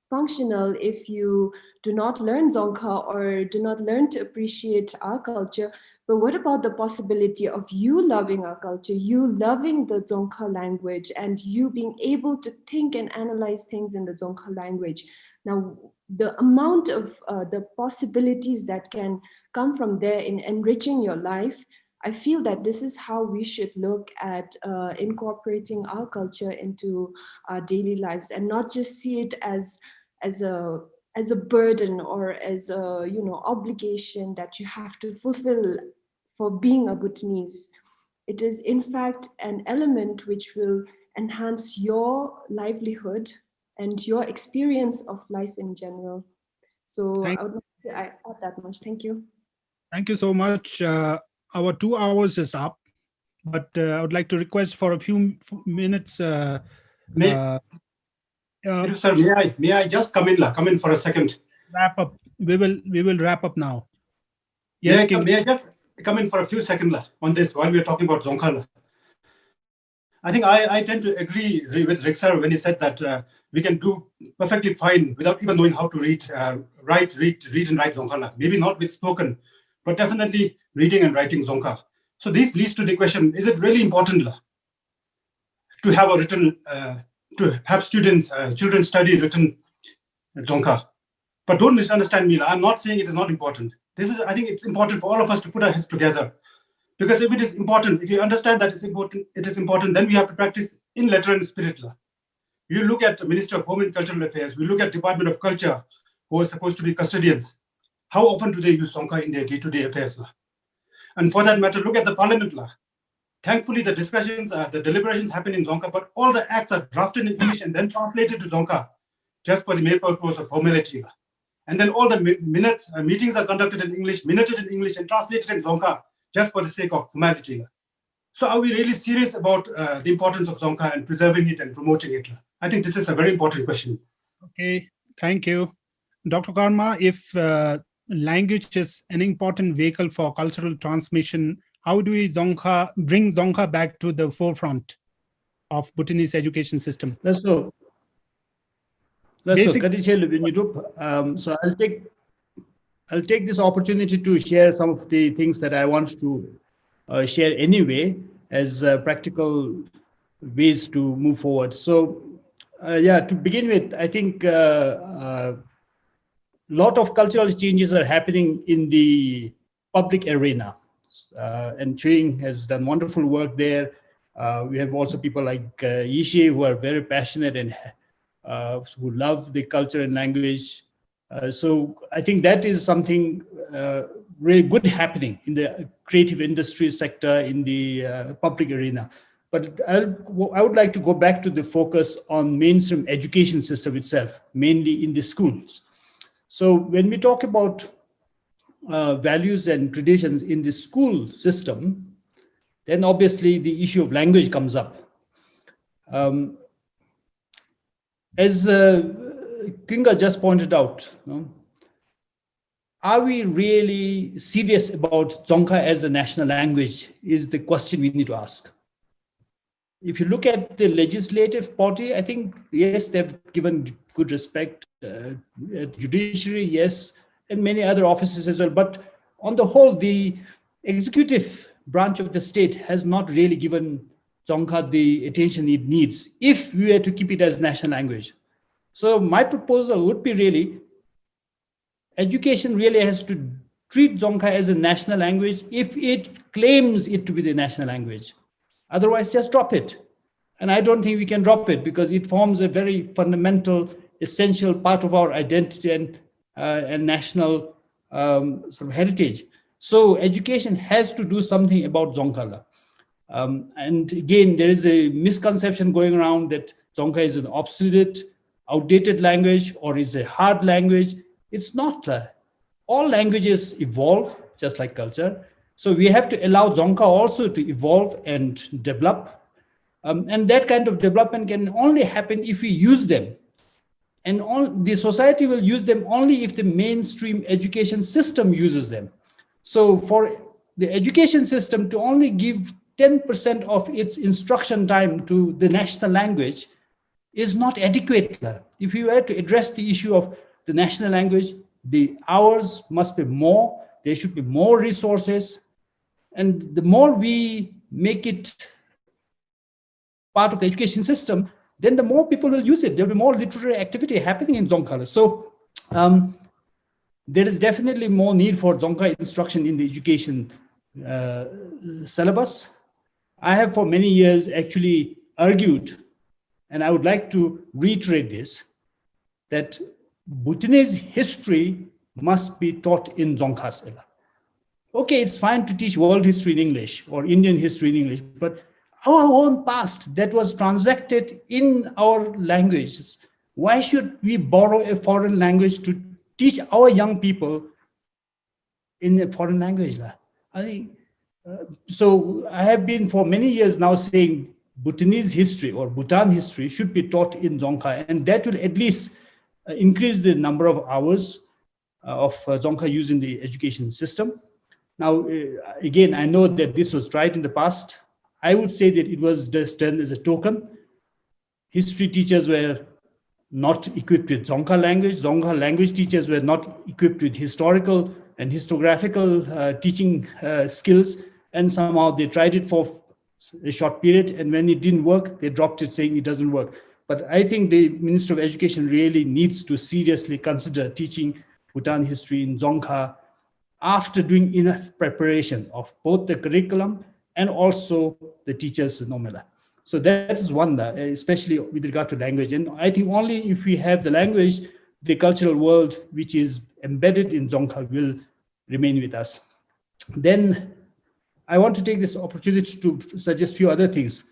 functional if you do not learn Dzongkha or do not learn to appreciate our culture. But what about the possibility of you loving our culture, you loving the Dzongkha language, and you being able to think and analyze things in the Dzongkha language? Now, the amount of the possibilities that can come from there in enriching your life, I feel that this is how we should look at incorporating our culture into our daily lives, and not just see it as a burden or as a obligation that you have to fulfill for being a Bhutanese. It is in fact an element which will enhance your livelihood and your experience of life in general. So I would like to add that much. Thank you. Thank you so much. Our 2 hours is up, but I would like to request for a few minutes. Sir, may I just come in for a second? wrap up. We will wrap up now. Yes, Yes, may I just come in for a few seconds on this while we are talking about Dzongkha? I think I tend to agree with Rick sir when he said that we can do perfectly fine without even knowing how to read and write Dzongkha. Maybe not with spoken, but definitely reading and writing Dzongkha. So this leads to the question: is it really important to have a written, to have students, children study written Dzongkha? But don't misunderstand me. I'm not saying it is not important. I think it's important for all of us to put our heads together. Because if it is important, if you understand that it is important, then we have to practice in letter and spirit. You look at the Minister of Home and Cultural Affairs, we look at Department of Culture, who are supposed to be custodians. How often do they use Dzongkha in their day-to-day affairs? And for that matter, look at the Parliament. Thankfully, the discussions, the deliberations happen in Dzongkha, but all the acts are drafted in English and then translated to Dzongkha, just for the mere purpose of formality. And then all the minutes, meetings are conducted in English, minuted in English, and translated in Dzongkha, just for the sake of formality. So are we really serious about the importance of Dzongkha and preserving it and promoting it? I think this is a very important question. Okay, thank you. Dr. Karma, if language is an important vehicle for cultural transmission, how do we bring Dzongkha back to the forefront of Bhutanese education system? So I'll take this opportunity to share some of the things that I want to share anyway as practical ways to move forward. So to begin with, I think a lot of cultural changes are happening in the public arena. And Chuing has done wonderful work there. We have also people like Yishe who are very passionate and who love the culture and language. So I think that is something really good happening in the creative industry sector, in the public arena. But I would like to go back to the focus on mainstream education system itself, mainly in the schools. So when we talk about values and traditions in the school system, then obviously the issue of language comes up. As Kinga just pointed out, are we really serious about Dzongkha as a national language is the question we need to ask. If you look at the legislative body, I think, yes, they've given good respect, judiciary, yes, and many other offices as well. But on the whole, the executive branch of the state has not really given Dzongkha the attention it needs if we were to keep it as national language. So my proposal would be really, education really has to treat Dzongkha as a national language if it claims it to be the national language. Otherwise, just drop it. And I don't think we can drop it because it forms a very fundamental, essential part of our identity and national sort of heritage. So education has to do something about Dzongkha. And again, there is a misconception going around that Dzongkha is an obsolete, outdated language or is a hard language. It's not. All languages evolve, just like culture. So we have to allow Dzongkha also to evolve and develop. And that kind of development can only happen if we use them. And the society will use them only if the mainstream education system uses them. So for the education system to only give 10% of its instruction time to the national language is not adequate. If you were to address the issue of the national language, the hours must be more, there should be more resources. And the more we make it part of the education system, then the more people will use it. There'll be more literary activity happening in Dzongkha. So there is definitely more need for Dzongkha instruction in the education syllabus. I have for many years actually argued, and I would like to reiterate this, that Bhutanese history must be taught in Dzongkha. Okay, it's fine to teach world history in English or Indian history in English, but our own past that was transacted in our languages, why should we borrow a foreign language to teach our young people in a foreign language? I think, so I have been for many years now saying Bhutanese history or Bhutan history should be taught in Dzongkha, and that will at least increase the number of hours Dzongkha used in the education system. Now, again, I know that this was tried in the past. I would say that it was just done as a token. History teachers were not equipped with Dzongkha language. Dzongkha language teachers were not equipped with historical and historiographical teaching skills. And somehow they tried it for a short period. And when it didn't work, they dropped it saying it doesn't work. But I think the Minister of Education really needs to seriously consider teaching Bhutan history in Dzongkha after doing enough preparation of both the curriculum and also the teachers' nomela. So that is one, especially with regard to language. And I think only if we have the language, the cultural world which is embedded in Dzongkha will remain with us. Then I want to take this opportunity to suggest a few other things.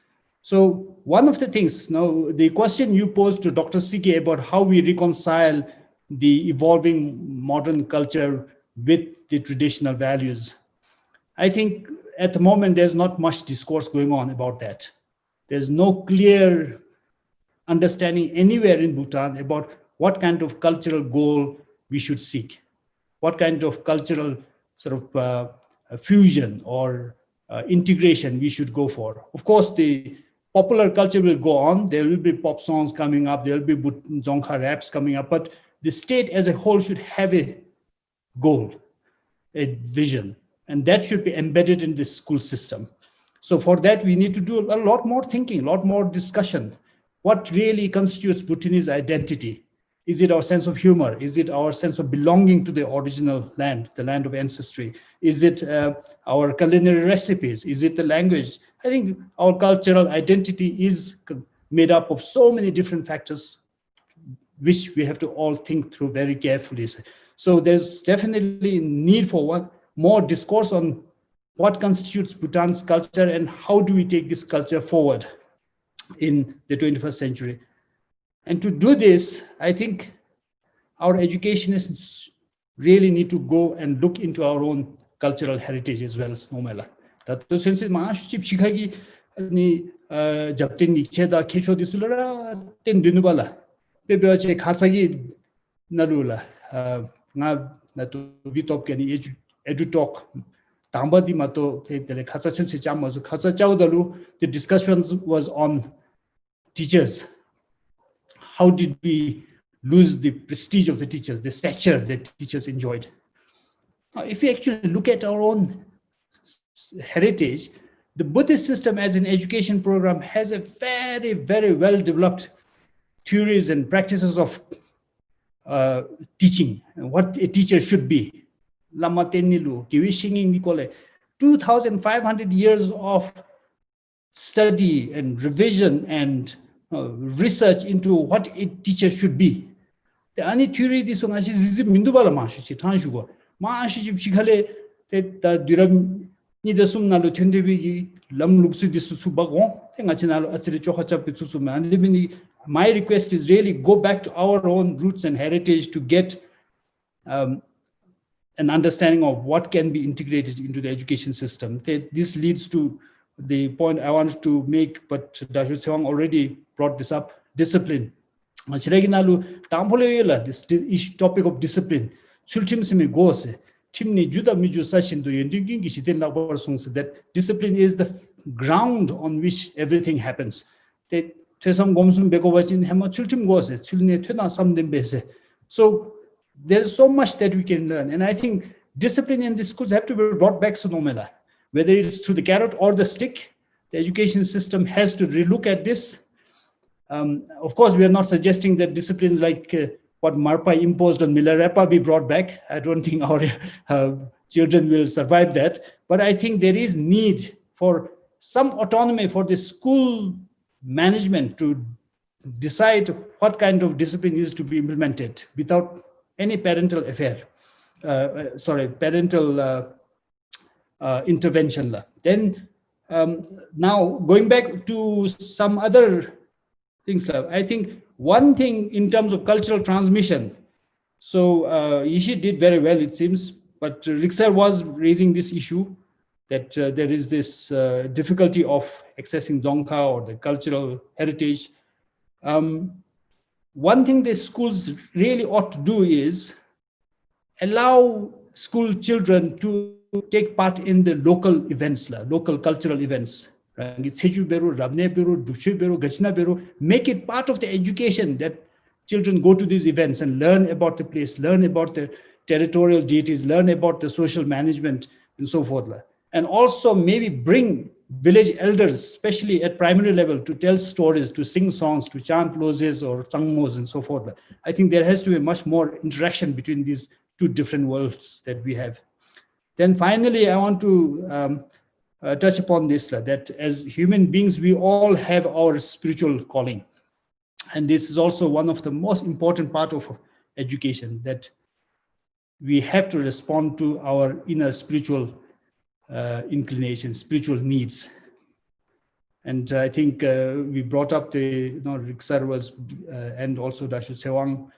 So one of the things, now the question you posed to Dr. Sike about how we reconcile the evolving modern culture with the traditional values. I think at the moment, there's not much discourse going on about that. There's no clear understanding anywhere in Bhutan about what kind of cultural goal we should seek, what kind of cultural sort of fusion or integration we should go for. Of course, the popular culture will go on. There will be pop songs coming up. There will be Dzongkha raps coming up. But the state as a whole should have a goal, a vision, and that should be embedded in the school system. So for that, we need to do a lot more thinking, a lot more discussion. What really constitutes Bhutanese identity? Is it our sense of humor? Is it our sense of belonging to the original land, the land of ancestry? Is it our culinary recipes? Is it the language? I think our cultural identity is made up of so many different factors, which we have to all think through very carefully. So there's definitely need for more discourse on what constitutes Bhutan's culture and how do we take this culture forward in the 21st century. And to do this, I think our educationists really need to go and look into our own cultural heritage as well as Nomela. That to sense maaship shikagi ni japten nicheda kesho disulora ten dinubala pebeche khasagi nalula nga na to V-TOB kani EduTALK Tambadi mato tele khasachun se chamazu khasachaudalu. The discussions was on teachers. How did we lose the prestige of the teachers, the stature that teachers enjoyed? Now, if we actually look at our own heritage, the Buddhist system as an education program has a very, very well-developed theories and practices of teaching, and what a teacher should be. Lama Tenilu, Kiwishinging Nikole, 2,500 years of study and revision and research into what a teacher should be. The only theory this one is Mindubala Mashichi, Tanshugo, Mashichi Shikale, that Duram Nidasum Nalu Tendebi, Lam Luxu Disubagon, Tangachinalo Asirichohachapitsuma. And my request is really go back to our own roots and heritage to get an understanding of what can be integrated into the education system. This leads to the point I wanted to make, but Dr. Sewang already brought this up, discipline. This topic of discipline. That discipline is the ground on which everything happens. So there's so much that we can learn. And I think discipline in the schools have to be brought back to Nomela. Whether it's through the carrot or the stick, the education system has to relook at this. Of course, we are not suggesting that disciplines like what Marpa imposed on Milarepa be brought back. I don't think our children will survive that. But I think there is need for some autonomy for the school management to decide what kind of discipline is to be implemented without any parental intervention. Then now going back to some other things, I think one thing in terms of cultural transmission, so Yishi did very well, it seems, but Riksar was raising this issue that there is this difficulty of accessing Dzongkha or the cultural heritage. One thing the schools really ought to do is allow school children to take part in the local events, local cultural events. Make it part of the education that children go to these events and learn about the place, learn about the territorial deities, learn about the social management and so forth. And also maybe bring village elders, especially at primary level, to tell stories, to sing songs, to chant lozes or changmos and so forth. I think there has to be much more interaction between these two different worlds that we have. Then finally, I want to touch upon this, that as human beings, we all have our spiritual calling. And this is also one of the most important part of education, that we have to respond to our inner spiritual inclinations, spiritual needs. And I think we brought up the, Rick Sir was, and also Dashu Sewang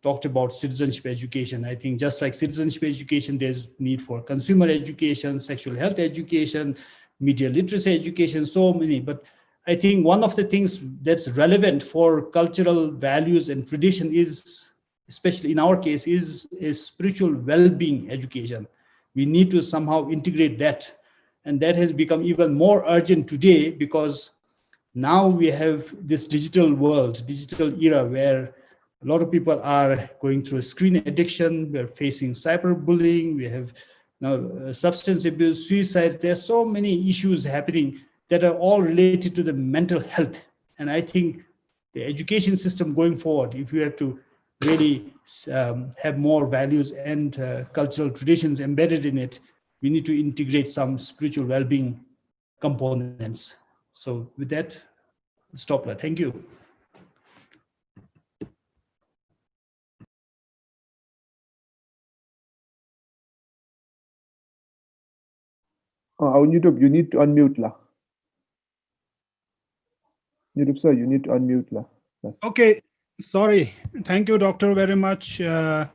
talked about citizenship education. I think just like citizenship education, there's need for consumer education, sexual health education, media literacy education, so many. But I think one of the things that's relevant for cultural values and tradition is, especially in our case, is spiritual well-being education. We need to somehow integrate that. And that has become even more urgent today, because now we have this digital world, digital era, where a lot of people are going through screen addiction. We're facing cyberbullying. We have now substance abuse, suicides. There are so many issues happening that are all related to the mental health. And I think the education system going forward, if we have to really have more values and cultural traditions embedded in it, we need to integrate some spiritual well-being components. So with that, I'll stop there. Thank you. On YouTube, you need to unmute lah. YouTube sir, you need to unmute lah. Yes. Okay, sorry. Thank you, Doctor, very much. A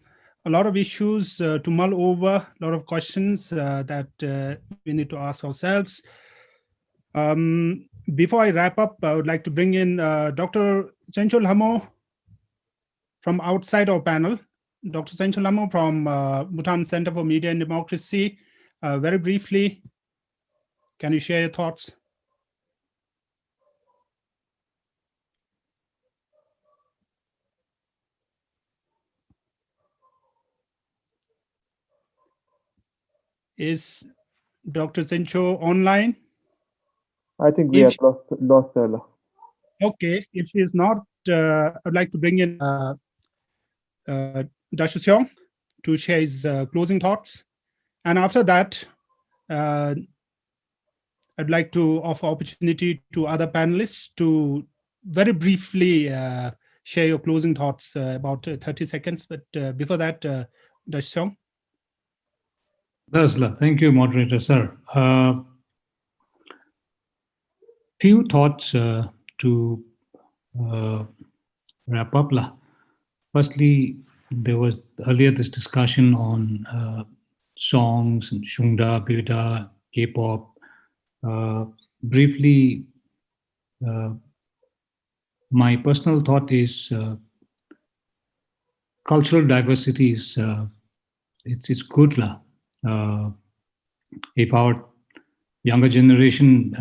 lot of issues to mull over, a lot of questions that we need to ask ourselves. Before I wrap up, I would like to bring in Dr. Chenchol Hamo from outside our panel. Dr. Chenchol Hamo from Bhutan Center for Media and Democracy. Very briefly, can you share your thoughts? Is Dr. Chencho online? I think we have lost her lah. Okay, if she is not, I'd like to bring in Dashu Seong to share his closing thoughts. And after that, I'd like to offer opportunity to other panelists to very briefly share your closing thoughts, about 30 seconds. But before that, Dashu Seong. Thank you, moderator, sir. Few thoughts to wrap up. Firstly, there was earlier this discussion on songs and Shungda, Bhuta, K-pop. Briefly, my personal thought is cultural diversity is it's good. If our younger generation,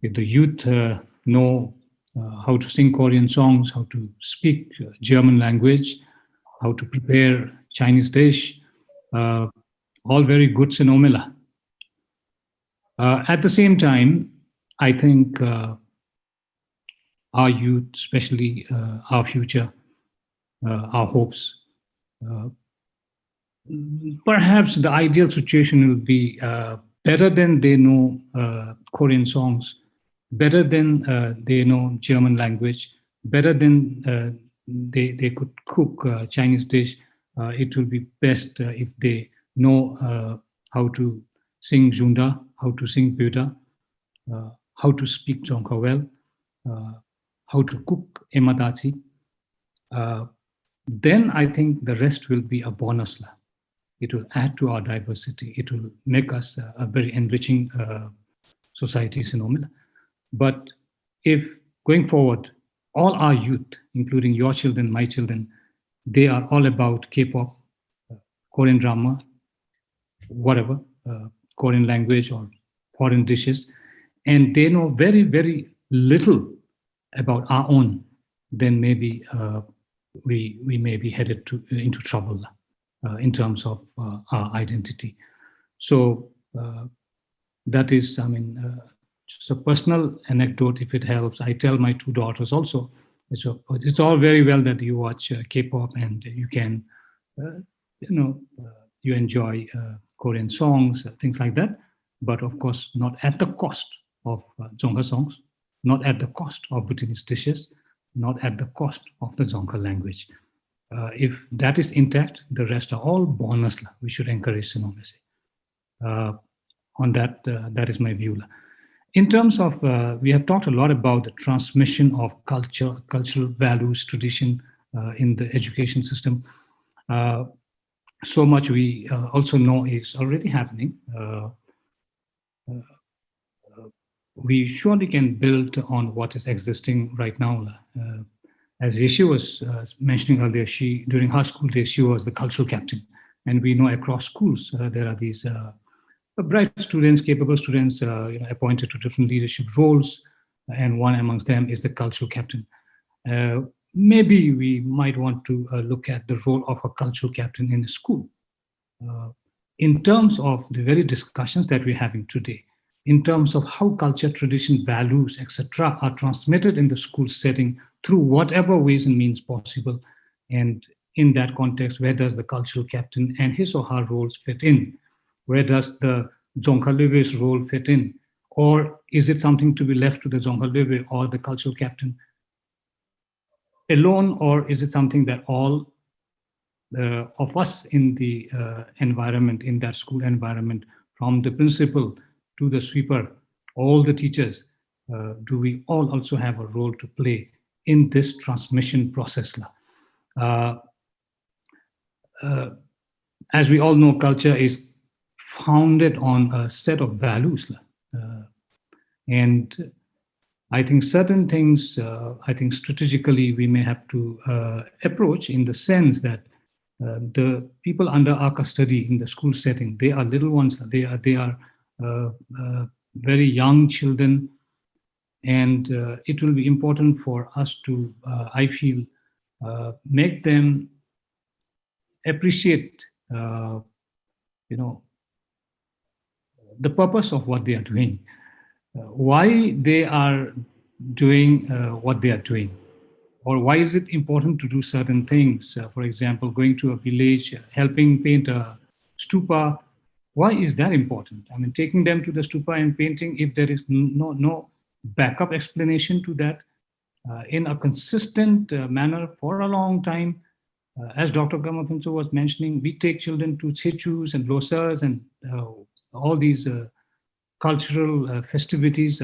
if the youth know how to sing Korean songs, how to speak German language, how to prepare Chinese dish, all very good phenomena. At the same time, I think our youth, especially our future, our hopes, perhaps the ideal situation will be better than they know Korean songs, better than they know German language, better than they could cook Chinese dish. It will be best if they know how to sing Zunda, how to sing Bhuta, how to speak Dzongkha well, how to cook Emadachi. Then I think the rest will be a bonus. It will add to our diversity. It will make us a very enriching society phenomenon. But if going forward, all our youth, including your children, my children, they are all about K-pop, Korean drama, whatever, Korean language or foreign dishes, and they know very, very little about our own, then maybe we may be headed into trouble in terms of our identity. So that is, I mean, just a personal anecdote, if it helps. I tell my two daughters also, it's all very well that you watch K-pop and you can, you enjoy Korean songs, things like that, but of course not at the cost of Dzongkha songs, not at the cost of Bhutanese dishes, not at the cost of the Dzongkha language. If that is intact, the rest are all bonus. We should encourage synomacy. On that, that is my view. In terms of, we have talked a lot about the transmission of cultural values, tradition in the education system. So much we also know is already happening. We surely can build on what is existing right now. As Yeshi was mentioning earlier, during her school days, she was the cultural captain. And we know across schools, there are these bright students, capable students appointed to different leadership roles. And one amongst them is the cultural captain. Maybe we might want to look at the role of a cultural captain in a school. In terms of the very discussions that we're having today, in terms of how culture, tradition, values, etc., are transmitted in the school setting through whatever ways and means possible. And in that context, where does the cultural captain and his or her roles fit in? Where does the Dzongkha Lewe's role fit in? Or is it something to be left to the Dzongkha Lewe or the cultural captain alone? Or is it something that all of us in the environment, in that school environment, from the principal to the sweeper, all the teachers, do we all also have a role to play in this transmission process? As we all know, culture is founded on a set of values. And I think certain things, I think strategically we may have to approach in the sense that the people under our custody in the school setting, they are little ones, they are very young children, and it will be important for us to, I feel, make them appreciate, the purpose of what they are doing, why they are doing what they are doing, or why is it important to do certain things. For example, going to a village, helping paint a stupa. Why is that important? I mean, taking them to the stupa and painting, if there is no backup explanation to that in a consistent manner for a long time. As Dr. Kamafinso was mentioning, we take children to Chechus and Losas and all these cultural festivities,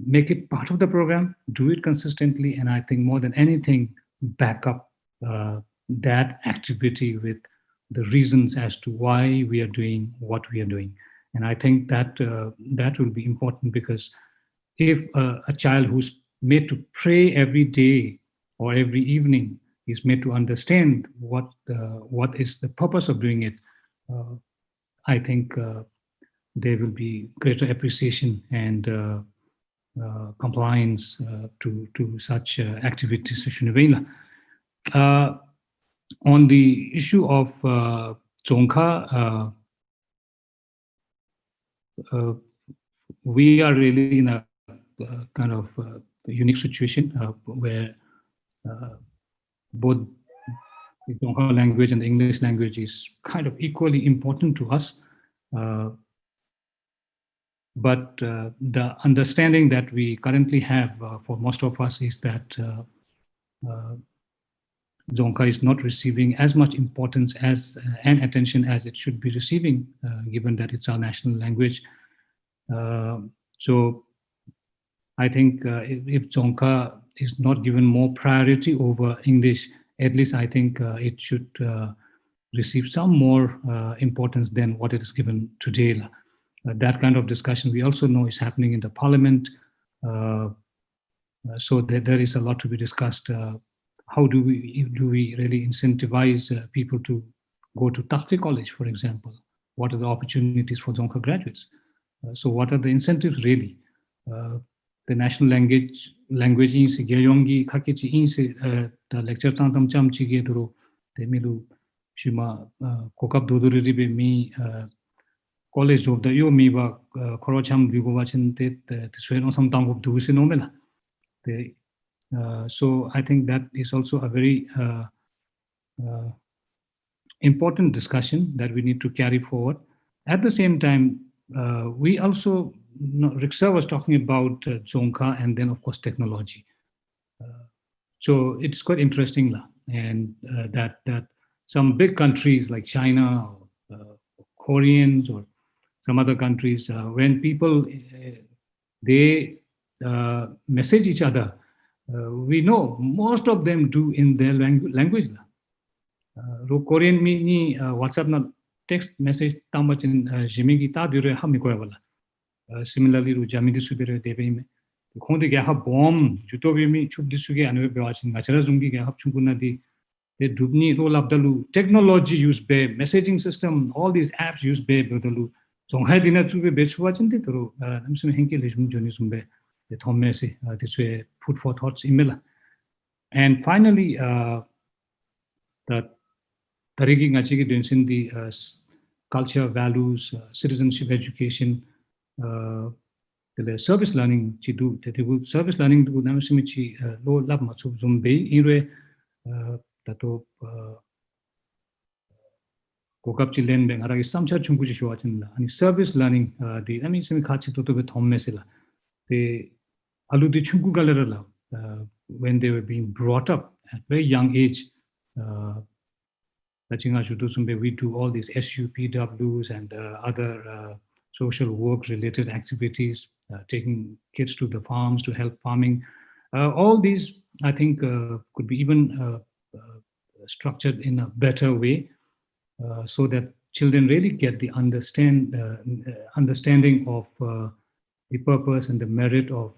make it part of the program, do it consistently, and I think more than anything, back up that activity with the reasons as to why we are doing what we are doing. And I think that that will be important, because if a child who's made to pray every day or every evening is made to understand what is the purpose of doing it, I think there will be greater appreciation and compliance to such activities. On the issue of Dzongkha, we are really in a kind of unique situation where both the Dzongkha language and the English language is kind of equally important to us. But the understanding that we currently have for most of us is that Dzongkha is not receiving as much importance as and attention as it should be receiving, given that it's our national language. So I think if Dzongkha is not given more priority over English, at least I think it should receive some more importance than what it is given today. That kind of discussion we also know is happening in the parliament. So there is a lot to be discussed. how do we really incentivize people to go to Taxi College, for example? What are the opportunities for Dzongkha graduates? So what are the incentives really? The national language in si gyayongi khakichi in si the lecture tam cham chi ge duro te milu shima kokap doduri be mi college job da yo mi ba khoro cham bigo ba chen te sueno sam tang du si no mela. So I think that is also a very important discussion that we need to carry forward. At the same time, we also, Riksha was talking about Dzongkha and then of course technology. So it's quite interesting, and that some big countries like China, or Koreans, or some other countries, when people they message each other, we know most of them do in their language. Korean ni WhatsApp na text message tamuch in jimigi ta dire hami ko wala. Similarly, ru jamidi subere debe me. Khonde gya ha bomb juto be mi chub disuge anwe be watching ngachara zungi gya ha chunguna di de dubni roll up dalu technology use be messaging system all these apps use be dalu zonghai dina chube be chuwa chinte toro namsme henke lejum joni sumbe de thomme se this way put for thoughts email. And finally, that Tariki Ngachiki Dunsin, the culture, values, citizenship education, the service learning, Chidu, the service learning to Namasimichi, low lab matsu zumbe, ire, tato, Kokap Chilen, Bengaragi, some church Chunguchi, and service learning, the Namisimi Kachi to with Tom Mesila, the Aludi Chungu Galerala, when they were being brought up at very young age. We do all these SUPWs and other social work related activities, taking kids to the farms to help farming. All these, I think, could be even structured in a better way so that children really get the understanding of the purpose and the merit of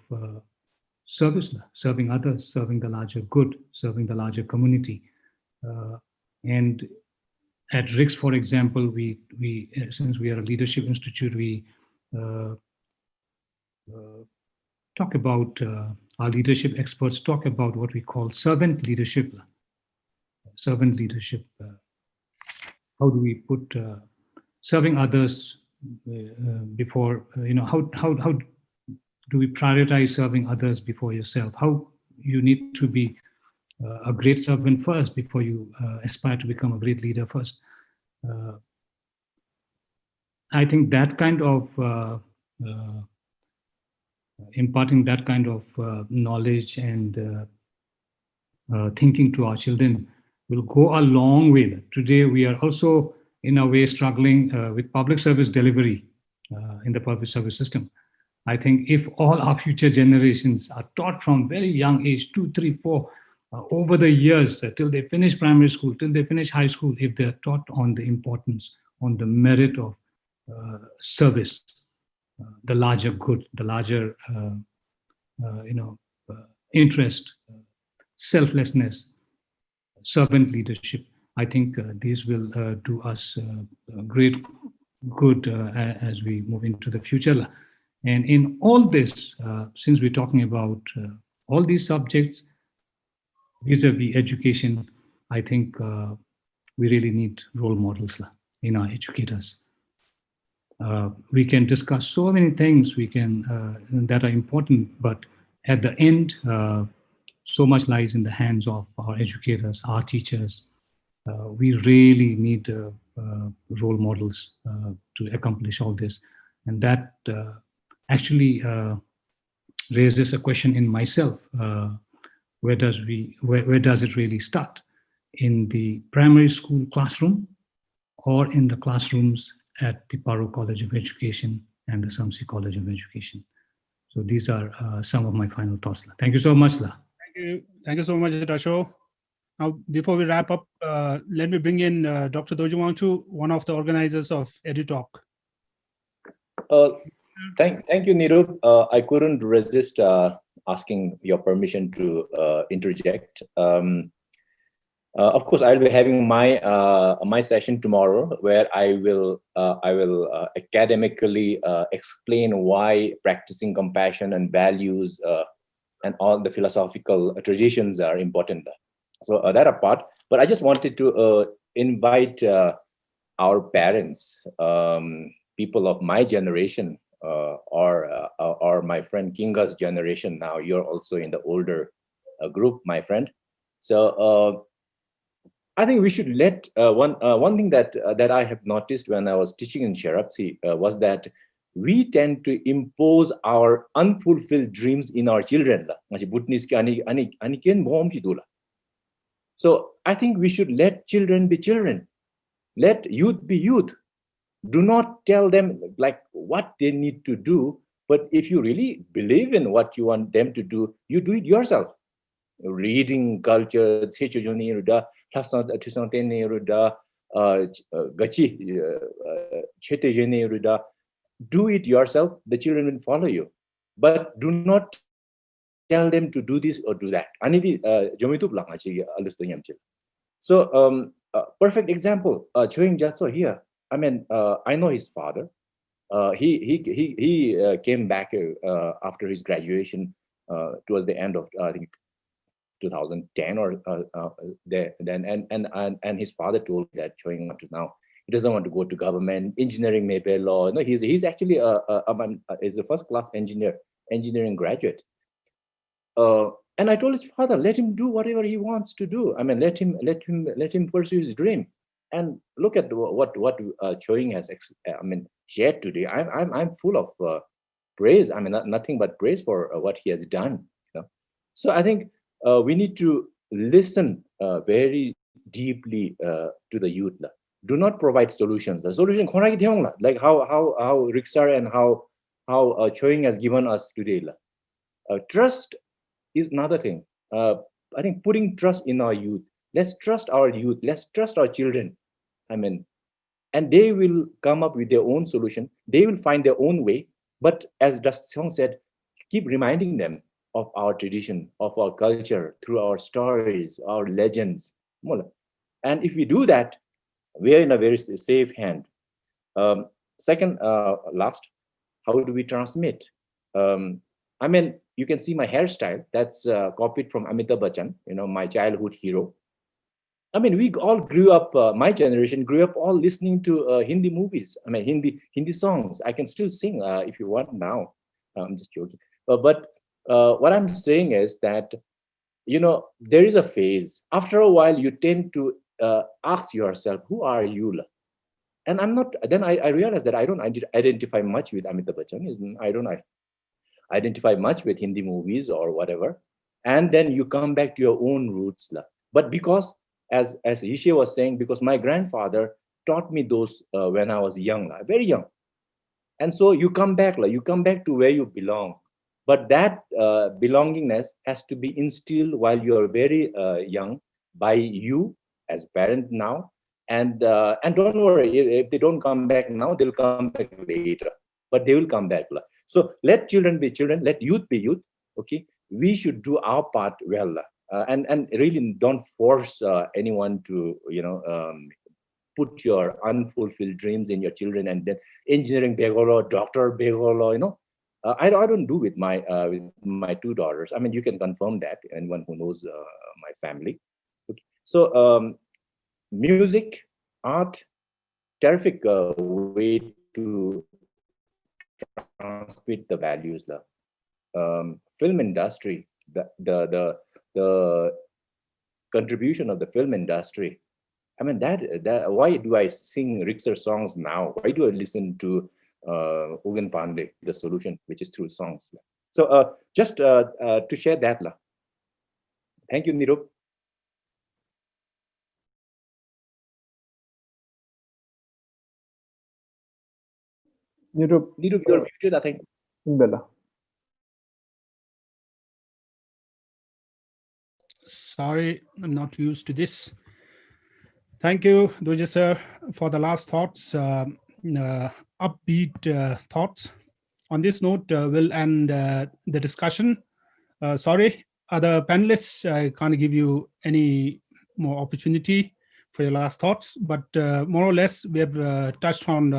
service, serving others, serving the larger good, serving the larger community. And at RIX, for example, we since we are a leadership institute, we talk about, our leadership experts talk about what we call servant leadership. Servant leadership. How do we put serving others before, how do we prioritize serving others before yourself? How you need to be a great servant first before you aspire to become a great leader first. I think that kind of imparting that kind of knowledge and thinking to our children will go a long way. Today, we are also, in a way, struggling with public service delivery in the public service system. I think if all our future generations are taught from very young age, 2, 3, 4, over the years, till they finish primary school, till they finish high school, if they're taught on the importance, on the merit of service, the larger good, the larger, interest, selflessness, servant leadership, I think these will do us great good as we move into the future. And in all this, since we're talking about all these subjects, vis-a-vis education, I think we really need role models in our educators. We can discuss so many things that are important, but at the end, so much lies in the hands of our educators, our teachers. We really need role models to accomplish all this. And that actually raises a question in myself. Where does it really start? In the primary school classroom or in the classrooms at the Paro College of Education and the Samsi College of Education? So these are some of my final thoughts. Thank you so much. Thank you so much, Rasho. Now, before we wrap up, let me bring in Dr. Doji Wangchu, one of the organizers of EduTALK. Thank you, Nirup. I couldn't resist asking your permission to interject. Of course, I'll be having my my session tomorrow, where I will academically explain why practicing compassion and values and all the philosophical traditions are important. So that apart, but I just wanted to invite our parents, people of my generation, or my friend Kinga's generation. Now you're also in the older group, my friend. So I think we should let one thing that I have noticed when I was teaching in Sherapsi was that we tend to impose our unfulfilled dreams in our children. So I think we should let children be children, let youth be youth. Do not tell them like what they need to do, but if you really believe in what you want them to do, you do it yourself. Reading culture, do it yourself. The children will follow you, but do not tell them to do this or do that. So perfect example, Choing Jatso here. I mean, I know his father. He came back after his graduation towards the end of I think 2010 or then, and his father told me that Choing up to now he doesn't want to go to government, engineering, maybe law. No, he's actually is a first class engineering graduate. And I told his father, let him do whatever he wants to do. I mean, let him pursue his dream. And look at what Choing has shared today. I'm full of praise. I mean, nothing but praise for what he has done. You know? So I think we need to listen very deeply to the youth. Do not provide solutions. The solution, like how Riksar and how Choing has given us today. Trust is another thing. I think putting trust in our youth. Let's trust our youth. Let's trust our children. I mean, and they will come up with their own solution. They will find their own way. But as Song said, keep reminding them of our tradition, of our culture, through our stories, our legends. And if we do that, we are in a very safe hand. Second, last, how do we transmit? I mean, you can see my hairstyle. That's copied from Amitabh Bachchan, my childhood hero. I mean, we all grew up, my generation grew up all listening to Hindi movies. I mean, Hindi songs. I can still sing if you want now. I'm just joking. But what I'm saying is that, there is a phase. After a while, you tend to ask yourself, who are you? And I'm not, then I realized that I don't identify much with Amitabh Bachchan. I don't identify much with Hindi movies or whatever. And then you come back to your own roots. But because, as Ishe was saying, because my grandfather taught me those when I was young, very young. And so you come back to where you belong. But that belongingness has to be instilled while you are very young by you as parent now. And don't worry, if they don't come back now, they'll come back later. But they will come back. So let children be children, let youth be youth. Okay, we should do our part well, and really don't force anyone to put your unfulfilled dreams in your children, and then engineering begolo, doctor begolo. I don't do with my two daughters. I mean, you can confirm that, anyone who knows my family. Okay. So music, art, terrific way to transmit the values. Film industry, the contribution of the film industry. I mean, that why do I sing Riksar songs now? Why do I listen to Ugan Pandey, The Solution, which is through songs? So just to share that. Thank you, Nirup. Nirup, you're muted, I think. Bella. Sorry, I'm not used to this. Thank you, Doja sir, for the last thoughts, upbeat thoughts. On this note, we'll end the discussion. Sorry, other panelists, I can't give you any more opportunity for your last thoughts. But more or less, we have touched on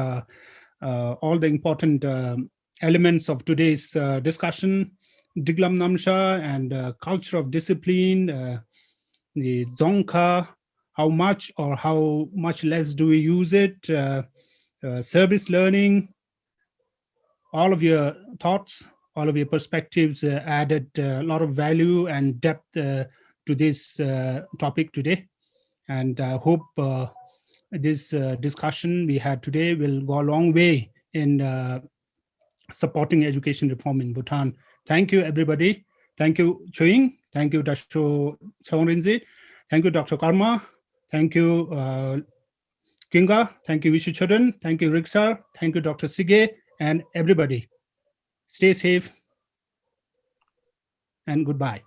all the important elements of today's discussion. Diglam Namsha and culture of discipline, the Dzongkha, how much or how much less do we use it, service learning. All of your thoughts, all of your perspectives added a lot of value and depth to this topic today. And I hope this discussion we had today will go a long way in supporting education reform in Bhutan. Thank you, everybody. Thank you, Choying. Thank you, Dr. Chawrinzi. Thank you, Dr. Karma. Thank you, Kinga. Thank you, Vishucharan. Thank you, Riksar. Thank you, Dr. Sige, and everybody. Stay safe and goodbye.